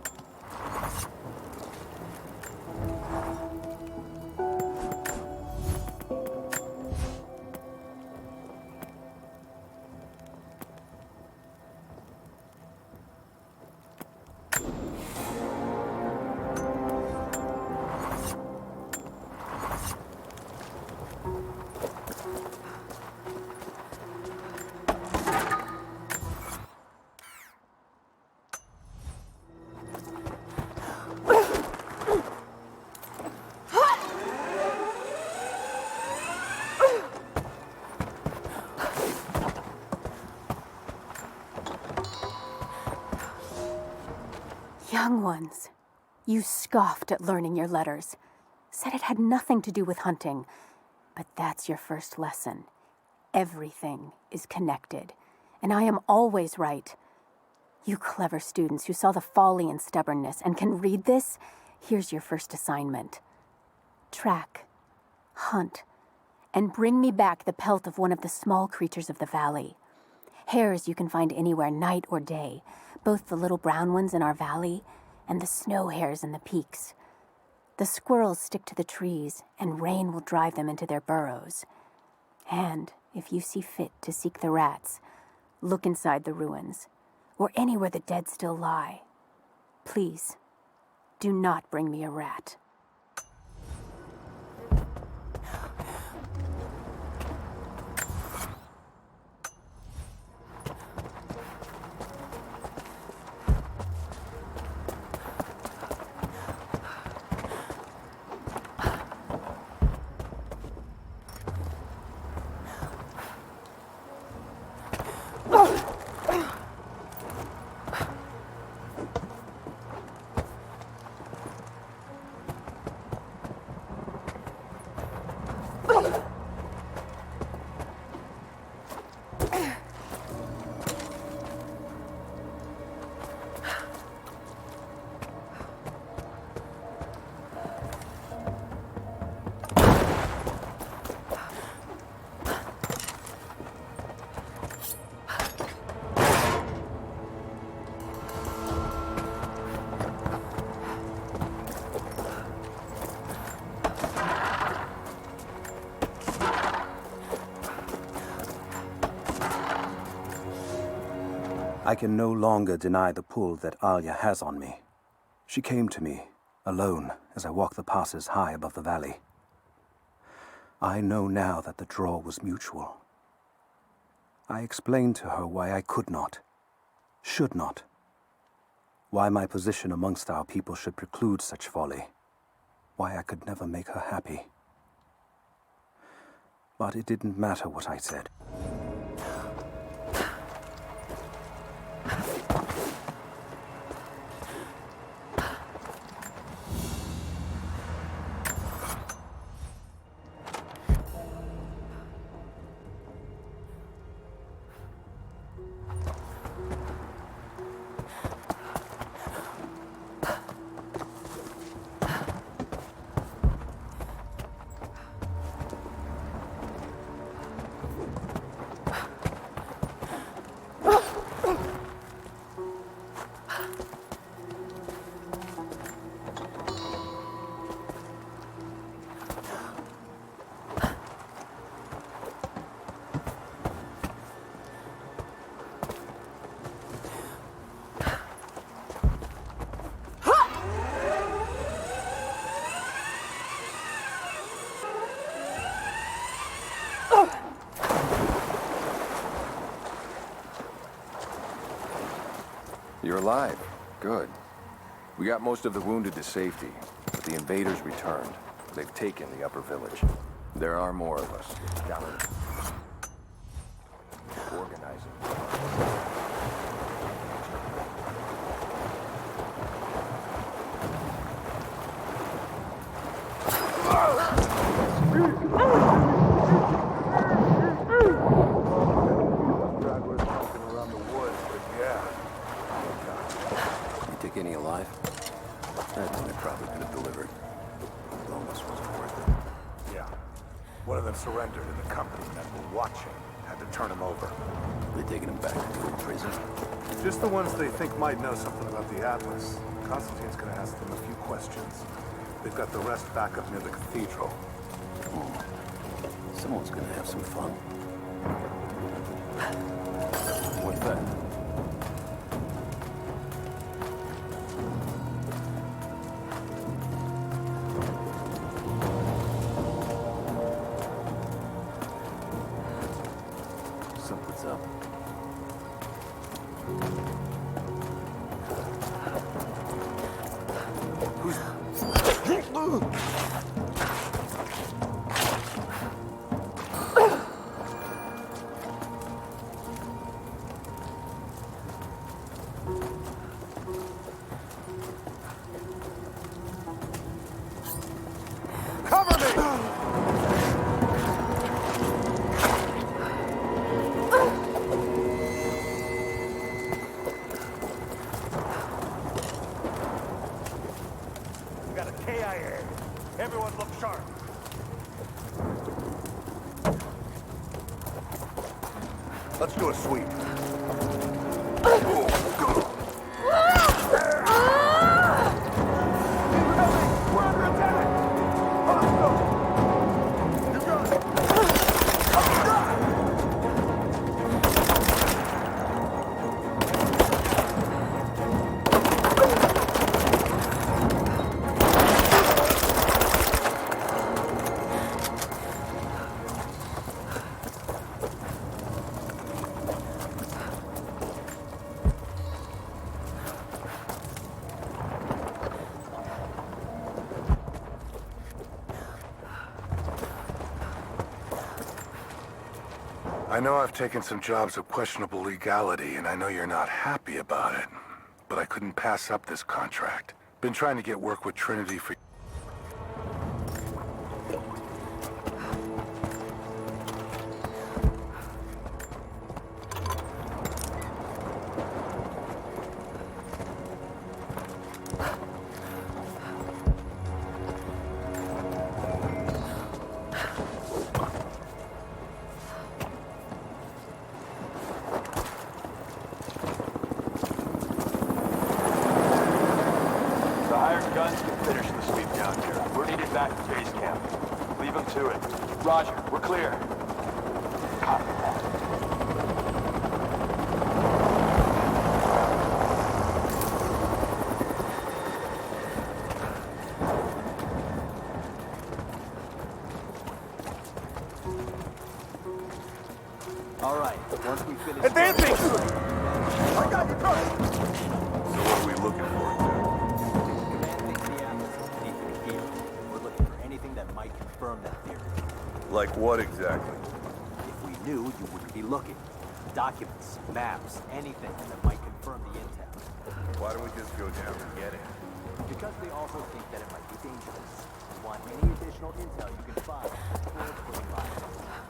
S20: Young ones, you scoffed at learning your letters, said it had nothing to do with hunting, but that's your first lesson. Everything is connected, and I am always right. You clever students who saw the folly and stubbornness and can read this, here's your first assignment. Track, hunt, and bring me back the pelt of one of the small creatures of the valley. Hares you can find anywhere, night or day, both the little brown ones in our valley and the snow hares in the peaks. The squirrels stick to the trees, and rain will drive them into their burrows. And if you see fit to seek the rats, look inside the ruins, or anywhere the dead still lie. Please, do not bring me a rat.
S16: I can no longer deny the pull that Alia has on me. She came to me, alone, as I walked the passes high above the valley. I know now that the draw was mutual. I explained to her why I could not, should not, why my position amongst our people should preclude such folly, why I could never make her happy. But it didn't matter what I said.
S3: You're alive. Good. We got most of the wounded to safety, but the invaders returned. They've taken the upper village. There are more of us down organizing. You take any alive? That's what I probably could have delivered. It almost wasn't worth it.
S10: Yeah. One of them surrendered and the company men were watching. Had to turn him over.
S3: They taking him back to prison?
S10: Just the ones they think might know something about the Atlas. Constantine's gonna ask them a few questions. They've got the rest back up near the cathedral.
S3: Someone's gonna have some fun. What's that? Something's up.
S10: Cover me!
S14: We got a KIA. Everyone look sharp.
S10: Let's do a sweep. I know I've taken some jobs of questionable legality, and I know you're not happy about it. But I couldn't pass up this contract. Been trying to get work with Trinity for...
S11: The hired guns can finish the sweep down here. We're needed back to base camp. Leave them to it. Roger, we're clear. Copy that.
S14: All right, once we finish...
S10: Advancing! I got you covered! So what are we looking for?
S14: We're looking for anything that might confirm that theory.
S10: Like what exactly?
S14: If we knew, you wouldn't be looking. Documents, maps, anything that might confirm the intel.
S10: Why don't we just go down and get it?
S14: Because they also think that it might be dangerous. We want any additional intel you can find before putting lives on the line.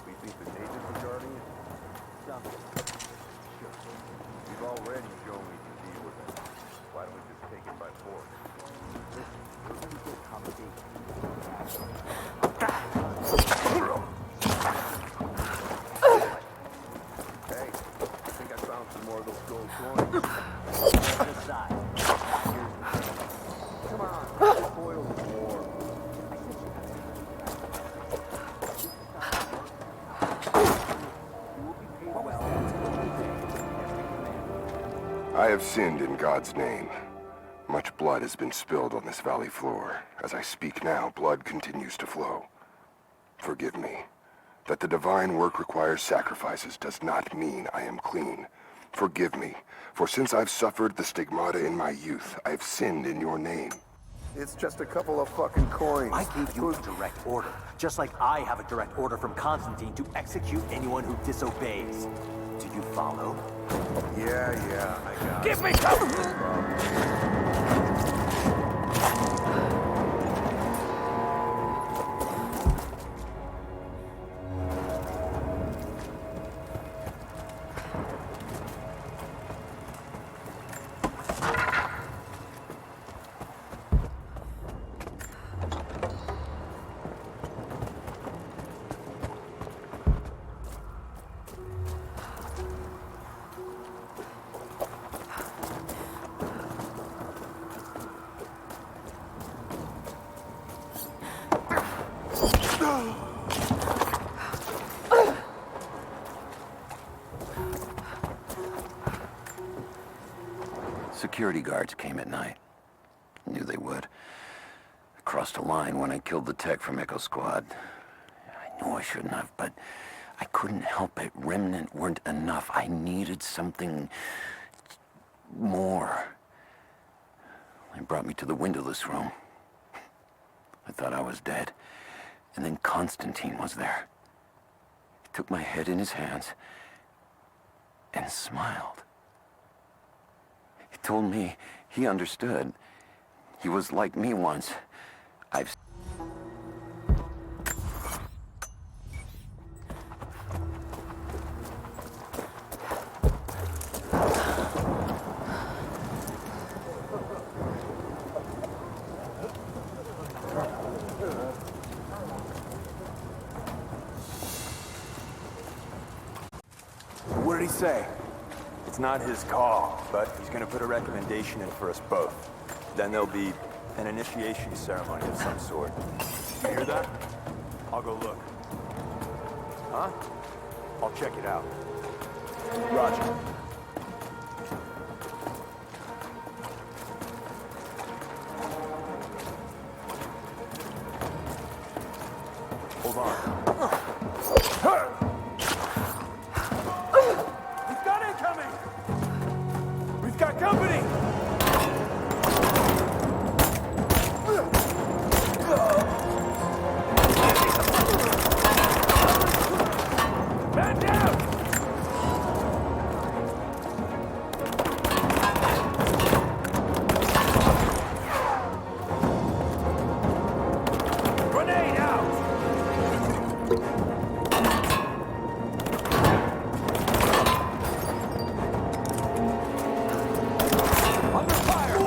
S10: We think the natives are guarding it?
S14: Something. Sure.
S10: We've already shown we can deal with it. Why don't we just take it by force?
S14: Listen, we're gonna get accommodation.
S10: Hey, I think I found some more of those gold coins.
S14: This side.
S10: Come on, spoil the war.
S9: I have sinned in God's name. Much blood has been spilled on this valley floor. As I speak now, blood continues to flow. Forgive me. That the divine work requires sacrifices does not mean I am clean. Forgive me, for since I've suffered the stigmata in my youth, I've sinned in your name.
S10: It's just a couple of fucking coins.
S14: I gave you a direct order, just like I have a direct order from Constantine to execute anyone who disobeys. Do you follow?
S10: Yeah, I got
S14: Give me cover!
S13: security guards came at night. Knew they would. I crossed a line when I killed the tech from Echo Squad. I knew I shouldn't have, but I couldn't help it. Remnant weren't enough. I needed something more. They brought me to the windowless room. I thought I was dead. And then Constantine was there. He took my head in his hands and smiled. He told me he understood. He was like me once. I've...
S14: What did he say? It's not his call, but he's gonna put a recommendation in for us both. Then there'll be an initiation ceremony of some sort. You hear that? I'll go look. Huh? I'll check it out. Roger. Hold on. We've got incoming! We've got company! Man down! Grenade out! Under fire!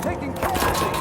S14: Taking casualties!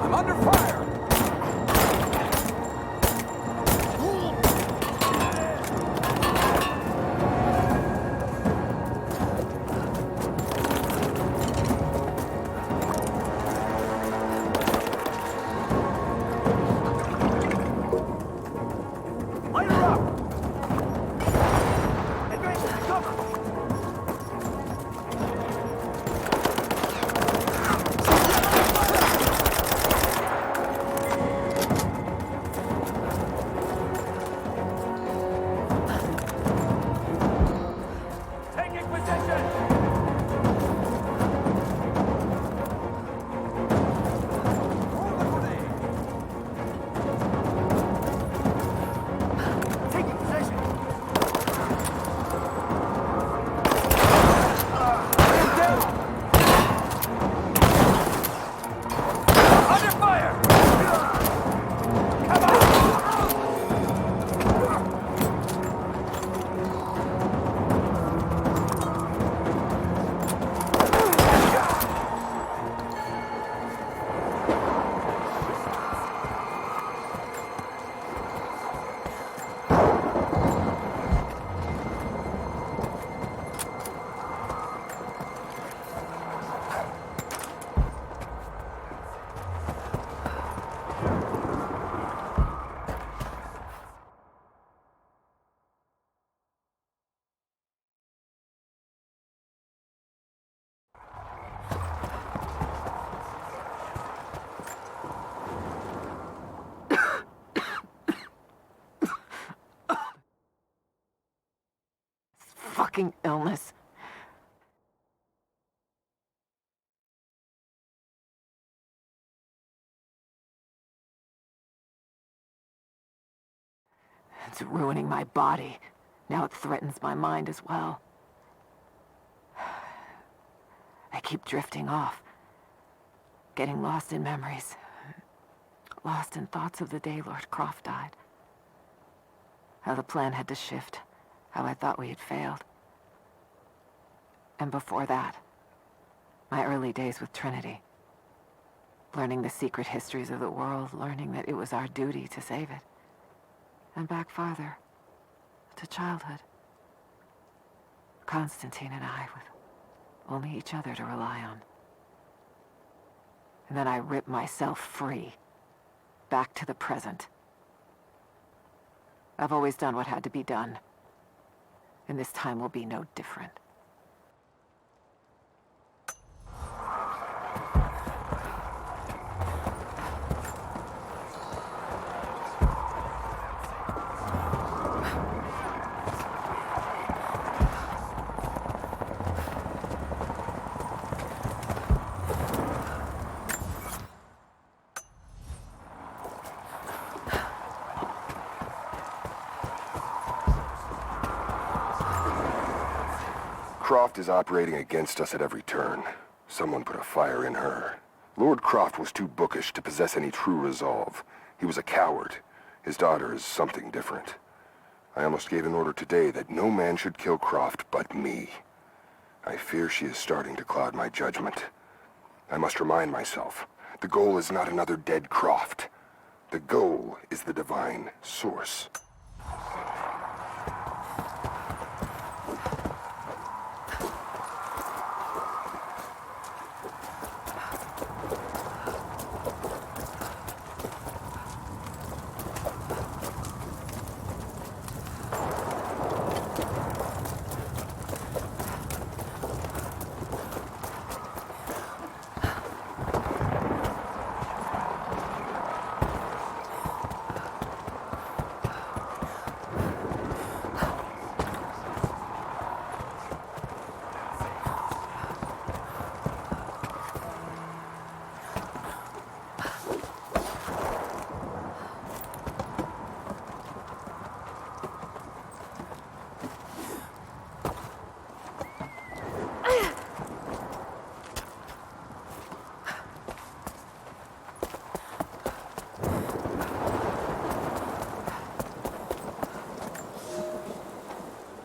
S14: I'm under fire! Light her up! Advance to cover! Taking position! Taking position! Man down! Under fire! Come on!
S8: Fucking illness. It's ruining my body. Now it threatens my mind as well. I keep drifting off. Getting lost in memories. Lost in thoughts of the day Lord Croft died. How the plan had to shift. How I thought we had failed. And before that, my early days with Trinity. Learning the secret histories of the world, learning that it was our duty to save it. And back farther, to childhood. Constantine and I, with only each other to rely on. And then I ripped myself free, back to the present. I've always done what had to be done, and this time will be no different.
S9: Croft is operating against us at every turn. Someone put a fire in her. Lord Croft was too bookish to possess any true resolve. He was a coward. His daughter is something different. I almost gave an order today that no man should kill Croft but me. I fear she is starting to cloud my judgment. I must remind myself, the goal is not another dead Croft. The goal is the divine source.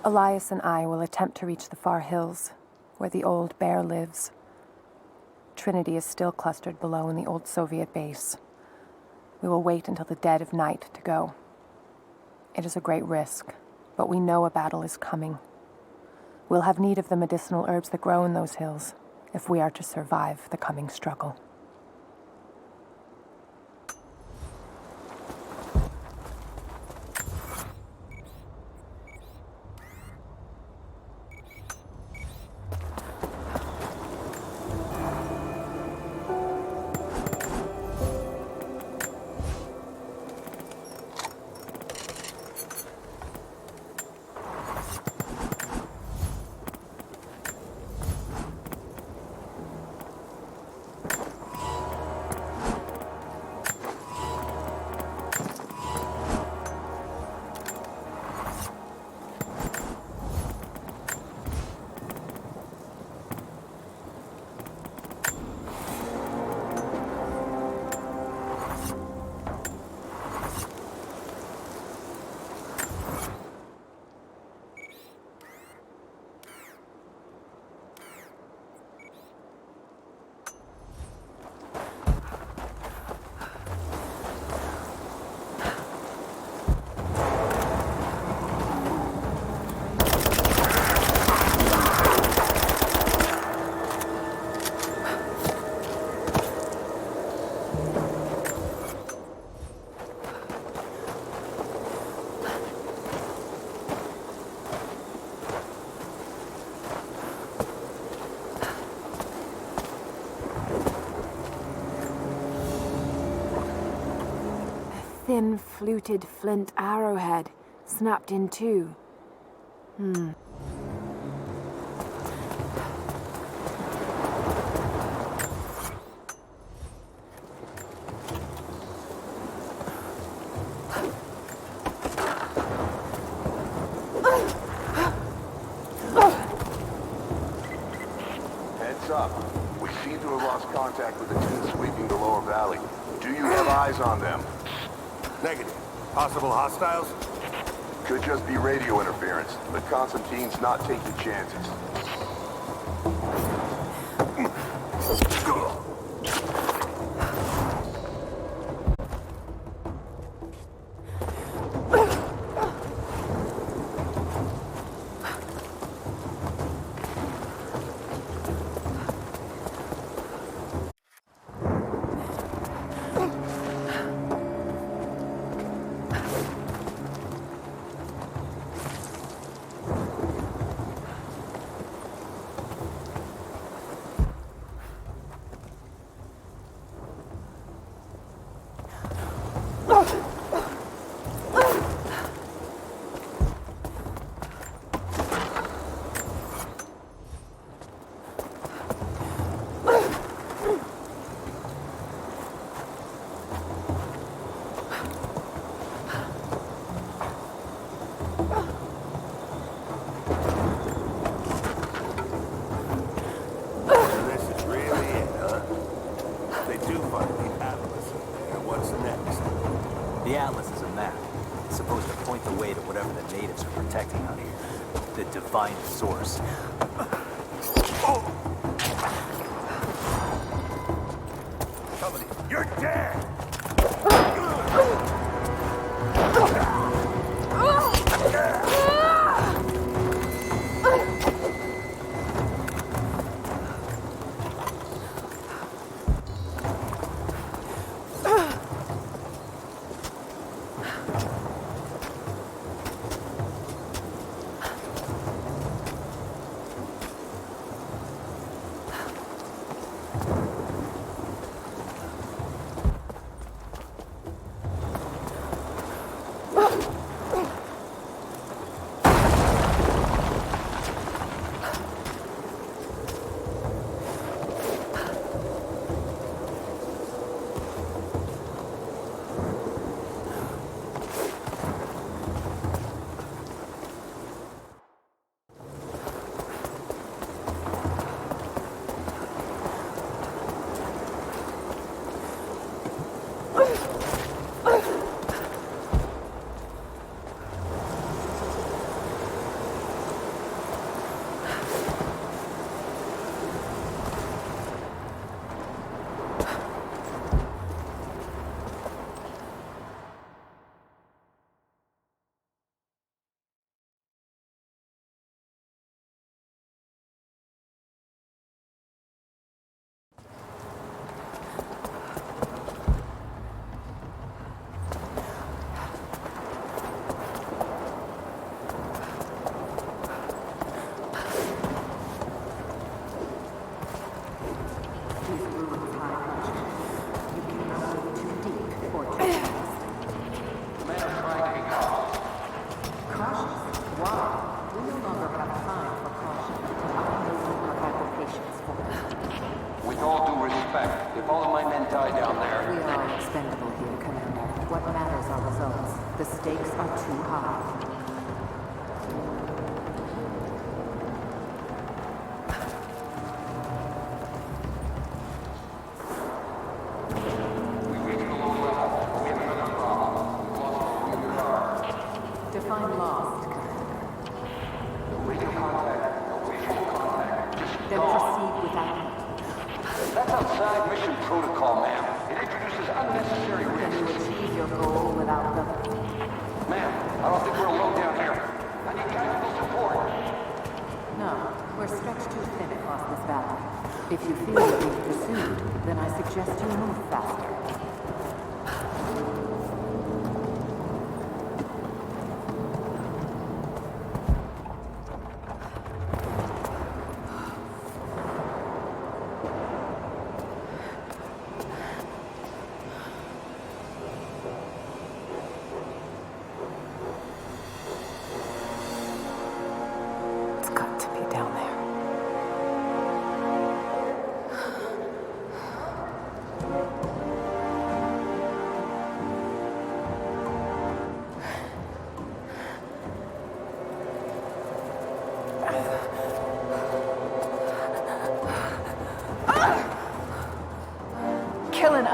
S1: Elias and I will attempt to reach the far hills, where the old bear lives. Trinity is still clustered below in the old Soviet base. We will wait until the dead of night to go. It is a great risk, but we know a battle is coming. We'll have need of the medicinal herbs that grow in those hills, if we are to survive the coming struggle.
S4: Thin, fluted flint arrowhead, snapped in two.
S9: What's up? We seem to have lost contact with the team sweeping the lower valley. Do you have eyes on them?
S10: Negative. Possible hostiles?
S9: Could just be radio interference, but Constantine's not taking chances.
S5: The Atlas is a map. It's supposed to point the way to whatever the natives are protecting out here. The divine source.
S10: You're dead!
S8: The stakes are too high. Define lost.
S11: No radio contact, no visual contact. Just
S8: Then proceed without it.
S11: That's outside mission protocol, ma'am. It introduces unnecessary risks.
S8: Can you achieve your goal without them?
S11: Ma'am, I don't think we're alone down here. I need tactical support.
S8: No, we're stretched too thin across this valley. If you feel you're being pursued, then I suggest you move faster.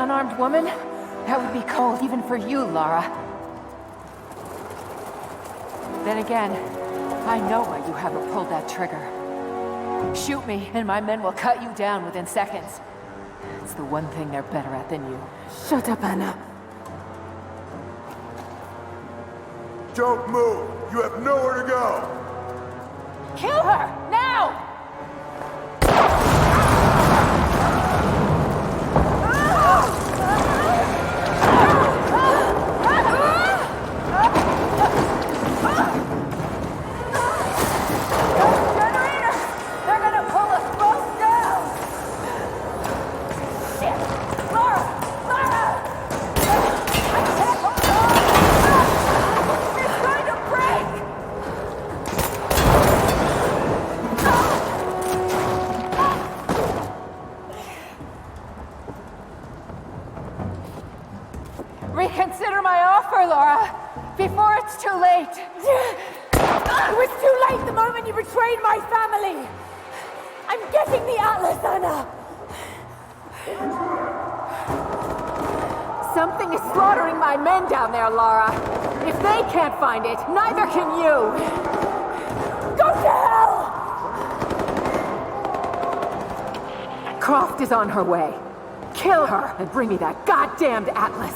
S8: unarmed woman? That would be cold even for you, Lara. Then again, I know why you haven't pulled that trigger. Shoot me, and my men will cut you down within seconds. It's the one thing they're better at than you.
S4: Shut up, Anna.
S19: Don't move! You have nowhere to go!
S8: Kill her! Now! Reconsider my offer, Laura, before it's too late.
S20: It was too late the moment you betrayed my family. I'm getting the Atlas, Anna.
S8: Something is slaughtering my men down there, Laura. If they can't find it, neither can you.
S20: Go to hell!
S8: Croft is on her way. Kill her and bring me that goddamned Atlas.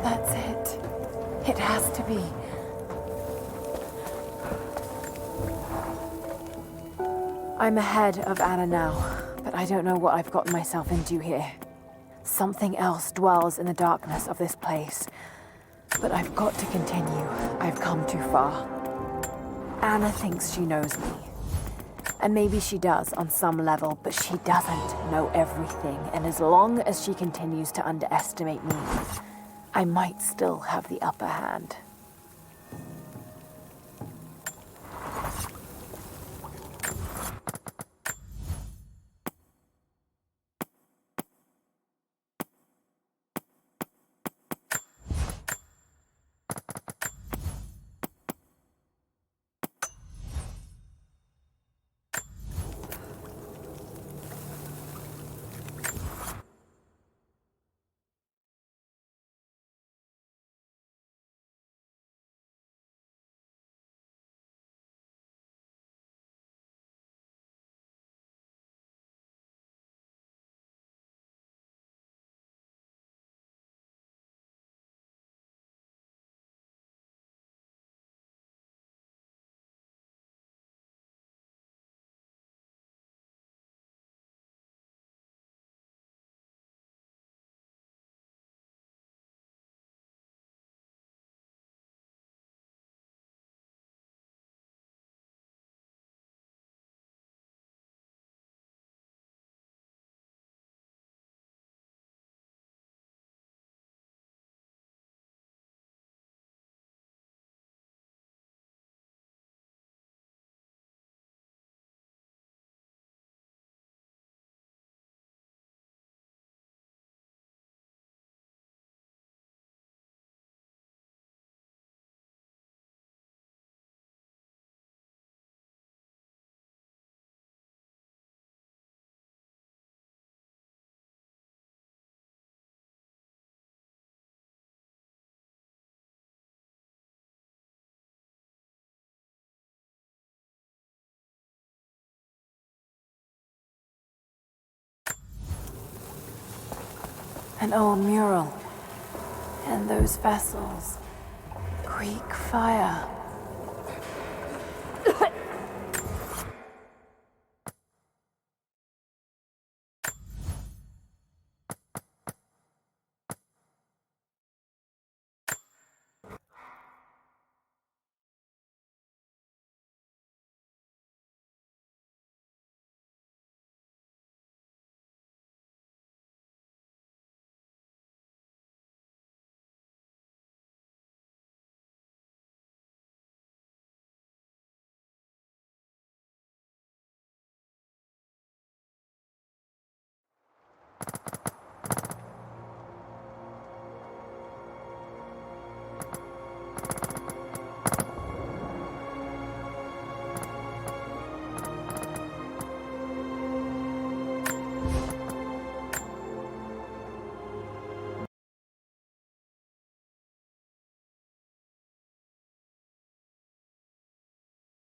S1: That's it. It has to be. I'm ahead of Anna now, but I don't know what I've gotten myself into here. Something else dwells in the darkness of this place. But I've got to continue. I've come too far. Anna thinks she knows me. And maybe she does on some level, but she doesn't know everything. And as long as she continues to underestimate me, I might still have the upper hand. An old mural. And those vessels. Greek fire.